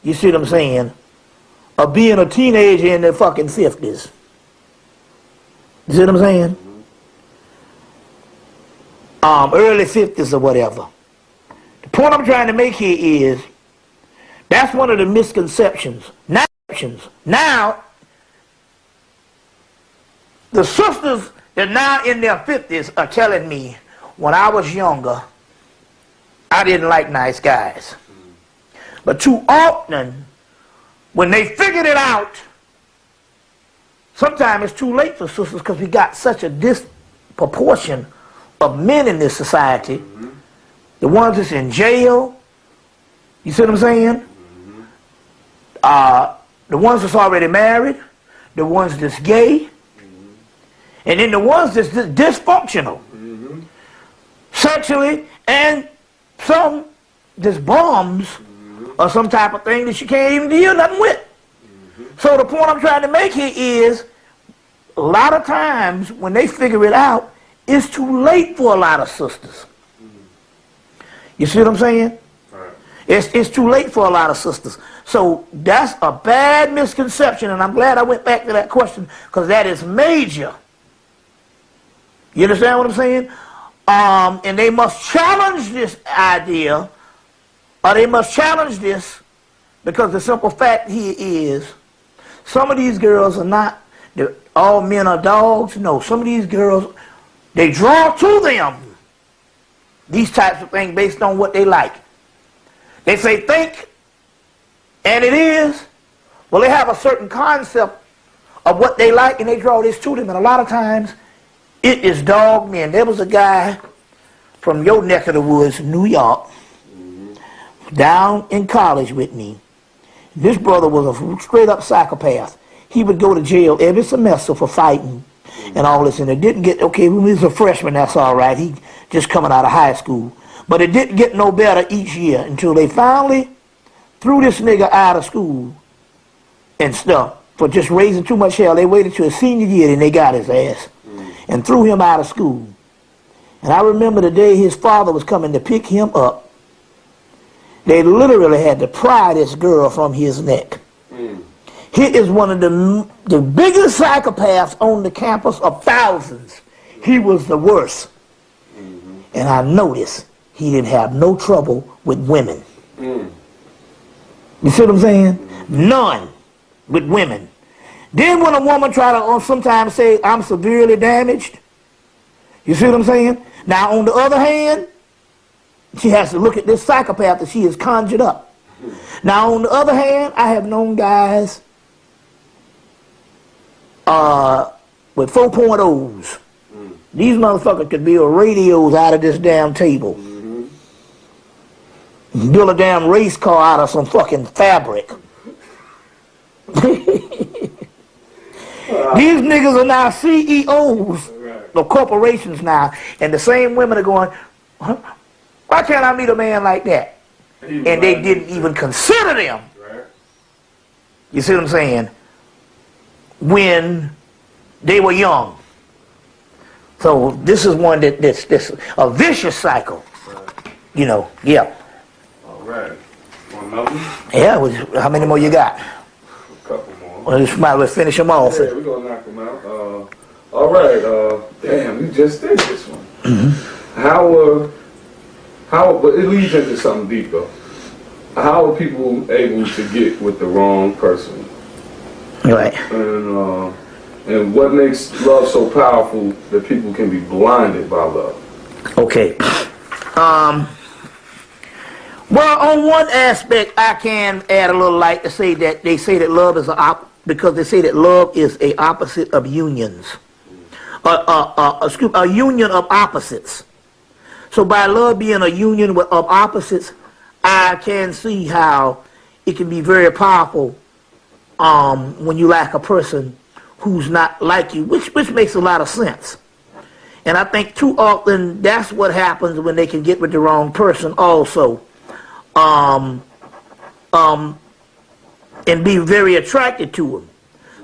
you see what I'm saying, of being a teenager in their fucking 50s. You see what I'm saying? Early 50s or whatever. The point I'm trying to make here is, that's one of the misconceptions. Now, the sisters that are now in their 50s are telling me, when I was younger, I didn't like nice guys. But too often, when they figured it out, sometimes it's too late for sisters because we got such a disproportion of men in this society. Mm-hmm. The ones that's in jail, you see what I'm saying? Mm-hmm. The ones that's already married, the ones that's gay, mm-hmm. and then the ones that's dysfunctional, mm-hmm. sexually, and some just bums, mm-hmm. or some type of thing that you can't even deal nothing with. Mm-hmm. So the point I'm trying to make here is, a lot of times when they figure it out, it's too late for a lot of sisters. Mm-hmm. You see what I'm saying? Right. It's too late for a lot of sisters. So that's a bad misconception, and I'm glad I went back to that question because that is major. You understand what I'm saying? And they must challenge this idea, or they must challenge this, because the simple fact here is, some of these girls are not, all men are dogs. No, some of these girls, they draw to them these types of things based on what they like. They say think, and it is. Well, they have a certain concept of what they like, and they draw this to them. And a lot of times, it is dog men. There was a guy from your neck of the woods, New York, down in college with me. This brother was a straight-up psychopath. He would go to jail every semester for fighting and all this, and it didn't get, okay, when he was a freshman, that's all right. He just coming out of high school. But it didn't get no better each year until they finally threw this nigga out of school and stuff for just raising too much hell. They waited till his senior year and they got his ass and threw him out of school. And I remember the day his father was coming to pick him up, they literally had to pry this girl from his neck. He is one of the biggest psychopaths on the campus of thousands. He was the worst. And I noticed he didn't have no trouble with women. You see what I'm saying? None with women. Then when a woman try to sometimes say, I'm severely damaged, you see what I'm saying? Now on the other hand, she has to look at this psychopath that she has conjured up. Now on the other hand, I have known guys with 4.0s. These motherfuckers could build radios out of this damn table. Build a damn race car out of some fucking fabric. These niggas are now CEOs of corporations now, and the same women are going, huh? Why can't I meet a man like that? And they didn't even consider them. You see what I'm saying? When they were young. So this is one that's a vicious cycle. You know, yeah. All right. Want another one? Yeah, how many more you got? A couple more. Well, just might as well finish them off. Yeah, we're going to knock them out. All right. Damn, you just did this one. But it leads into something deeper. How are people able to get with the wrong person? Right. And what makes love so powerful that people can be blinded by love? Okay. Well, on one aspect, I can add a little light to say that they say that love is because they say that love is a opposite of unions. A union of opposites. So by love being a union of opposites, I can see how it can be very powerful when you like a person who's not like you, which makes a lot of sense. And I think too often that's what happens when they can get with the wrong person also. And be very attracted to them.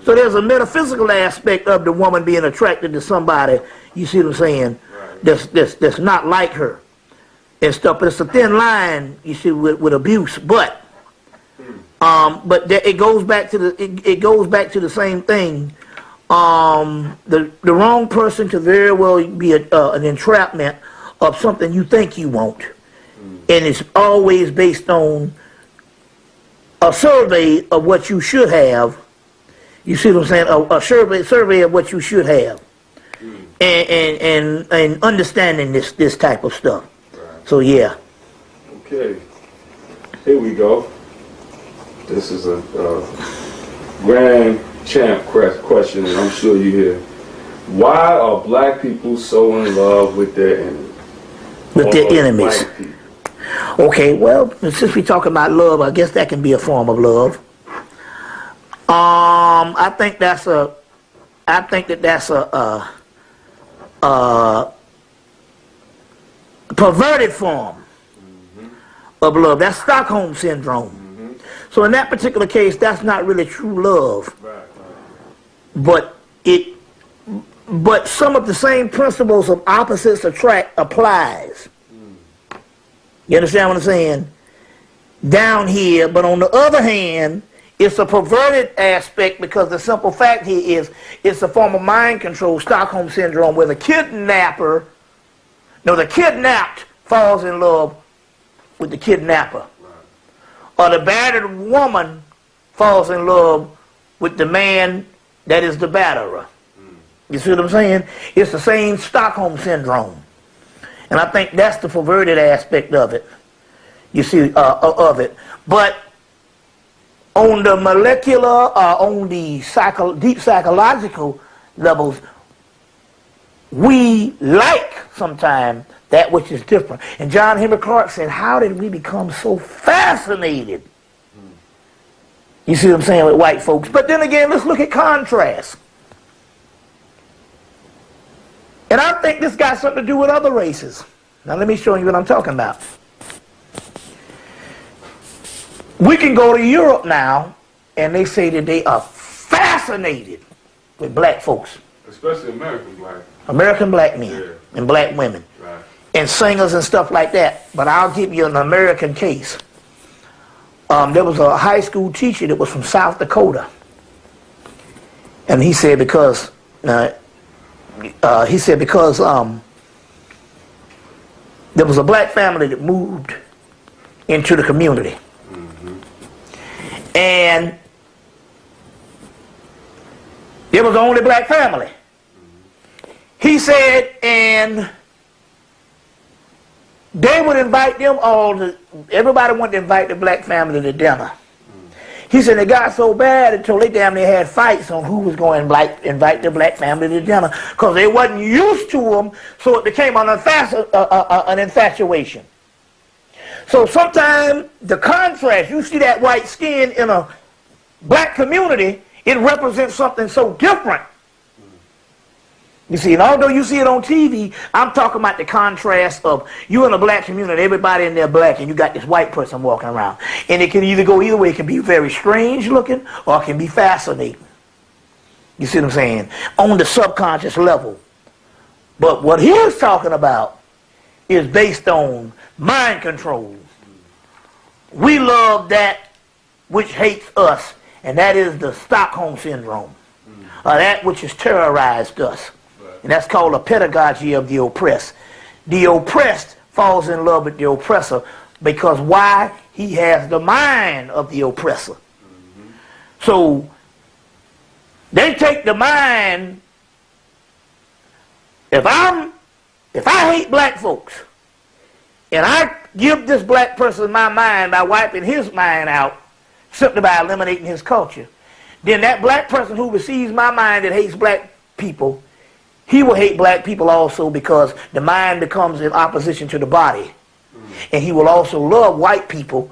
So there's a metaphysical aspect of the woman being attracted to somebody, you see what I'm saying, that's not like her and stuff. But it's a thin line, you see, with abuse. But it goes back to the same thing. The wrong person could very well be an entrapment of something you think you want, and it's always based on a survey of what you should have. You see what I'm saying? A survey of what you should have, and understanding this type of stuff. Right. So yeah. Okay. Here we go. This is a grand champ question, and I'm sure you hear. Why are black people so in love with their enemies? With their enemies. Okay, well, since we're talking about love, I guess that can be a form of love. I think that's a perverted form of love. That's Stockholm syndrome. So in that particular case, that's not really true love. But some of the same principles of opposites attract applies. You understand what I'm saying? Down here, but on the other hand, it's a perverted aspect because the simple fact here is it's a form of mind control, Stockholm syndrome, where the kidnapped falls in love with the kidnapper. Or the battered woman falls in love with the man that is the batterer. You see what I'm saying? It's the same Stockholm syndrome. And I think that's the perverted aspect of it. You see, of it. But on the molecular, on the deep psychological levels, we like sometimes that which is different. And John Henry Clark said, how did we become so fascinated? You see what I'm saying with white folks? But then again, let's look at contrast. And I think this got something to do with other races. Now let me show you what I'm talking about. We can go to Europe now, and they say that they are fascinated with black folks. Especially American black. American black men and black women. Right. And singers and stuff like that. But I'll give you an American case. There was a high school teacher that was from South Dakota. And he said because there was a black family that moved into the community. And it was the only black family. He said, and they would invite them all, everybody wanted to invite the black family to dinner. He said it got so bad until they damn near had fights on who was going to invite the black family to dinner because they wasn't used to them, so it became an infatuation. So sometimes the contrast, you see that white skin in a black community, it represents something so different. You see, and although you see it on TV, I'm talking about the contrast of you in a black community, everybody in there black, and you got this white person walking around. And it can either go either way. It can be very strange looking, or it can be fascinating. You see what I'm saying? On the subconscious level. But what he's talking about is based on mind control. We love that which hates us, and that is the Stockholm syndrome. That which has terrorized us. And that's called a pedagogy of the oppressed. The oppressed falls in love with the oppressor because why? He has the mind of the oppressor. So they take the mind. If I hate black folks and I give this black person my mind by wiping his mind out simply by eliminating his culture, then that black person who receives my mind that hates black people, he will hate black people also because the mind becomes in opposition to the body. And he will also love white people.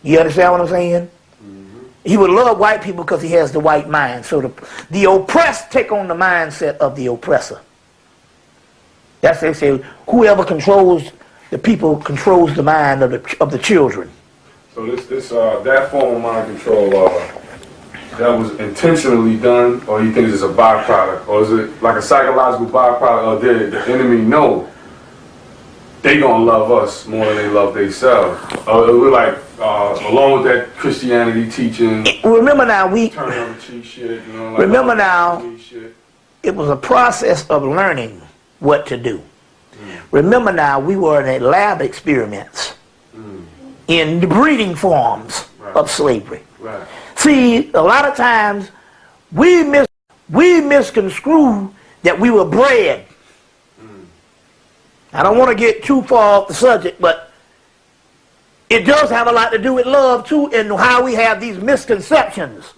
You understand what I'm saying? He would love white people because he has the white mind. So the oppressed take on the mindset of the oppressor. That's they say whoever controls the people controls the mind of the children. So that form of mind control that was intentionally done, or you think it's just a byproduct, or is it like a psychological byproduct? Or did the enemy know they gonna love us more than they love themselves? Or we're like along with that Christianity teaching. Remember now turn on the cheat shit. You know, like remember now, it was a process of learning what to do. Remember now, we were in lab experiments in the breeding forms of slavery. Right. See, a lot of times we misconstrue that we were bred. I don't want to get too far off the subject, but it does have a lot to do with love too, and how we have these misconceptions.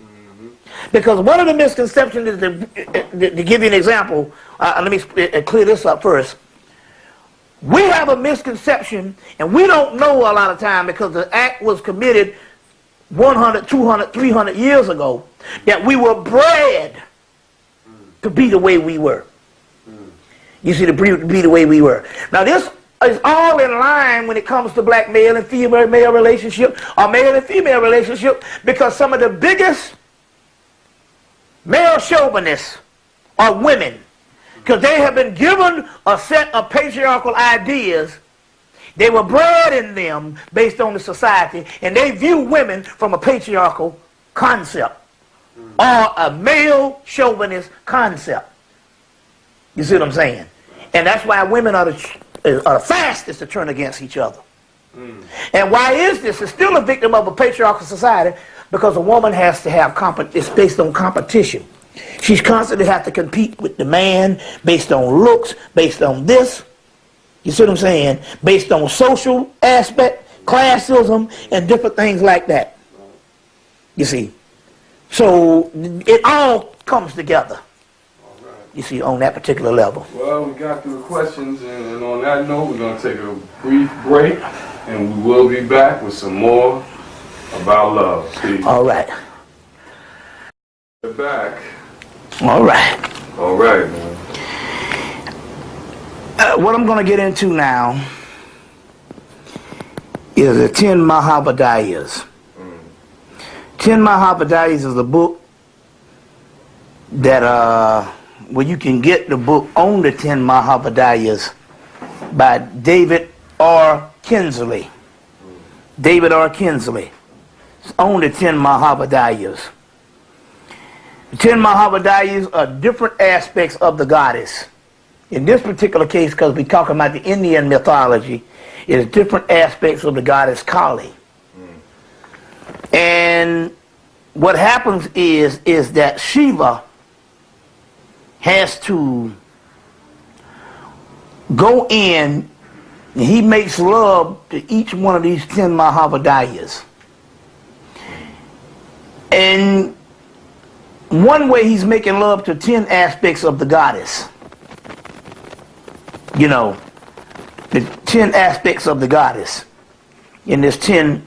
Because one of the misconceptions is, to give you an example, let me clear this up first. We have a misconception, and we don't know a lot of time because the act was committed 100, 200, 300 years ago, that we were bred to be the way we were. You see, to be the way we were. Now this is all in line when it comes to black male and female male relationship, or male and female relationship, because some of the biggest male chauvinists are women, because they have been given a set of patriarchal ideas. They were bred in them based on the society, and they view women from a patriarchal concept or a male chauvinist concept. You see what I'm saying? And that's why women are the fastest to turn against each other. And why is this? It's still a victim of a patriarchal society, because a woman has to have it's based on competition. She's constantly have to compete with the man based on looks, based on this. You see what I'm saying? Based on social aspect, classism, and different things like that. You see? So it all comes together. You see, on that particular level. Well, we got through the questions, and on that note, we're going to take a brief break, and we will be back with some more about love. Steve. All right. We're back. All right. All right, man. What I'm going to get into now is the 10 Mahabodhiyas. 10 Mahabodhiyas is a book that, well, you can get the book on the 10 Mahabodhiyas by David R. Kinsley. David R. Kinsley. It's on the 10 Mahabodhiyas. The 10 Mahabodhiyas are different aspects of the goddess. In this particular case, because we're talking about the Indian mythology, is different aspects of the goddess Kali. And what happens is that Shiva has to go in, and he makes love to each one of these 10 Mahabodhiyas. And one way he's making love to 10 aspects of the goddess. You know, the 10 aspects of the goddess in this 10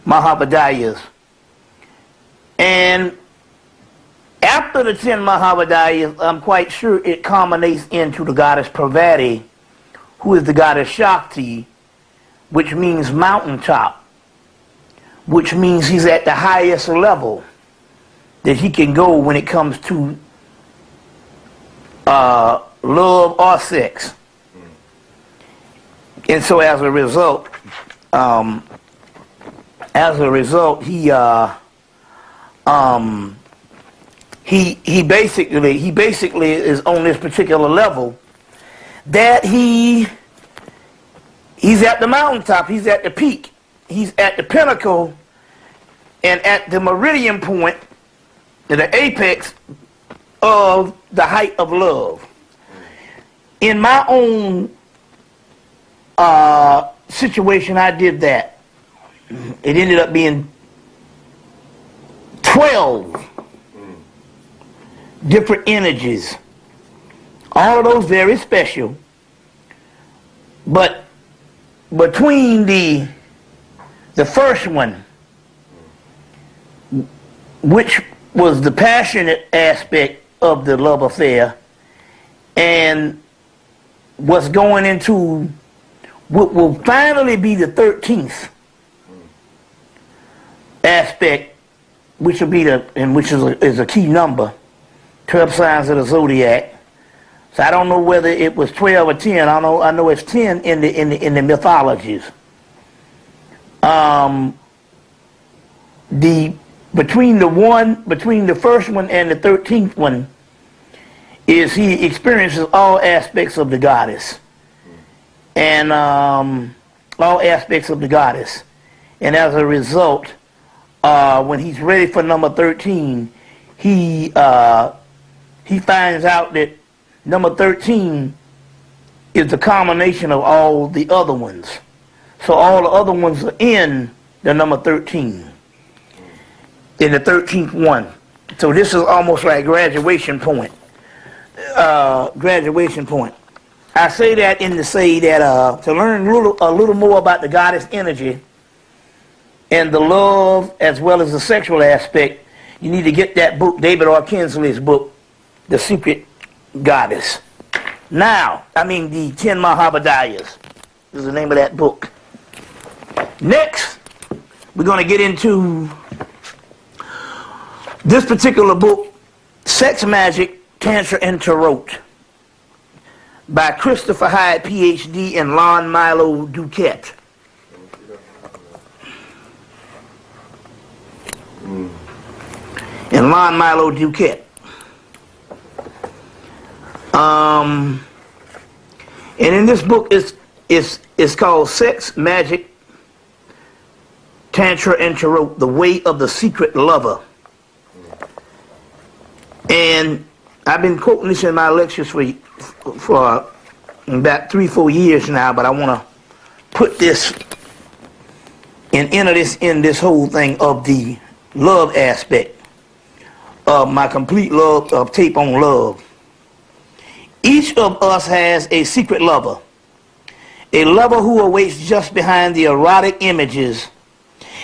Mahabodhiyas. And after the 10 Mahabodhiyas, I'm quite sure it culminates into the goddess Parvati, who is the goddess Shakti, which means mountaintop, which means he's at the highest level that he can go when it comes to love or sex. And so as a result, he basically is on this particular level that he's at the mountaintop, he's at the peak, he's at the pinnacle, and at the meridian point, the apex of the height of love. In my own situation, I did that. It ended up being 12 different energies. All of those very special. But between the first one, which was the passionate aspect of the love affair, and what's going into what will finally be the 13th aspect, which will be which is a key number, 12 signs of the zodiac. So I don't know whether it was 12 or 10. I know it's 10 in the mythologies. Between the first one and the 13th one is he experiences all aspects of the goddess, and all aspects of the goddess, and as a result, when he's ready for number 13, he finds out that number 13 is the culmination of all the other ones. So all the other ones are in the number 13. in the 13th one. So this is almost like graduation point. Graduation point. I say that in to say that to learn a little more about the goddess energy and the love as well as the sexual aspect, you need to get that book, David R. Kinsley's book, The Secret Goddess. Now, the 10 Mahabodhiyas is the name of that book. Next, we're going to get into this particular book, Sex Magic, Tantra, and Tarot, by Christopher Hyde, Ph.D., and Lon Milo Duquette. And Lon Milo Duquette. And in this book, it's called Sex, Magic, Tantra, and Tarot, The Way of the Secret Lover. And I've been quoting this in my lectures for about 3-4 years now, but I want to put this and enter this in this whole thing of the love aspect of my complete love of tape on love. Each of us has a secret lover, a lover who awaits just behind the erotic images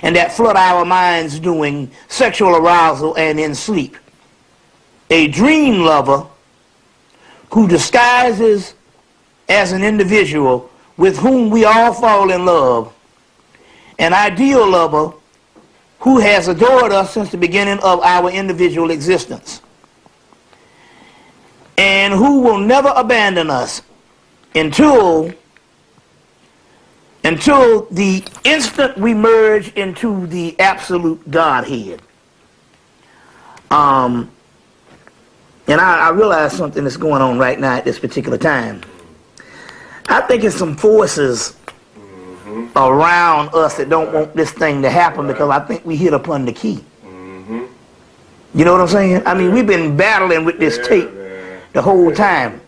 and that flood our minds during sexual arousal and in sleep. A dream lover who disguises as an individual with whom we all fall in love. An ideal lover who has adored us since the beginning of our individual existence, and who will never abandon us until the instant we merge into the absolute Godhead. And I realize something that's going on right now at this particular time. I think it's some forces around us that don't want this thing to happen, because I think we hit upon the key. You know what I'm saying? We've been battling with this tape the whole time.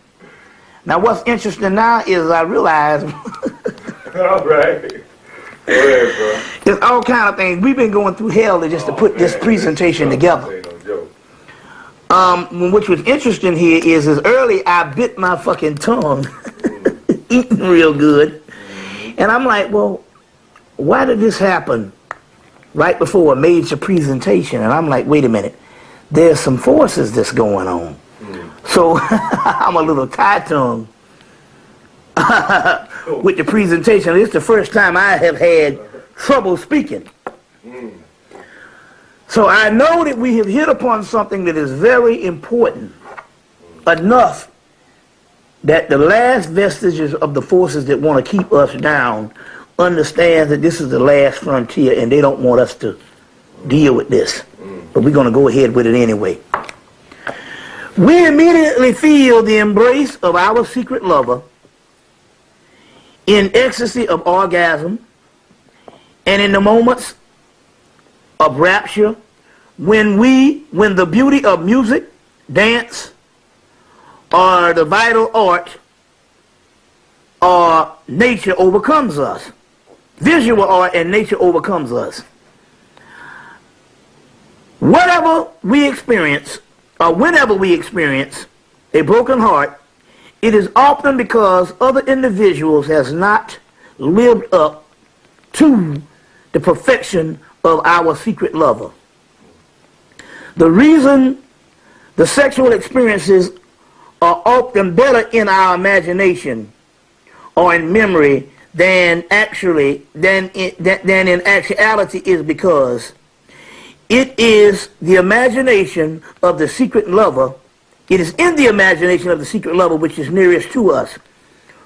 Now, what's interesting now is I realize all right. Go ahead, bro. There's all kind of things. We've been going through hell just to put this presentation together. Which was interesting here is early I bit my fucking tongue eating real good. And I'm like, well, why did this happen right before a major presentation? And I'm like, wait a minute. There's some forces that's going on. So I'm a little tie-tongue with the presentation. It's the first time I have had trouble speaking. So I know that we have hit upon something that is very important, enough that the last vestiges of the forces that want to keep us down understand that this is the last frontier and they don't want us to deal with this. But we're going to go ahead with it anyway. We immediately feel the embrace of our secret lover in ecstasy of orgasm and in the moments of rapture when the beauty of music, dance, or the vital art or nature overcomes us. Visual art and nature overcomes us. Whatever we experience, or whenever we experience a broken heart, it is often because other individuals has not lived up to the perfection of our secret lover. The reason the sexual experiences are often better in our imagination or in memory than in actuality is because it is the imagination of the secret lover. It is in the imagination of the secret lover which is nearest to us.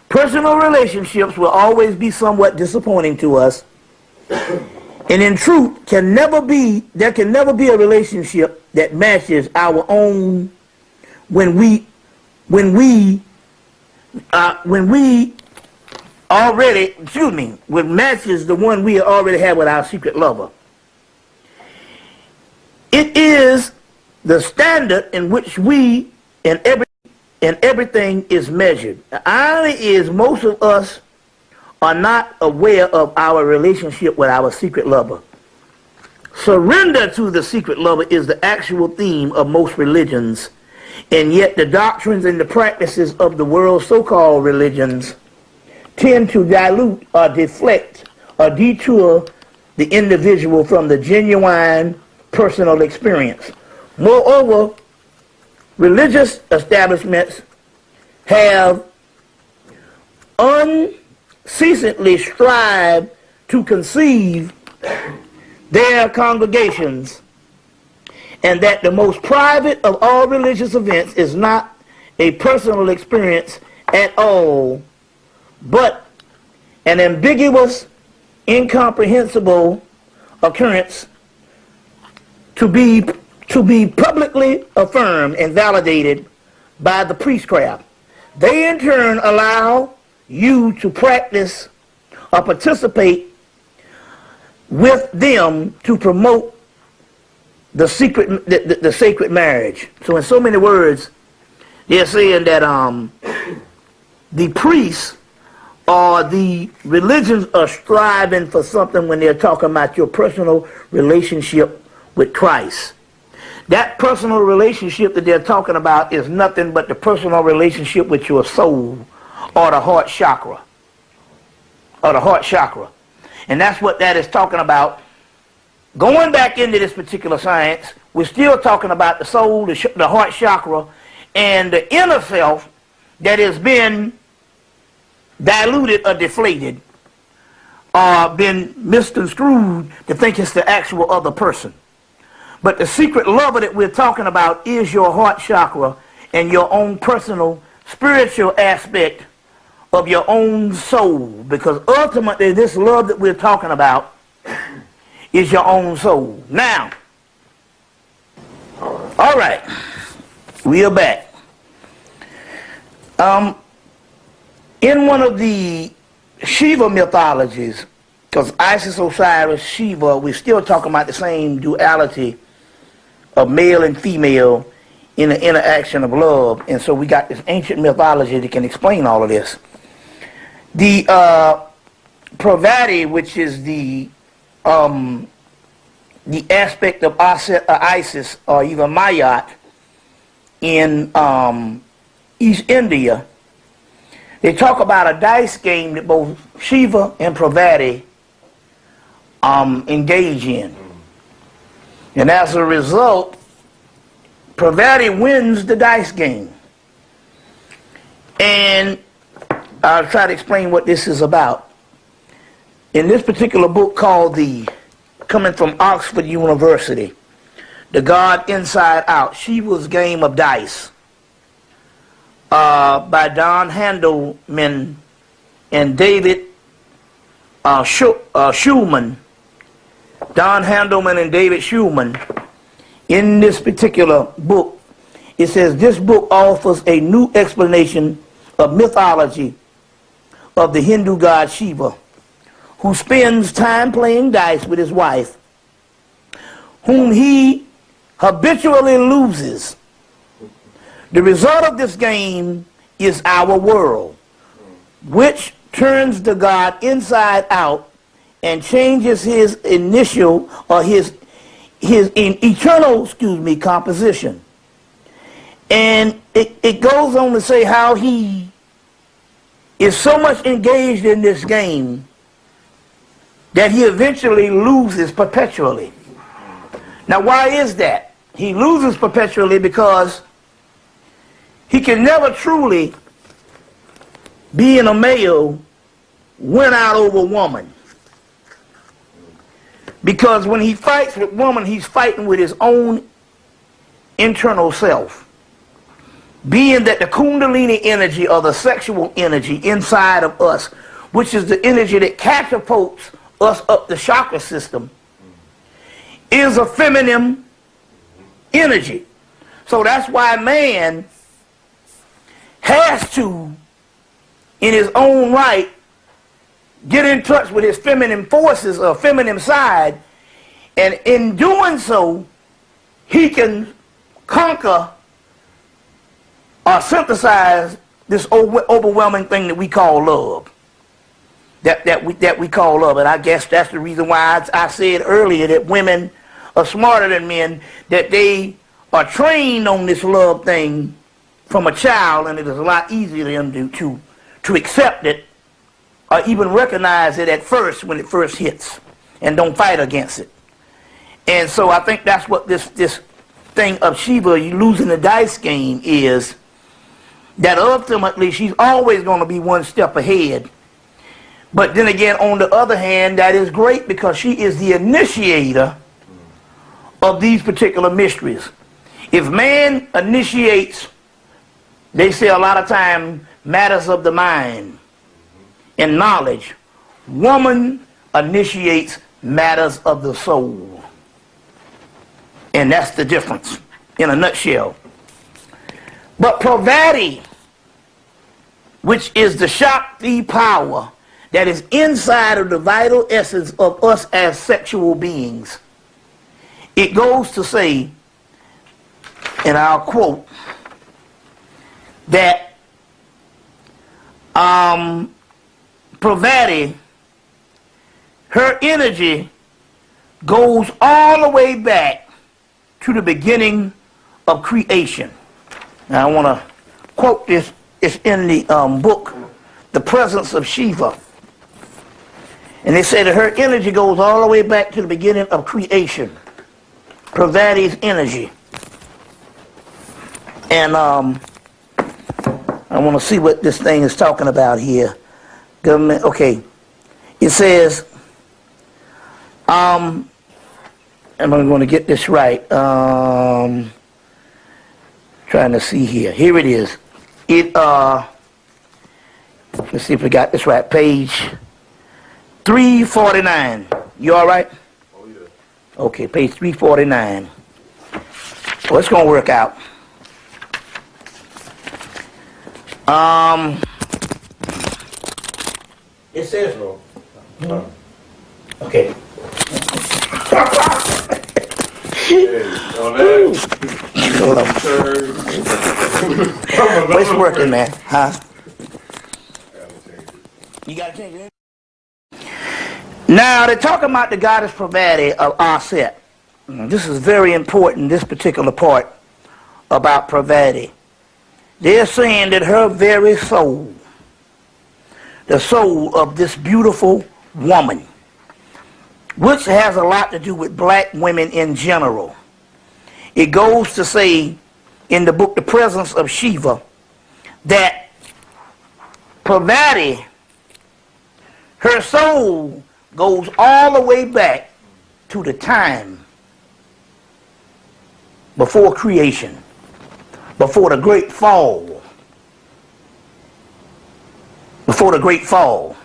Personal relationships will always be somewhat disappointing to us. And in truth, there can never be a relationship that matches our own when matches the one we already have with our secret lover. It is the standard in which everything is measured. The irony is most of us are not aware of our relationship with our secret lover. Surrender to the secret lover is the actual theme of most religions, and yet the doctrines and the practices of the world's so-called religions tend to dilute or deflect or detour the individual from the genuine personal experience. Moreover, religious establishments have unceasingly strived to conceive their congregations, and that the most private of all religious events is not a personal experience at all, but an ambiguous, incomprehensible occurrence to be publicly affirmed and validated by the priestcraft. They in turn allow you to practice or participate with them to promote the sacred marriage. So in so many words, they're saying that the priests or the religions are striving for something when they're talking about your personal relationship with Christ. That personal relationship that they're talking about is nothing but the personal relationship with your soul or the heart chakra. Or the heart chakra. And that's what that is talking about. Going back into this particular science, we're still talking about the soul, the heart chakra, and the inner self that has been diluted or deflated or been misconstrued to think it's the actual other person. But the secret lover that we're talking about is your heart chakra and your own personal spiritual aspect of your own soul. Because ultimately this love that we're talking about is your own soul. Now, all right, we are back. In one of the Shiva mythologies, because Isis, Osiris, Shiva, we're still talking about the same duality of male and female in the interaction of love. And so we got this ancient mythology that can explain all of this. The Pravati, which is the aspect of Isis or even Mayat in East India, they talk about a dice game that both Shiva and Pravati engage in. And as a result, Pravati wins the dice game. And I'll try to explain what this is about. In this particular book called coming from Oxford University, The God Inside Out, Shiva's Game of Dice, by Don Handelman and David Schulman. Don Handelman and David Schulman. In this particular book, it says this book offers a new explanation of mythology of the Hindu god Shiva, who spends time playing dice with his wife, whom he habitually loses. The result of this game is our world, which turns the god inside out and changes his initial or his eternal, composition. And it goes on to say how he is so much engaged in this game that he eventually loses perpetually. Now, why is that? He loses perpetually because he can never truly, being a male, win out over woman. Because when he fights with woman, he's fighting with his own internal self. Being that the Kundalini energy or the sexual energy inside of us, which is the energy that catapults us up the chakra system, is a feminine energy. So that's why man has to, in his own right, get in touch with his feminine forces or feminine side, and in doing so, he can conquer or synthesize this overwhelming thing that we call love. That we call love. And I guess that's the reason why I said earlier that women are smarter than men, that they are trained on this love thing from a child, and it is a lot easier for them to accept it or even recognize it at first when it first hits, and don't fight against it. And so I think that's what this thing of Shiva, you losing the dice game, is that ultimately she's always going to be one step ahead. But then again, on the other hand, that is great because she is the initiator of these particular mysteries. If man initiates, they say a lot of time, matters of the mind and knowledge, woman initiates matters of the soul. And that's the difference in a nutshell. But Pravati, which is the Shakti power that is inside of the vital essence of us as sexual beings, it goes to say, and I'll quote, that Pravati, her energy goes all the way back to the beginning of creation. Now I want to quote this. It's in the book, The Presence of Shiva. And they say that her energy goes all the way back to the beginning of creation. Pravati's energy. And I want to see what this thing is talking about here. Government, okay. It says, am I going to get this right? Trying to see here. Here it is. Let's see if we got this right. Page 349. You all right? Oh, yeah. Okay, page 349. Well, it's going to work out. It says, okay. Hey, on that. It's working, man. Huh? You gotta change it. Now they're talking about the goddess Pravati of Aset. This is very important, this particular part about Pravati. They're saying that her very soul, the soul of this beautiful woman, which has a lot to do with black women in general. It goes to say in the book The Presence of Shiva that Pravati, her soul goes all the way back to the time before creation, before the great fall. Before the great fall.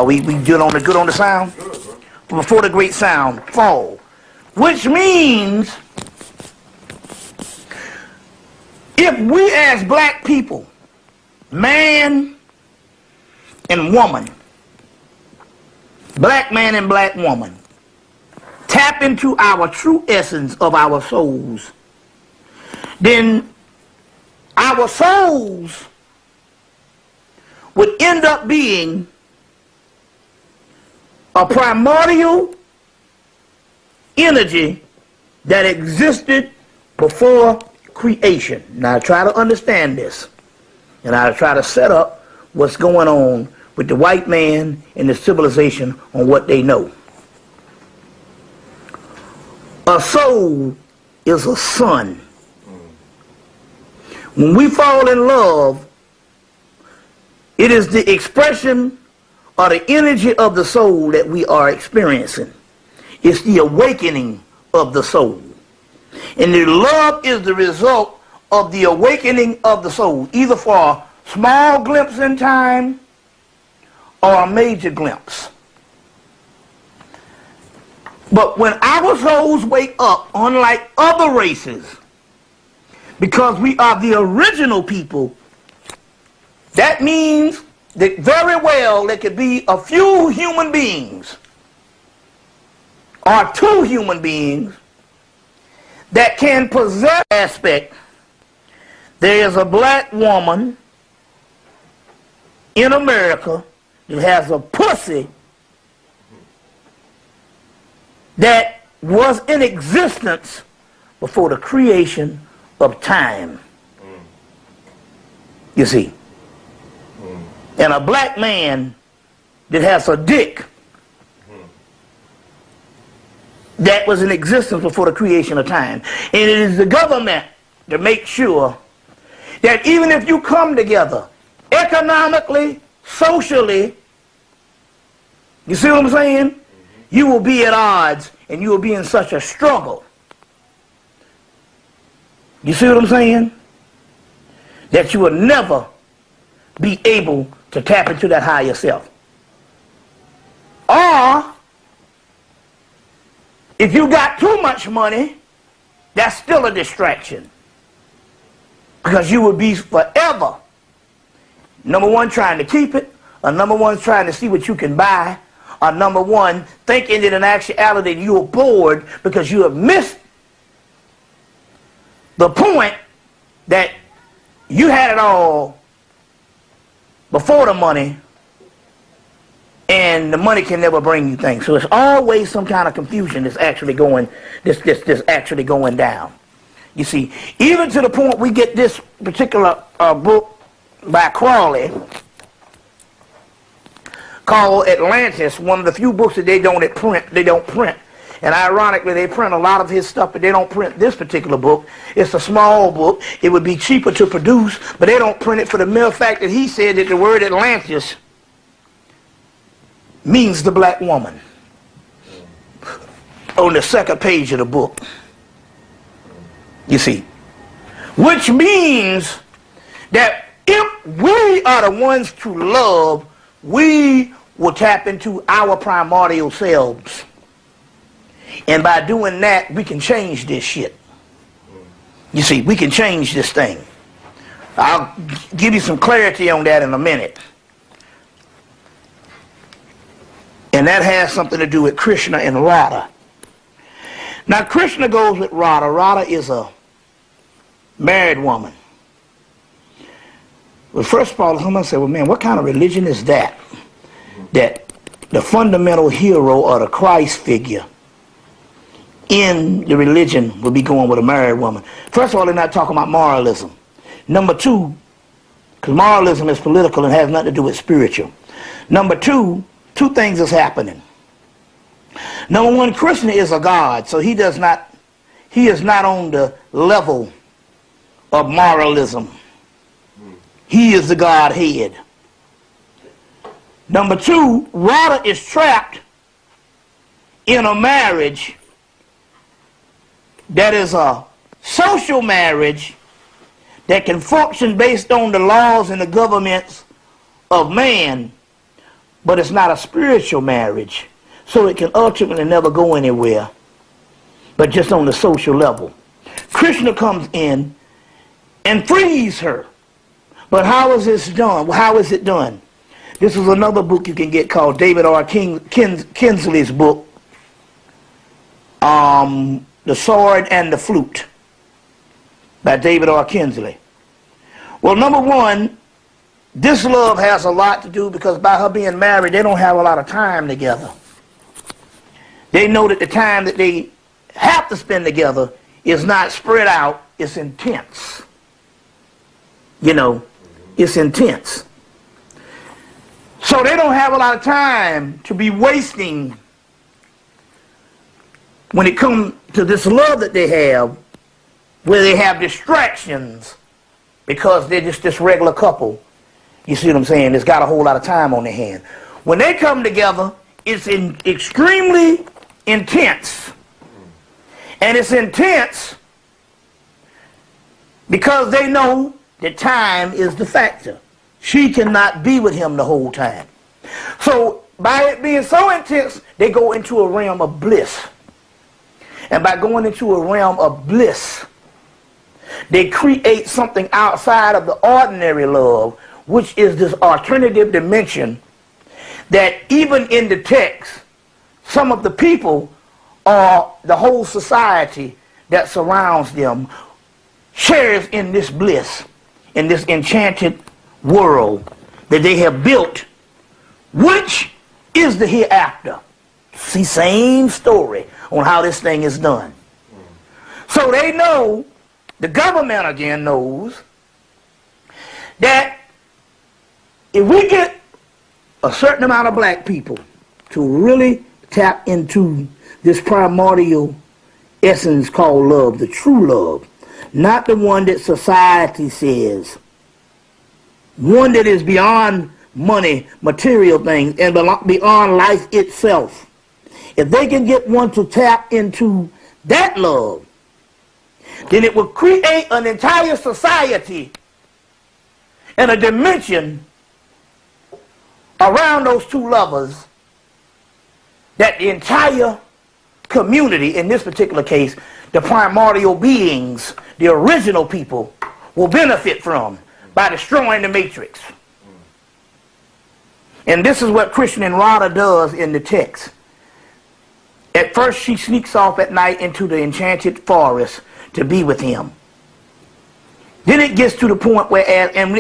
We good on the sound? Before the great sound, fall. Which means, if we as black people, man and woman, black man and black woman, tap into our true essence of our souls, then our souls would end up being a primordial energy that existed before creation. Now try to understand this, and I'll try to set up what's going on with the white man and the civilization on what they know. A soul is a sun. When we fall in love, it is the expression or the energy of the soul that we are experiencing. It's the awakening of the soul. And the love is the result of the awakening of the soul, either for a small glimpse in time or a major glimpse. But when our souls wake up, unlike other races, because we are the original people, that means that very well there could be a few human beings or two human beings that can possess aspect. There is a black woman in America that has a pussy that was in existence before the creation of time. You see. And a black man that has a dick that was in existence before the creation of time. And it is the government to make sure that even if you come together economically, socially, you see what I'm saying? You will be at odds and you will be in such a struggle. You see what I'm saying? That you will never be able to tap into that higher self. Or, if you got too much money, that's still a distraction. Because you will be forever, number one, trying to keep it, or number one, trying to see what you can buy, or number one, thinking that in actuality you're bored because you have missed the point that you had it all before the money, and the money can never bring you things. So it's always some kind of confusion that's actually going, that's actually going down. You see, even to the point we get this particular book by Crowley called Atlantis, one of the few books that they don't print. And ironically, they print a lot of his stuff, but they don't print this particular book. It's a small book. It would be cheaper to produce, but they don't print it for the mere fact that he said that the word Atlantis means the black woman on the second page of the book. You see, which means that if we are the ones to love, we will tap into our primordial selves. And by doing that, we can change this shit. You see, we can change this thing. I'll give you some clarity on that in a minute. And that has something to do with Krishna and Radha. Now, Krishna goes with Radha. Radha is a married woman. Well, first of all, someone said, well, man, what kind of religion is that? That the fundamental hero or the Christ figure in the religion will be going with a married woman. First of all, they're not talking about moralism. Number two, because moralism is political and has nothing to do with spiritual. Number two, two things is happening. Number one, Krishna is a god, so he is not on the level of moralism. He is the Godhead. Number two, Radha is trapped in a marriage that is a social marriage that can function based on the laws and the governments of man, but it's not a spiritual marriage, so it can ultimately never go anywhere, but just on the social level. Krishna comes in and frees her. But how is this done? How is it done? This is another book you can get called David R. Kinsley's book, The Sword and the Flute, by David R. Kinsley. Well, number one, this love has a lot to do because by her being married, they don't have a lot of time together. They know that the time that they have to spend together is not spread out, it's intense. You know, it's intense. So they don't have a lot of time to be wasting when it comes to this love that they have, where they have distractions because they're just this regular couple. You see what I'm saying? It's got a whole lot of time on their hand. When they come together, it's extremely intense. And it's intense because they know that time is the factor. She cannot be with him the whole time. So by it being so intense, they go into a realm of bliss. And by going into a realm of bliss, they create something outside of the ordinary love, which is this alternative dimension that even in the text, some of the people or the whole society that surrounds them shares in this bliss, in this enchanted world that they have built, which is the hereafter. See, same story on how this thing is done. So they know, the government again knows, that if we get a certain amount of black people to really tap into this primordial essence called love, the true love, not the one that society says, one that is beyond money, material things, and beyond life itself. If they can get one to tap into that love, then it will create an entire society and a dimension around those two lovers that the entire community, in this particular case, the primordial beings, the original people, will benefit from by destroying the matrix. And this is what Krishna and Radha does in the text. At first she sneaks off at night into the enchanted forest to be with him. Then it gets to the point where, and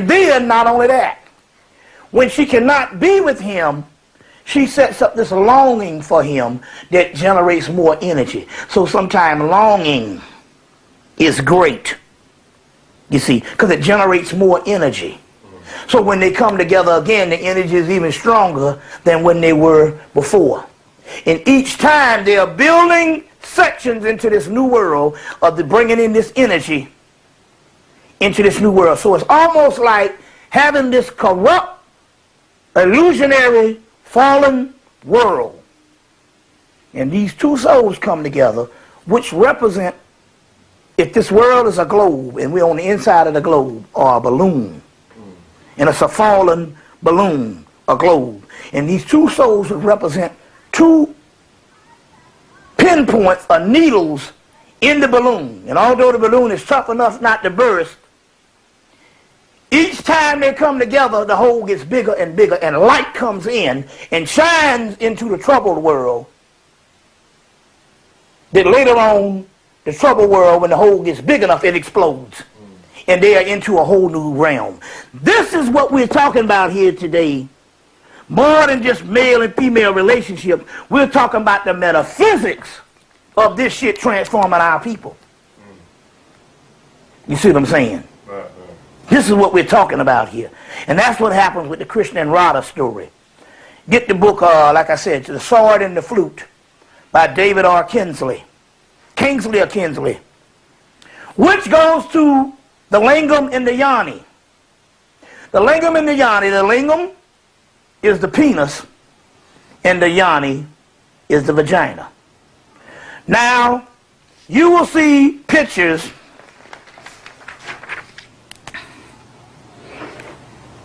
then not only that, when she cannot be with him, she sets up this longing for him that generates more energy. So sometimes longing is great, you see, because it generates more energy. So when they come together again, the energy is even stronger than when they were before. And each time they are building sections into this new world of the bringing in this energy into this new world. So it's almost like having this corrupt, illusionary, fallen world. And these two souls come together, which represent, if this world is a globe and we're on the inside of the globe, or a balloon, and it's a fallen balloon, a globe, and these two souls would represent two pinpoints or needles in the balloon. And although the balloon is tough enough not to burst, each time they come together, the hole gets bigger and bigger, and light comes in and shines into the troubled world. Then later on, the troubled world, when the hole gets big enough, it explodes. And they are into a whole new realm. This is what we're talking about here today. More than just male and female relationships. We're talking about the metaphysics of this shit transforming our people. You see what I'm saying? This is what we're talking about here. And that's what happens with the Krishna and Radha story. Get the book, like I said, The Sword and the Flute by David R. Kingsley, which goes to the lingam and the yoni. The lingam and the yoni. The lingam is the penis, and the yoni is the vagina. Now, you will see pictures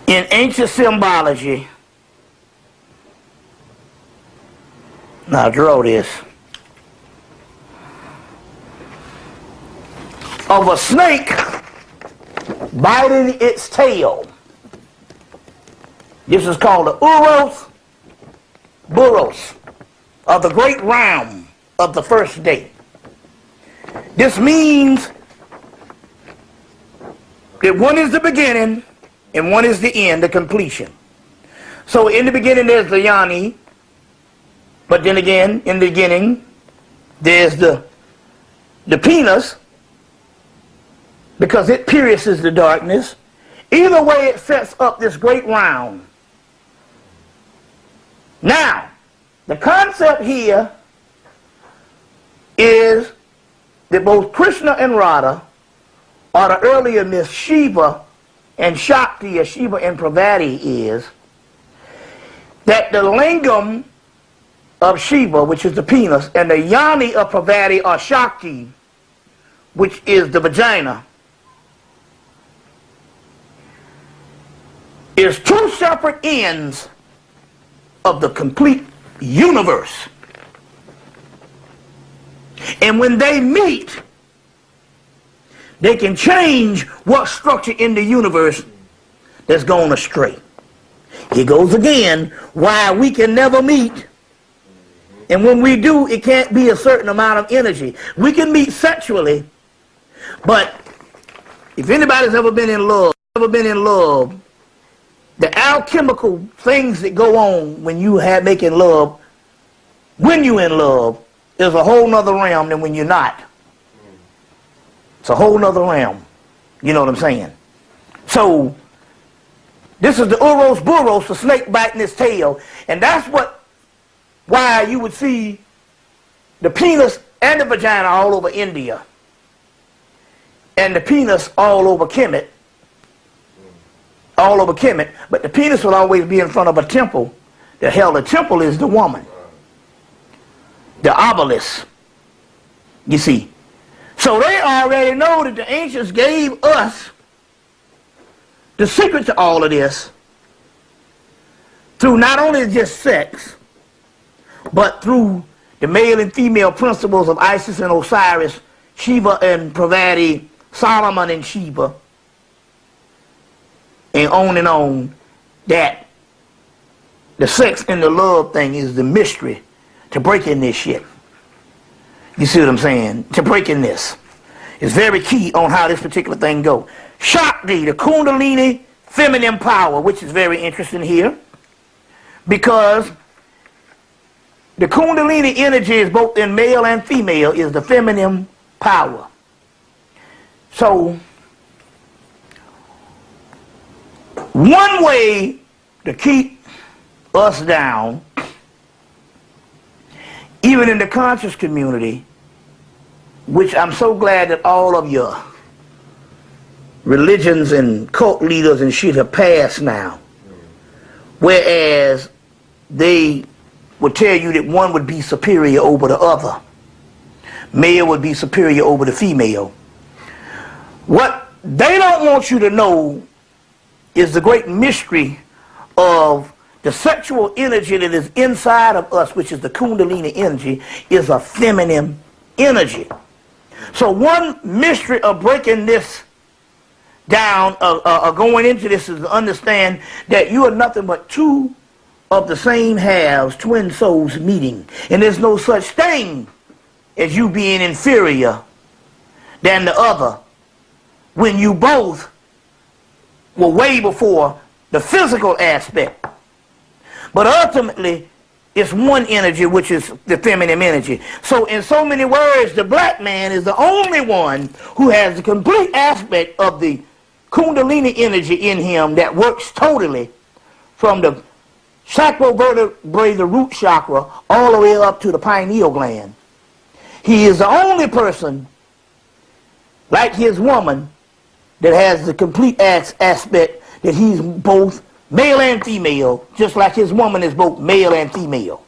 in ancient symbology. Now, draw this. Of a snake biting its tail. This is called the Buros of the great round of the first day. This means that one is the beginning and one is the end, the completion. So in the beginning there's the yoni, but then again in the beginning there's the penis, because it pierces the darkness. Either way, it sets up this great round. Now, the concept here is that both Krishna and Radha, or the earlier myth Shiva and Shakti, or Shiva and Parvati, is that the lingam of Shiva, which is the penis, and the yoni of Parvati, or Shakti, which is the vagina, is two separate ends of the complete universe. And when they meet, they can change what structure in the universe that's gone astray. Here goes again why we can never meet. And when we do, it can't be a certain amount of energy. We can meet sexually, but if anybody's ever been in love, the alchemical things that go on when you have making love when you're in love is a whole nother realm than when you're not. It's a whole nother realm. You know what I'm saying? So, this is the Uros Buros, the snake biting its tail. And that's why you would see the penis and the vagina all over India. And the penis all over Hemmitt. All over Hemmitt. But the penis will always be in front of a temple. The temple is the woman. The obelisk. You see. So they already know that the ancients gave us the secret to all of this through not only just sex, but through the male and female principles of Isis and Osiris, Shiva and Parvati, Solomon and Sheba, and on, that the sex and the love thing is the mystery to breaking this shit. You see what I'm saying? To breaking this. It's very key on how this particular thing goes. Shakti, the Kundalini feminine power, which is very interesting here, because the Kundalini energy is both in male and female, is the feminine power. So, one way to keep us down, even in the conscious community, which I'm so glad that all of your religions and cult leaders and shit have passed now, whereas they would tell you that one would be superior over the other. Male would be superior over the female. What they don't want you to know is the great mystery of the sexual energy that is inside of us, which is the Kundalini energy, is a feminine energy. So one mystery of breaking this down, going into this, is to understand that you are nothing but two of the same halves, twin souls meeting. And there's no such thing as you being inferior than the other when you both were way before the physical aspect. But ultimately, it's one energy, which is the feminine energy. So in so many words, the black man is the only one who has the complete aspect of the Kundalini energy in him that works totally from the sacral vertebrae, the root chakra, all the way up to the pineal gland. He is the only person, like his woman, that has the complete aspect that he's both male and female, just like his woman is both male and female.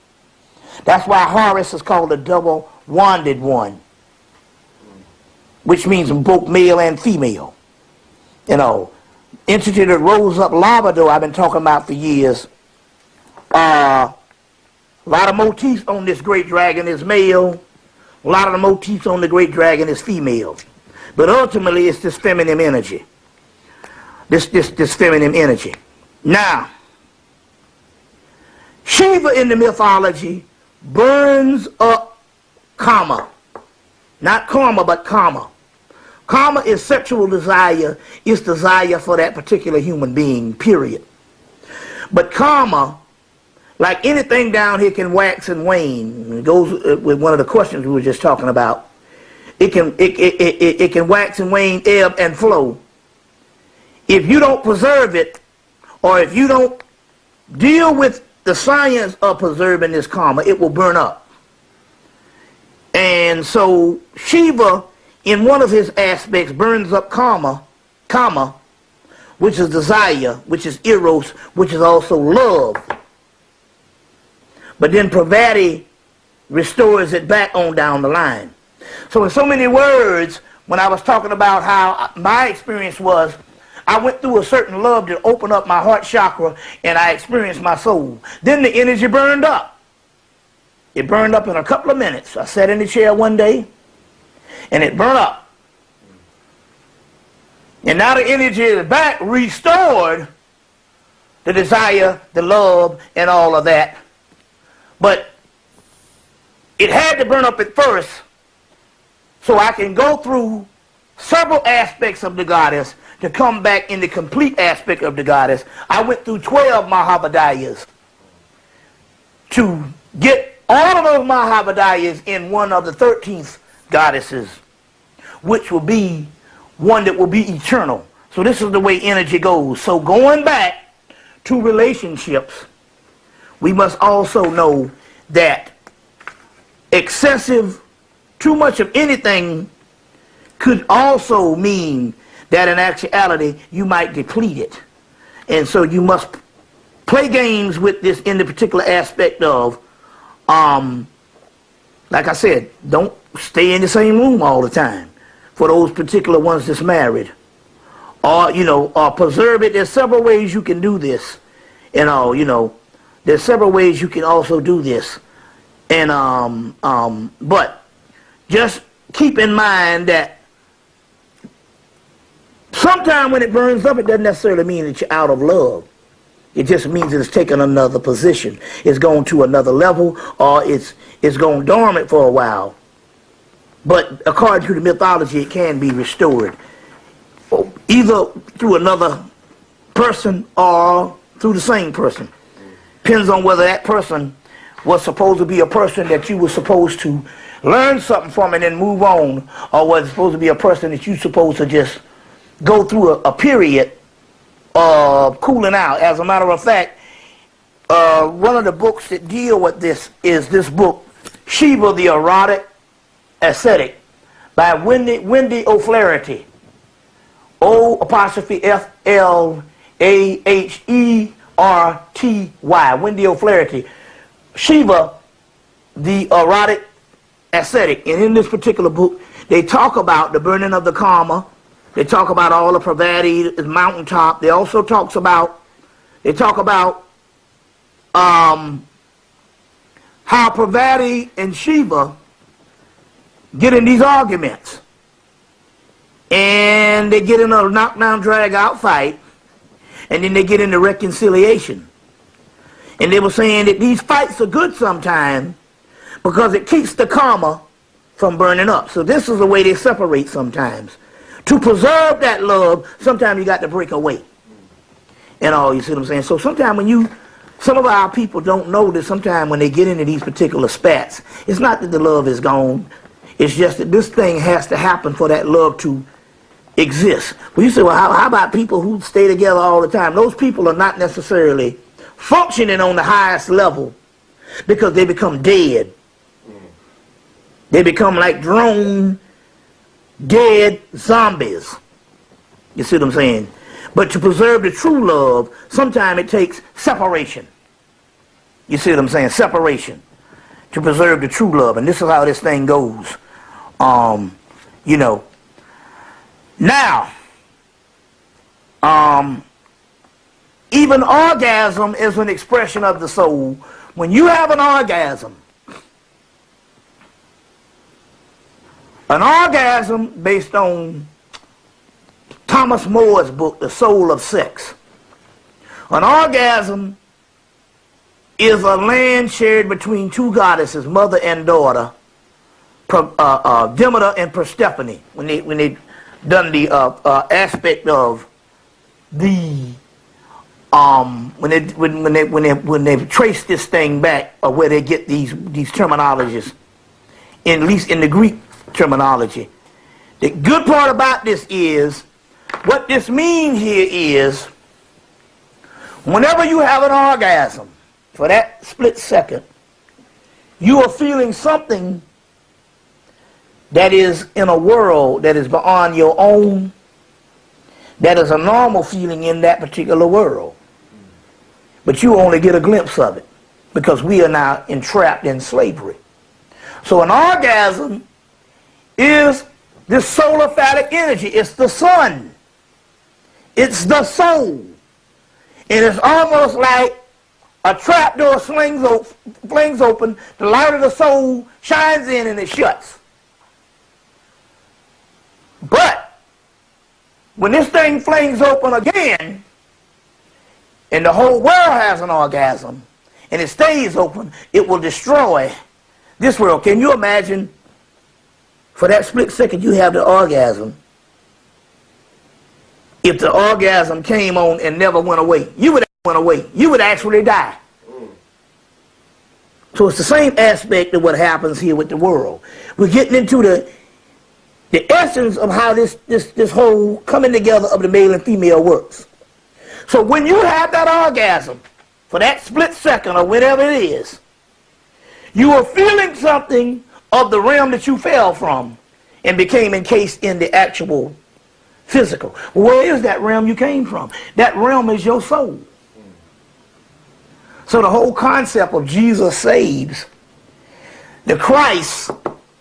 That's why Horus is called the double-wanded one, which means both male and female. You know, entity that rose up lava, though, I've been talking about for years. A lot of motifs on this great dragon is male. A lot of the motifs on the great dragon is female. But ultimately, it's this feminine energy. This feminine energy. Now, Shiva in the mythology burns up karma. Not karma, but karma. Karma is sexual desire. It's desire for that particular human being, period. But karma, like anything down here, can wax and wane. It goes with one of the questions we were just talking about. It can wax and wane, ebb and flow. If you don't preserve it, or if you don't deal with the science of preserving this karma, it will burn up. And so Shiva, in one of his aspects, burns up karma, which is desire, which is eros, which is also love. But then Parvati restores it back on down the line. So in so many words, when I was talking about how my experience was, I went through a certain love that opened up my heart chakra, and I experienced my soul. Then the energy burned up. It burned up in a couple of minutes. I sat in the chair one day, and it burned up. And now the energy is back, restored, the desire, the love, and all of that. But it had to burn up at first so I can go through several aspects of the goddess to come back in the complete aspect of the goddess. I went through 12 Mahabodhiyas to get all of those Mahabodhiyas in one of the 13th goddesses, which will be one that will be eternal. So this is the way energy goes. So going back to relationships, we must also know that excessive, too much of anything could also mean that in actuality you might deplete it. And so you must play games with this in the particular aspect of, like I said, don't stay in the same room all the time for those particular ones that's married. Or, you know, or preserve it. There's several ways you can do this. And all, you know, there's several ways you can also do this. And, but just keep in mind that sometimes when it burns up, it doesn't necessarily mean that you're out of love. It just means that it's taken another position. It's gone to another level, or it's gone dormant for a while. But according to the mythology, it can be restored, either through another person or through the same person. Depends on whether that person was supposed to be a person that you were supposed to learn something from and then move on, or was it supposed to be a person that you're supposed to just go through a period of cooling out. As a matter of fact, one of the books that deal with this is this book, Shiva the Erotic Ascetic, by Wendy O'Flaherty. O''Flaherty. Wendy O'Flaherty. Shiva the Erotic Ascetic. And in this particular book, they talk about the burning of the karma. They talk about all the pravati, the mountaintop. They also talk about how Pravati and Shiva get in these arguments. And they get in a knockdown, drag-out fight. And then they get into reconciliation. And they were saying that these fights are good sometimes because it keeps the karma from burning up. So this is the way they separate sometimes. To preserve that love, sometimes you got to break away. And all, you see what I'm saying? So sometimes when some of our people don't know that sometimes when they get into these particular spats, it's not that the love is gone. It's just that this thing has to happen for that love to exist. Well, you say, well, how about people who stay together all the time? Those people are not necessarily functioning on the highest level because they become dead. They become like drone dead zombies. You see what I'm saying? But to preserve the true love, sometimes it takes separation. You see what I'm saying? Separation. To preserve the true love. And this is how this thing goes. You know. Now, even orgasm is an expression of the soul. When you have an orgasm based on Thomas More's book, The Soul of Sex. An orgasm is a land shared between two goddesses, mother and daughter, Demeter and Persephone. When they done the aspect of the when they trace this thing back, or where they get these terminologies, at least in the Greek terminology. The good part about this is, what this means here is, whenever you have an orgasm, for that split second, you are feeling something that is in a world that is beyond your own, that is a normal feeling in that particular world. But you only get a glimpse of it, because we are now entrapped in slavery. So an orgasm is this solar phallic energy. It's the sun. It's the soul. And it's almost like a trapdoor flings open, the light of the soul shines in and it shuts. But when this thing flings open again, and the whole world has an orgasm, and it stays open, it will destroy this world. Can you imagine, for that split second you have the orgasm, if the orgasm came on and never went away? You would actually die. So it's the same aspect of what happens here with the world. We're getting into the essence of how this whole coming together of the male and female works. So when you have that orgasm, for that split second or whatever it is, you are feeling something of the realm that you fell from and became encased in the actual physical. Where is that realm you came from? That realm is your soul. So the whole concept of Jesus saves, the Christ,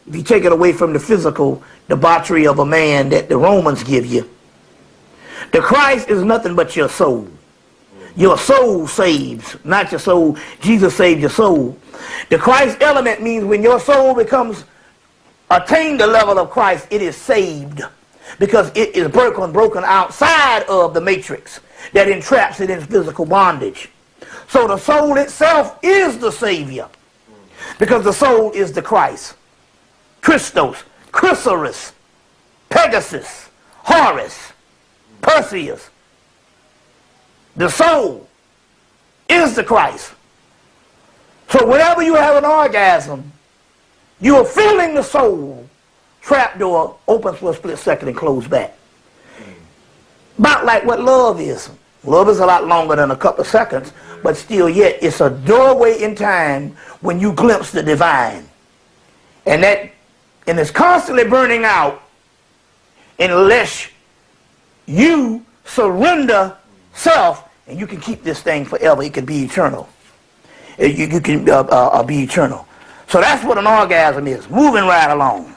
if you take it away from the physical debauchery of a man that the Romans give you, the Christ is nothing but your soul. Your soul saves, not your soul. Jesus saved your soul. The Christ element means when your soul becomes, attained the level of Christ, it is saved. Because it is broken outside of the matrix that entraps it in physical bondage. So the soul itself is the Savior. Because the soul is the Christ. Christos, Chrysalis, Pegasus, Horus, Perseus. The soul is the Christ. So whenever you have an orgasm, you are feeling the soul. Trapdoor opens for a split second and closes back. About like what love is. Love is a lot longer than a couple of seconds, but still yet it's a doorway in time when you glimpse the divine. And it's constantly burning out unless you surrender self, and you can keep this thing forever. It can be eternal. You can be eternal. So that's what an orgasm is. Moving right along.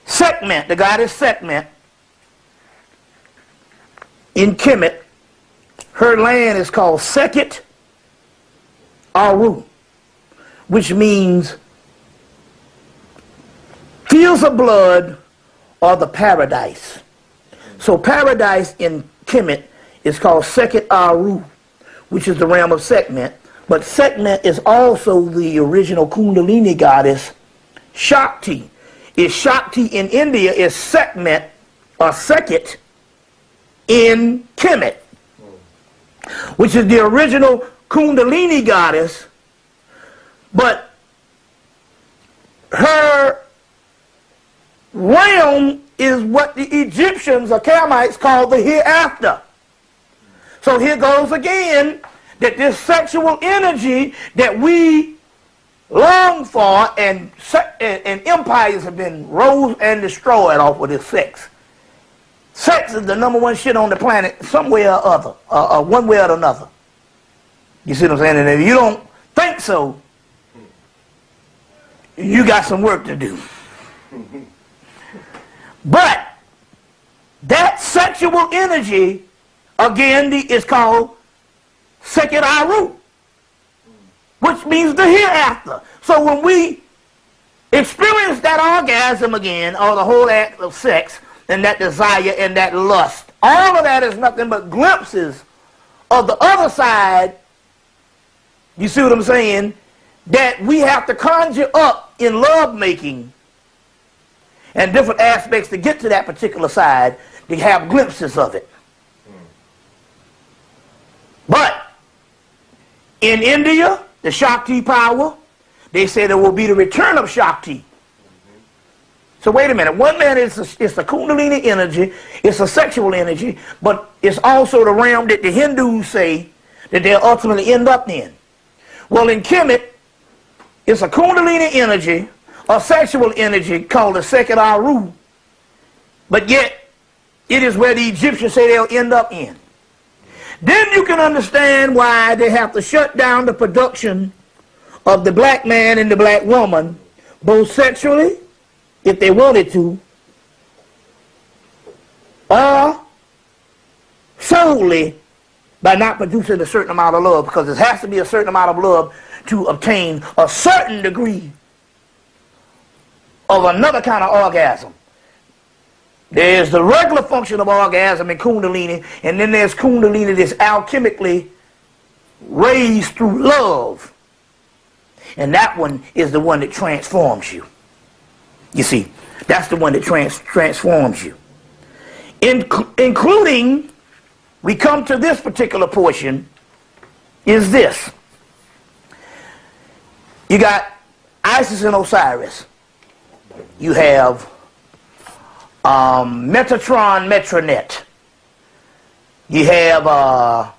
Sekhmet, the goddess Sekhmet, in Kemet, her land is called Sekhet Aru, which means fields of blood or the paradise. So paradise in Kemet is called Sekhet Aru, which is the realm of Sekhmet. But Sekhmet is also the original Kundalini goddess Shakti. Is Shakti in India is Sekhmet or Sekhet in Kemet, which is the original Kundalini goddess, but her realm is what the Egyptians or Canaanites called the hereafter. So here goes again that this sexual energy that we long for and empires have been rose and destroyed off of this sex. Sex is the #1 shit on the planet some way or other, one way or another. You see what I'm saying? And if you don't think so, you got some work to do. But that sexual energy, again, is called Sekhet Aru, which means the hereafter. So when we experience that orgasm again, or the whole act of sex, and that desire and that lust, all of that is nothing but glimpses of the other side, you see what I'm saying, that we have to conjure up in love making and different aspects to get to that particular side, to have glimpses of it. But in India, the Shakti power, they say there will be the return of Shakti. So wait a minute, one man it's the Kundalini energy, it's a sexual energy, but it's also the realm that the Hindus say that they'll ultimately end up in. Well, in Kemet, it's a Kundalini energy, a sexual energy called the Sekhet Aru, but yet it is where the Egyptians say they'll end up in. Then you can understand why they have to shut down the production of the black man and the black woman, both sexually, if they wanted to, or solely by not producing a certain amount of love, because there has to be a certain amount of love to obtain a certain degree of another kind of orgasm. There's the regular function of orgasm in Kundalini, and then there's Kundalini that's alchemically raised through love. And that one is the one that transforms you. You see, that's the one that transforms you. Including, we come to this particular portion, is this. You got Isis and Osiris. You have Metatron, Metronet. You have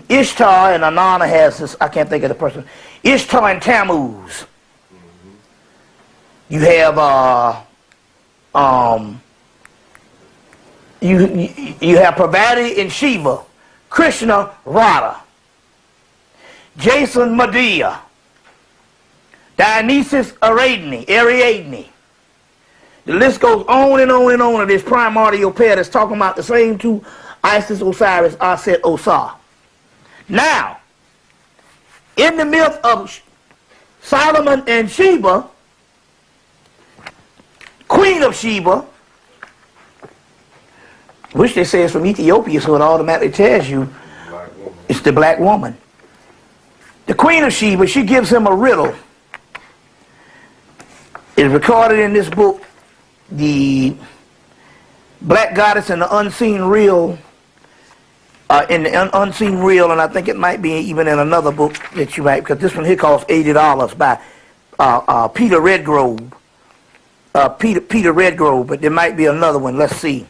Ishtar, and Anana has this, I can't think of the person. Ishtar and Tammuz. You have you have Parvati and Shiva, Krishna, Radha, Jason, Medea, Dionysus, Ariadne. The list goes on and on and on of this primordial pair that's talking about the same two, Isis, Osiris, Aset, Osar. Now, in the myth of Solomon and Sheba, Queen of Sheba, which they say is from Ethiopia, so it automatically tells you it's the black woman. The Queen of Sheba, she gives him a riddle. It's recorded in this book, The Black Goddess and the Unseen Real, and I think it might be even in another book that you might, because this one here costs $80 by Peter Redgrove. Peter Redgrove, but there might be another one. Let's see.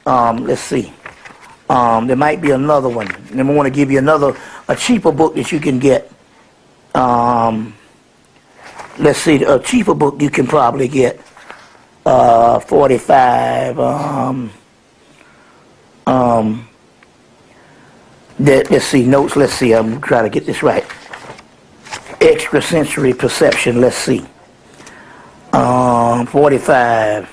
There might be another one. And then we want to give you a cheaper book that you can get. Let's see, a cheaper book you can probably get. 45. Let's see, notes. Let's see. I'm trying to get this right. Extrasensory perception. Let's see. 45.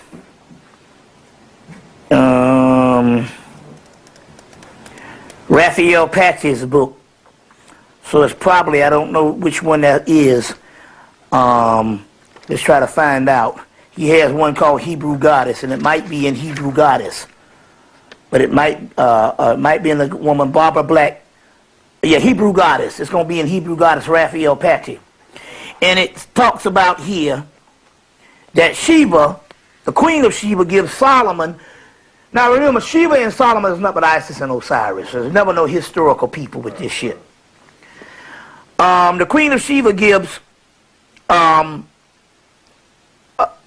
Raphael Patch's book. So it's probably, I don't know which one that is. Let's try to find out. He has one called Hebrew Goddess, and it might be in Hebrew Goddess. But it might be in the woman Barbara Black. Yeah, Hebrew Goddess. It's going to be in Hebrew Goddess, Raphael Patty. And it talks about here that Sheba, the Queen of Sheba, gives Solomon. Now remember, Sheba and Solomon is nothing but Isis and Osiris. There's never no historical people with this shit. The Queen of Sheba gives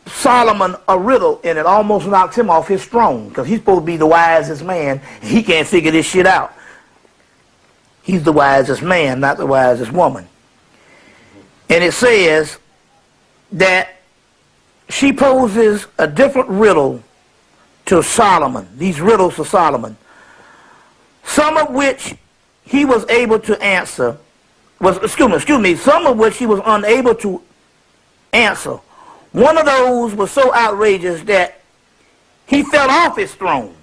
Solomon a riddle, and it almost knocks him off his throne, because he's supposed to be the wisest man, and he can't figure this shit out. He's the wisest man, not the wisest woman. And it says that she poses a different riddle to Solomon, these riddles to Solomon, some of which he was able to answer, some of which he was unable to answer. One of those was so outrageous that he fell off his throne.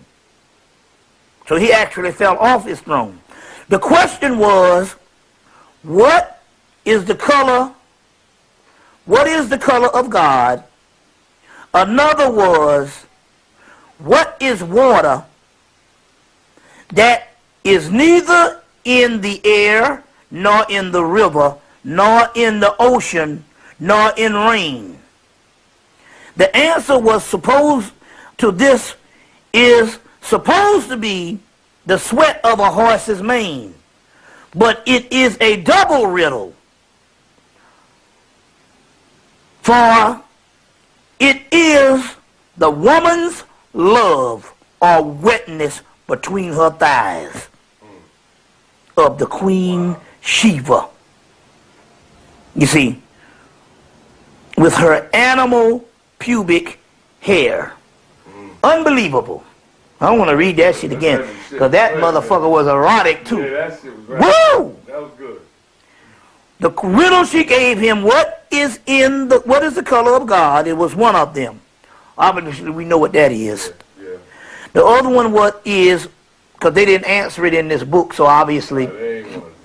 So he actually fell off his throne. The question was, what is the color of God? Another was, what is water that is neither in the air, nor in the river, nor in the ocean, nor in rain? The answer was supposed to be the sweat of a horse's mane. But it is a double riddle. For it is the woman's love or wetness between her thighs of the Queen Sheba. You see, with her animal pubic hair. Unbelievable. I don't want to read that shit again, because that motherfucker was erotic too. Yeah, that shit was right. Woo! That was good. The riddle she gave him, what is the color of God? It was one of them. Obviously, we know what that is. Yeah. The other one, what is, because they didn't answer it in this book, so obviously,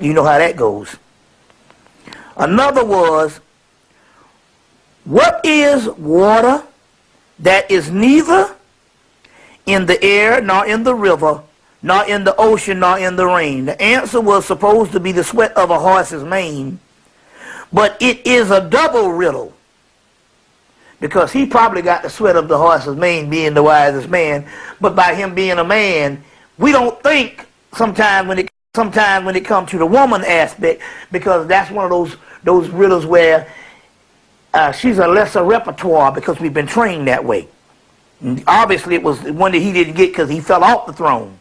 you know how that goes. Another was, what is water that is neither in the air, nor in the river, nor in the ocean, nor in the rain? The answer was supposed to be the sweat of a horse's mane, but it is a double riddle, because he probably got the sweat of the horse's mane being the wisest man, but by him being a man, we don't think sometimes when it sometimes when it comes to the woman aspect, because that's one of those riddles where she's a lesser repertoire because we've been trained that way. And obviously, it was one that he didn't get because he fell off the throne.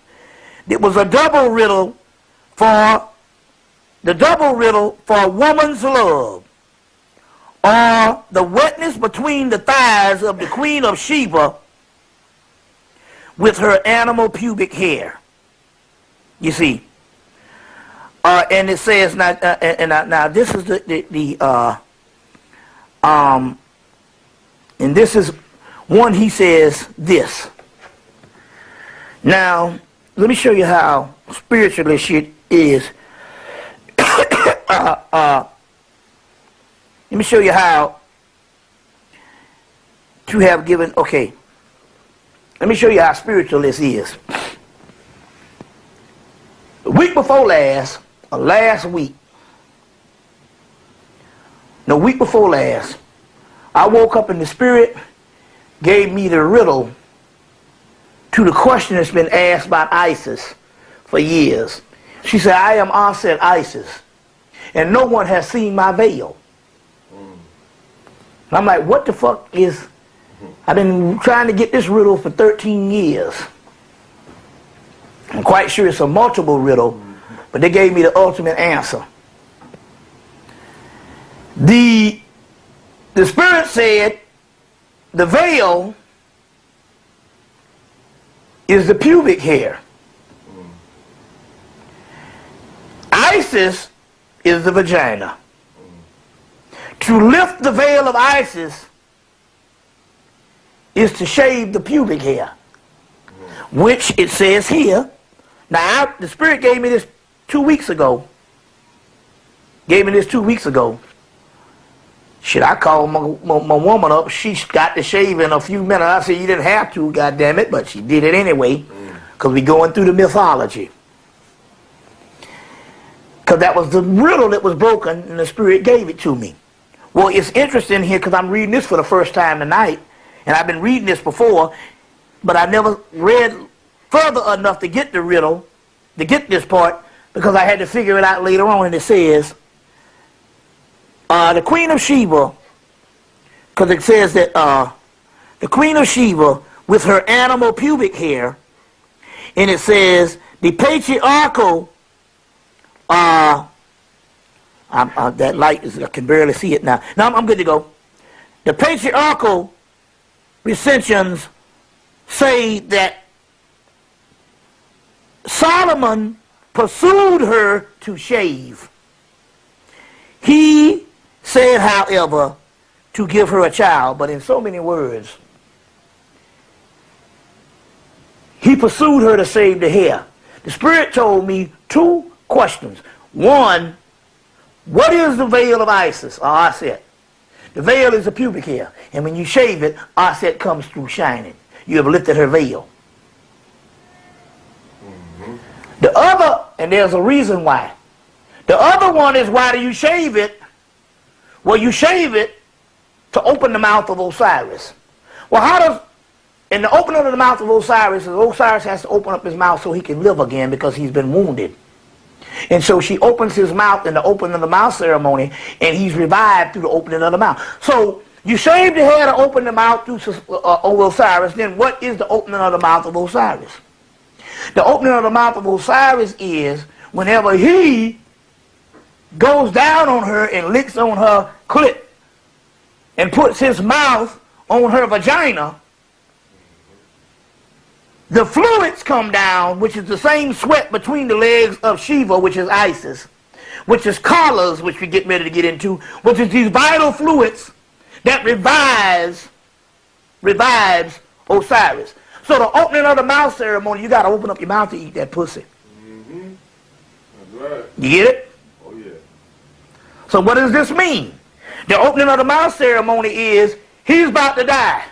It was a double riddle for a woman's love, or the wetness between the thighs of the Queen of Sheba with her animal pubic hair. You see, and it says now, now this is and this is one. He says this. Now, let me show you how spiritualist shit is. Let me show you how to have given. Okay. Let me show you how spiritual this is. The week before last, or last week, no, week before last, I woke up and the Spirit gave me the riddle to the question that's been asked about Isis for years. She said, I am Aset Isis, and no one has seen my veil. And I'm like, what the fuck is... I've been trying to get this riddle for 13 years. I'm quite sure it's a multiple riddle, but they gave me the ultimate answer. The Spirit said the veil is the pubic hair. Isis is the vagina. To lift the veil of Isis is to shave the pubic hair, which it says here. Now, the Spirit gave me this 2 weeks ago. Gave me this 2 weeks ago. Shit, I called my woman up. She got to shave in a few minutes. I said, you didn't have to, goddammit, but she did it anyway, because we're going through the mythology. Because that was the riddle that was broken, and the Spirit gave it to me. Well, it's interesting here, because I'm reading this for the first time tonight, and I've been reading this before, but I never read further enough to get the riddle, to get this part, because I had to figure it out later on, and it says, the Queen of Sheba, because it says that the Queen of Sheba with her animal pubic hair, and it says the patriarchal, that light is, I can barely see it now. Now I'm good to go. The patriarchal recensions say that Solomon pursued her to shave. He said, however, to give her a child, but in so many words. He pursued her to shave the hair. The Spirit told me 2 questions. One, what is the veil of Isis, or Aset? The veil is the pubic hair, and when you shave it, Aset comes through shining. You have lifted her veil. The other, and there's a reason why. The other one is, why do you shave it? Well, you shave it to open the mouth of Osiris. Well, how does, in the opening of the mouth of Osiris has to open up his mouth so he can live again because he's been wounded. And so she opens his mouth in the opening of the mouth ceremony, and he's revived through the opening of the mouth. So you shave the hair to open the mouth through Osiris. Then what is the opening of the mouth of Osiris? The opening of the mouth of Osiris is whenever he goes down on her and licks on her clit and puts his mouth on her vagina, the fluids come down, which is the same sweat between the legs of Shiva, which is Isis, which is Kala's, which we get ready to get into, which is these vital fluids that revives Osiris. So the opening of the mouth ceremony, you got to open up your mouth to eat that pussy. Mm-hmm. That's right. You get it? Oh, yeah. So what does this mean? The opening of the mouth ceremony is, he's about to die.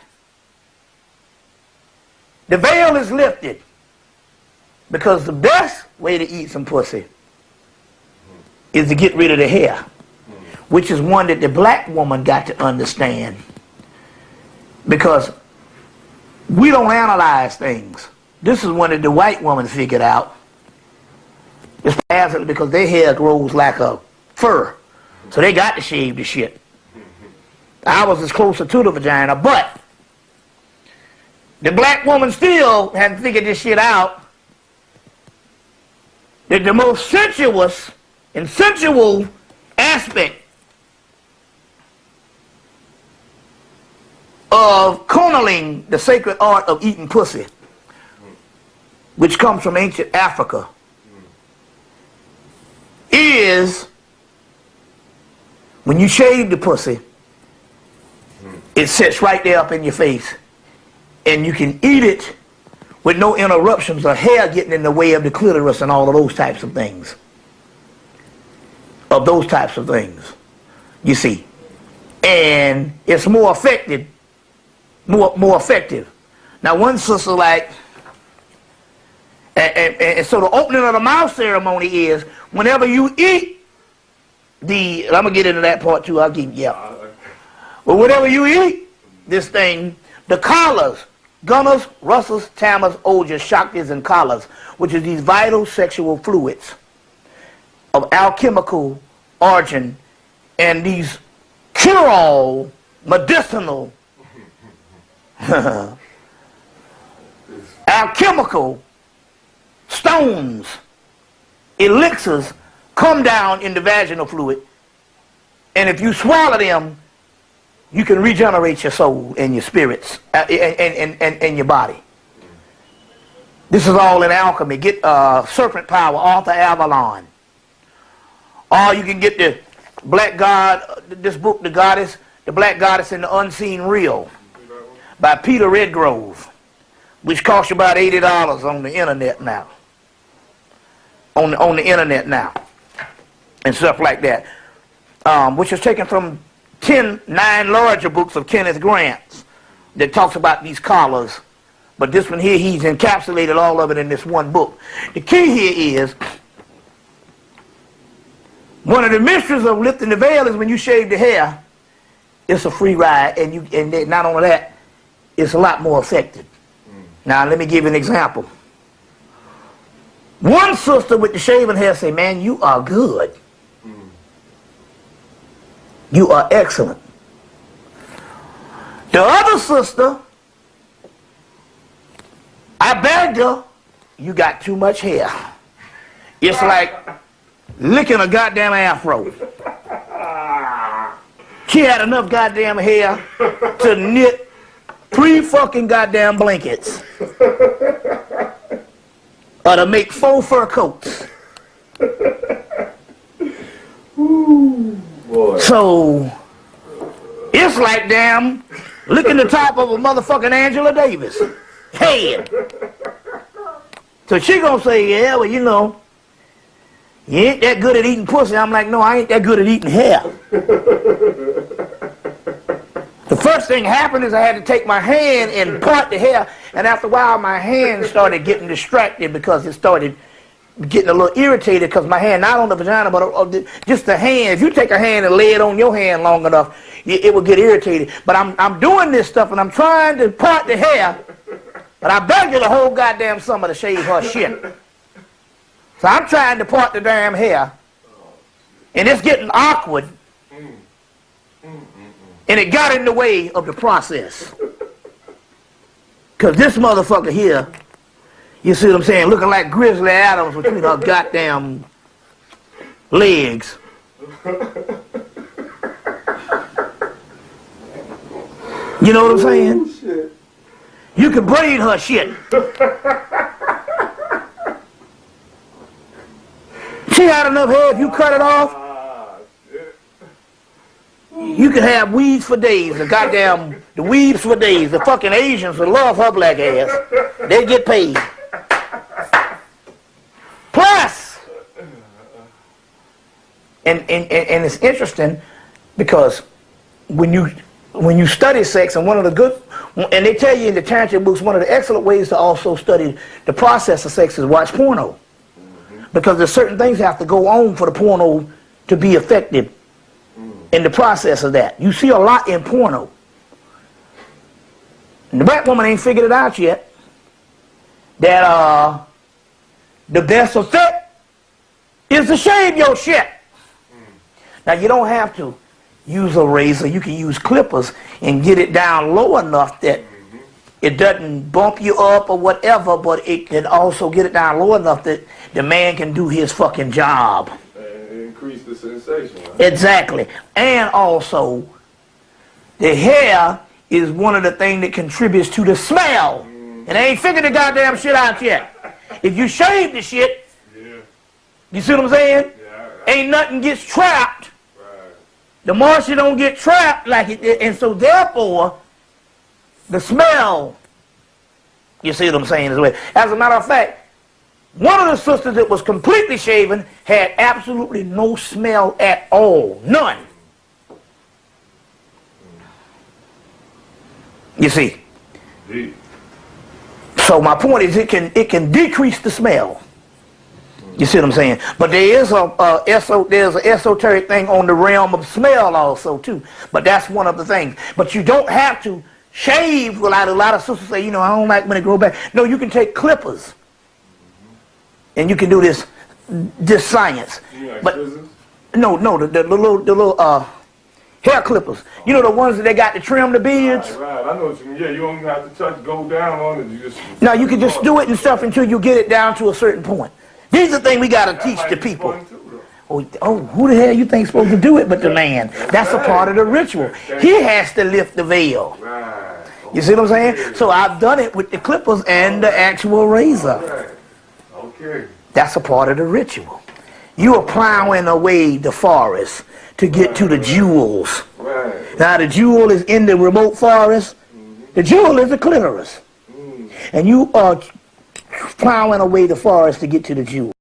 The veil is lifted. Because the best way to eat some pussy is to get rid of the hair, which is one that the black woman got to understand. Because we don't analyze things. This is one that the white woman figured out. It's absolutely because their hair grows like a fur. So they got to shave the shit. Ours is closer to the vagina, but the black woman still hadn't figured this shit out. That the most sensuous and sensual aspect of kunneling, the sacred art of eating pussy, which comes from ancient Africa, is when you shave the pussy, it sits right there up in your face, and you can eat it with no interruptions or hair getting in the way of the clitoris and all of those types of things. You see. And it's more effective. More effective. Now one sister like, and so the opening of the mouth ceremony is whenever you eat I'm going to get into that part too, I'll keep, yeah. But whenever you eat this thing, the collars, gunners, russels, tammers, ojas, shaktis, and collars, which are these vital sexual fluids of alchemical origin, and these cure-all, medicinal, alchemical stones, elixirs, come down in the vaginal fluid, and if you swallow them, you can regenerate your soul and your spirits and your body. This is all in alchemy. Get Serpent Power, Arthur Avalon. Or you can get the Black God, this book, The Black Goddess and the Unseen Real, by Peter Redgrove, which costs you about $80 on the internet now. On the internet now. And stuff like that. Which is taken from 9 larger books of Kenneth Grant's that talks about these collars. But this one here, he's encapsulated all of it in this one book. The key here is, one of the mysteries of lifting the veil is when you shave the hair, it's a free ride, and not only that, it's a lot more effective. Now let me give you an example. One sister with the shaven hair say, man, you are good. You are excellent. The other sister, I begged her, you got too much hair. It's like licking a goddamn afro. She had enough goddamn hair to knit 3 fucking goddamn blankets. Or to make 4 fur coats. Ooh, boy. So, it's like damn licking the top of a motherfucking Angela Davis head. So she gonna say, yeah, well, you know, you ain't that good at eating pussy. I'm like, no, I ain't that good at eating hair. The first thing happened is I had to take my hand and part the hair, and after a while my hand started getting distracted because it started getting a little irritated because my hand, not on the vagina, but just the hand. If you take a hand and lay it on your hand long enough, it will get irritated. But I'm doing this stuff and I'm trying to part the hair, but I begged her the whole goddamn summer to shave her shit. So I'm trying to part the damn hair, and it's getting awkward, and it got in the way of the process. Because this motherfucker here, you see what I'm saying, looking like Grizzly Adams between her goddamn legs. You know what I'm saying? Oh, shit. You can braid her shit. She had enough hair, if you cut it off, you could have weeds for days, the weeds for days. The fucking Asians would love her black ass. They get paid. Plus, and it's interesting because when you study sex, and and they tell you in the Tantra books, one of the excellent ways to also study the process of sex is watch porno. Because there's certain things that have to go on for the porno to be effective in the process of that. You see a lot in porno. And the black woman ain't figured it out yet that the best effect is to shave your shit. Now, you don't have to use a razor. You can use clippers and get it down low enough that it doesn't bump you up or whatever, but it can also get it down low enough that the man can do his fucking job. Increase the sensation. Right? Exactly. And also, the hair is one of the things that contributes to the smell. And they ain't figured the goddamn shit out yet. If you shave the shit, you see what I'm saying? Ain't nothing gets trapped. The moisture don't get trapped like it did. And so therefore, the smell, you see what I'm saying as well. As a matter of fact, one of the sisters that was completely shaven had absolutely no smell at all. None. You see. Indeed. So my point is it can decrease the smell. You see what I'm saying? But there is there's an esoteric thing on the realm of smell also too. But that's one of the things. But you don't have to shave. Well, a lot of sisters say, you know, I don't like when it grow back. No, you can take clippers, and you can do this science. You like but scissors? no, the little hair clippers. You know, the ones that they got to trim the beards. Right. I know what you mean. Yeah, you don't even have to go down on it. You just. No, you can just do it and stuff until you get it down to a certain point. These are things we got to teach the people. Oh, who the hell you think's supposed to do it but the man? That's a part of the ritual. He has to lift the veil. Right. You see what I'm saying? So I've done it with the clippers and the actual razor. Okay. That's a part of the ritual. You are plowing away the forest to get to the jewels. Right. Now the jewel is in the remote forest. The jewel is the clitoris. And you are plowing away the forest to get to the jewel.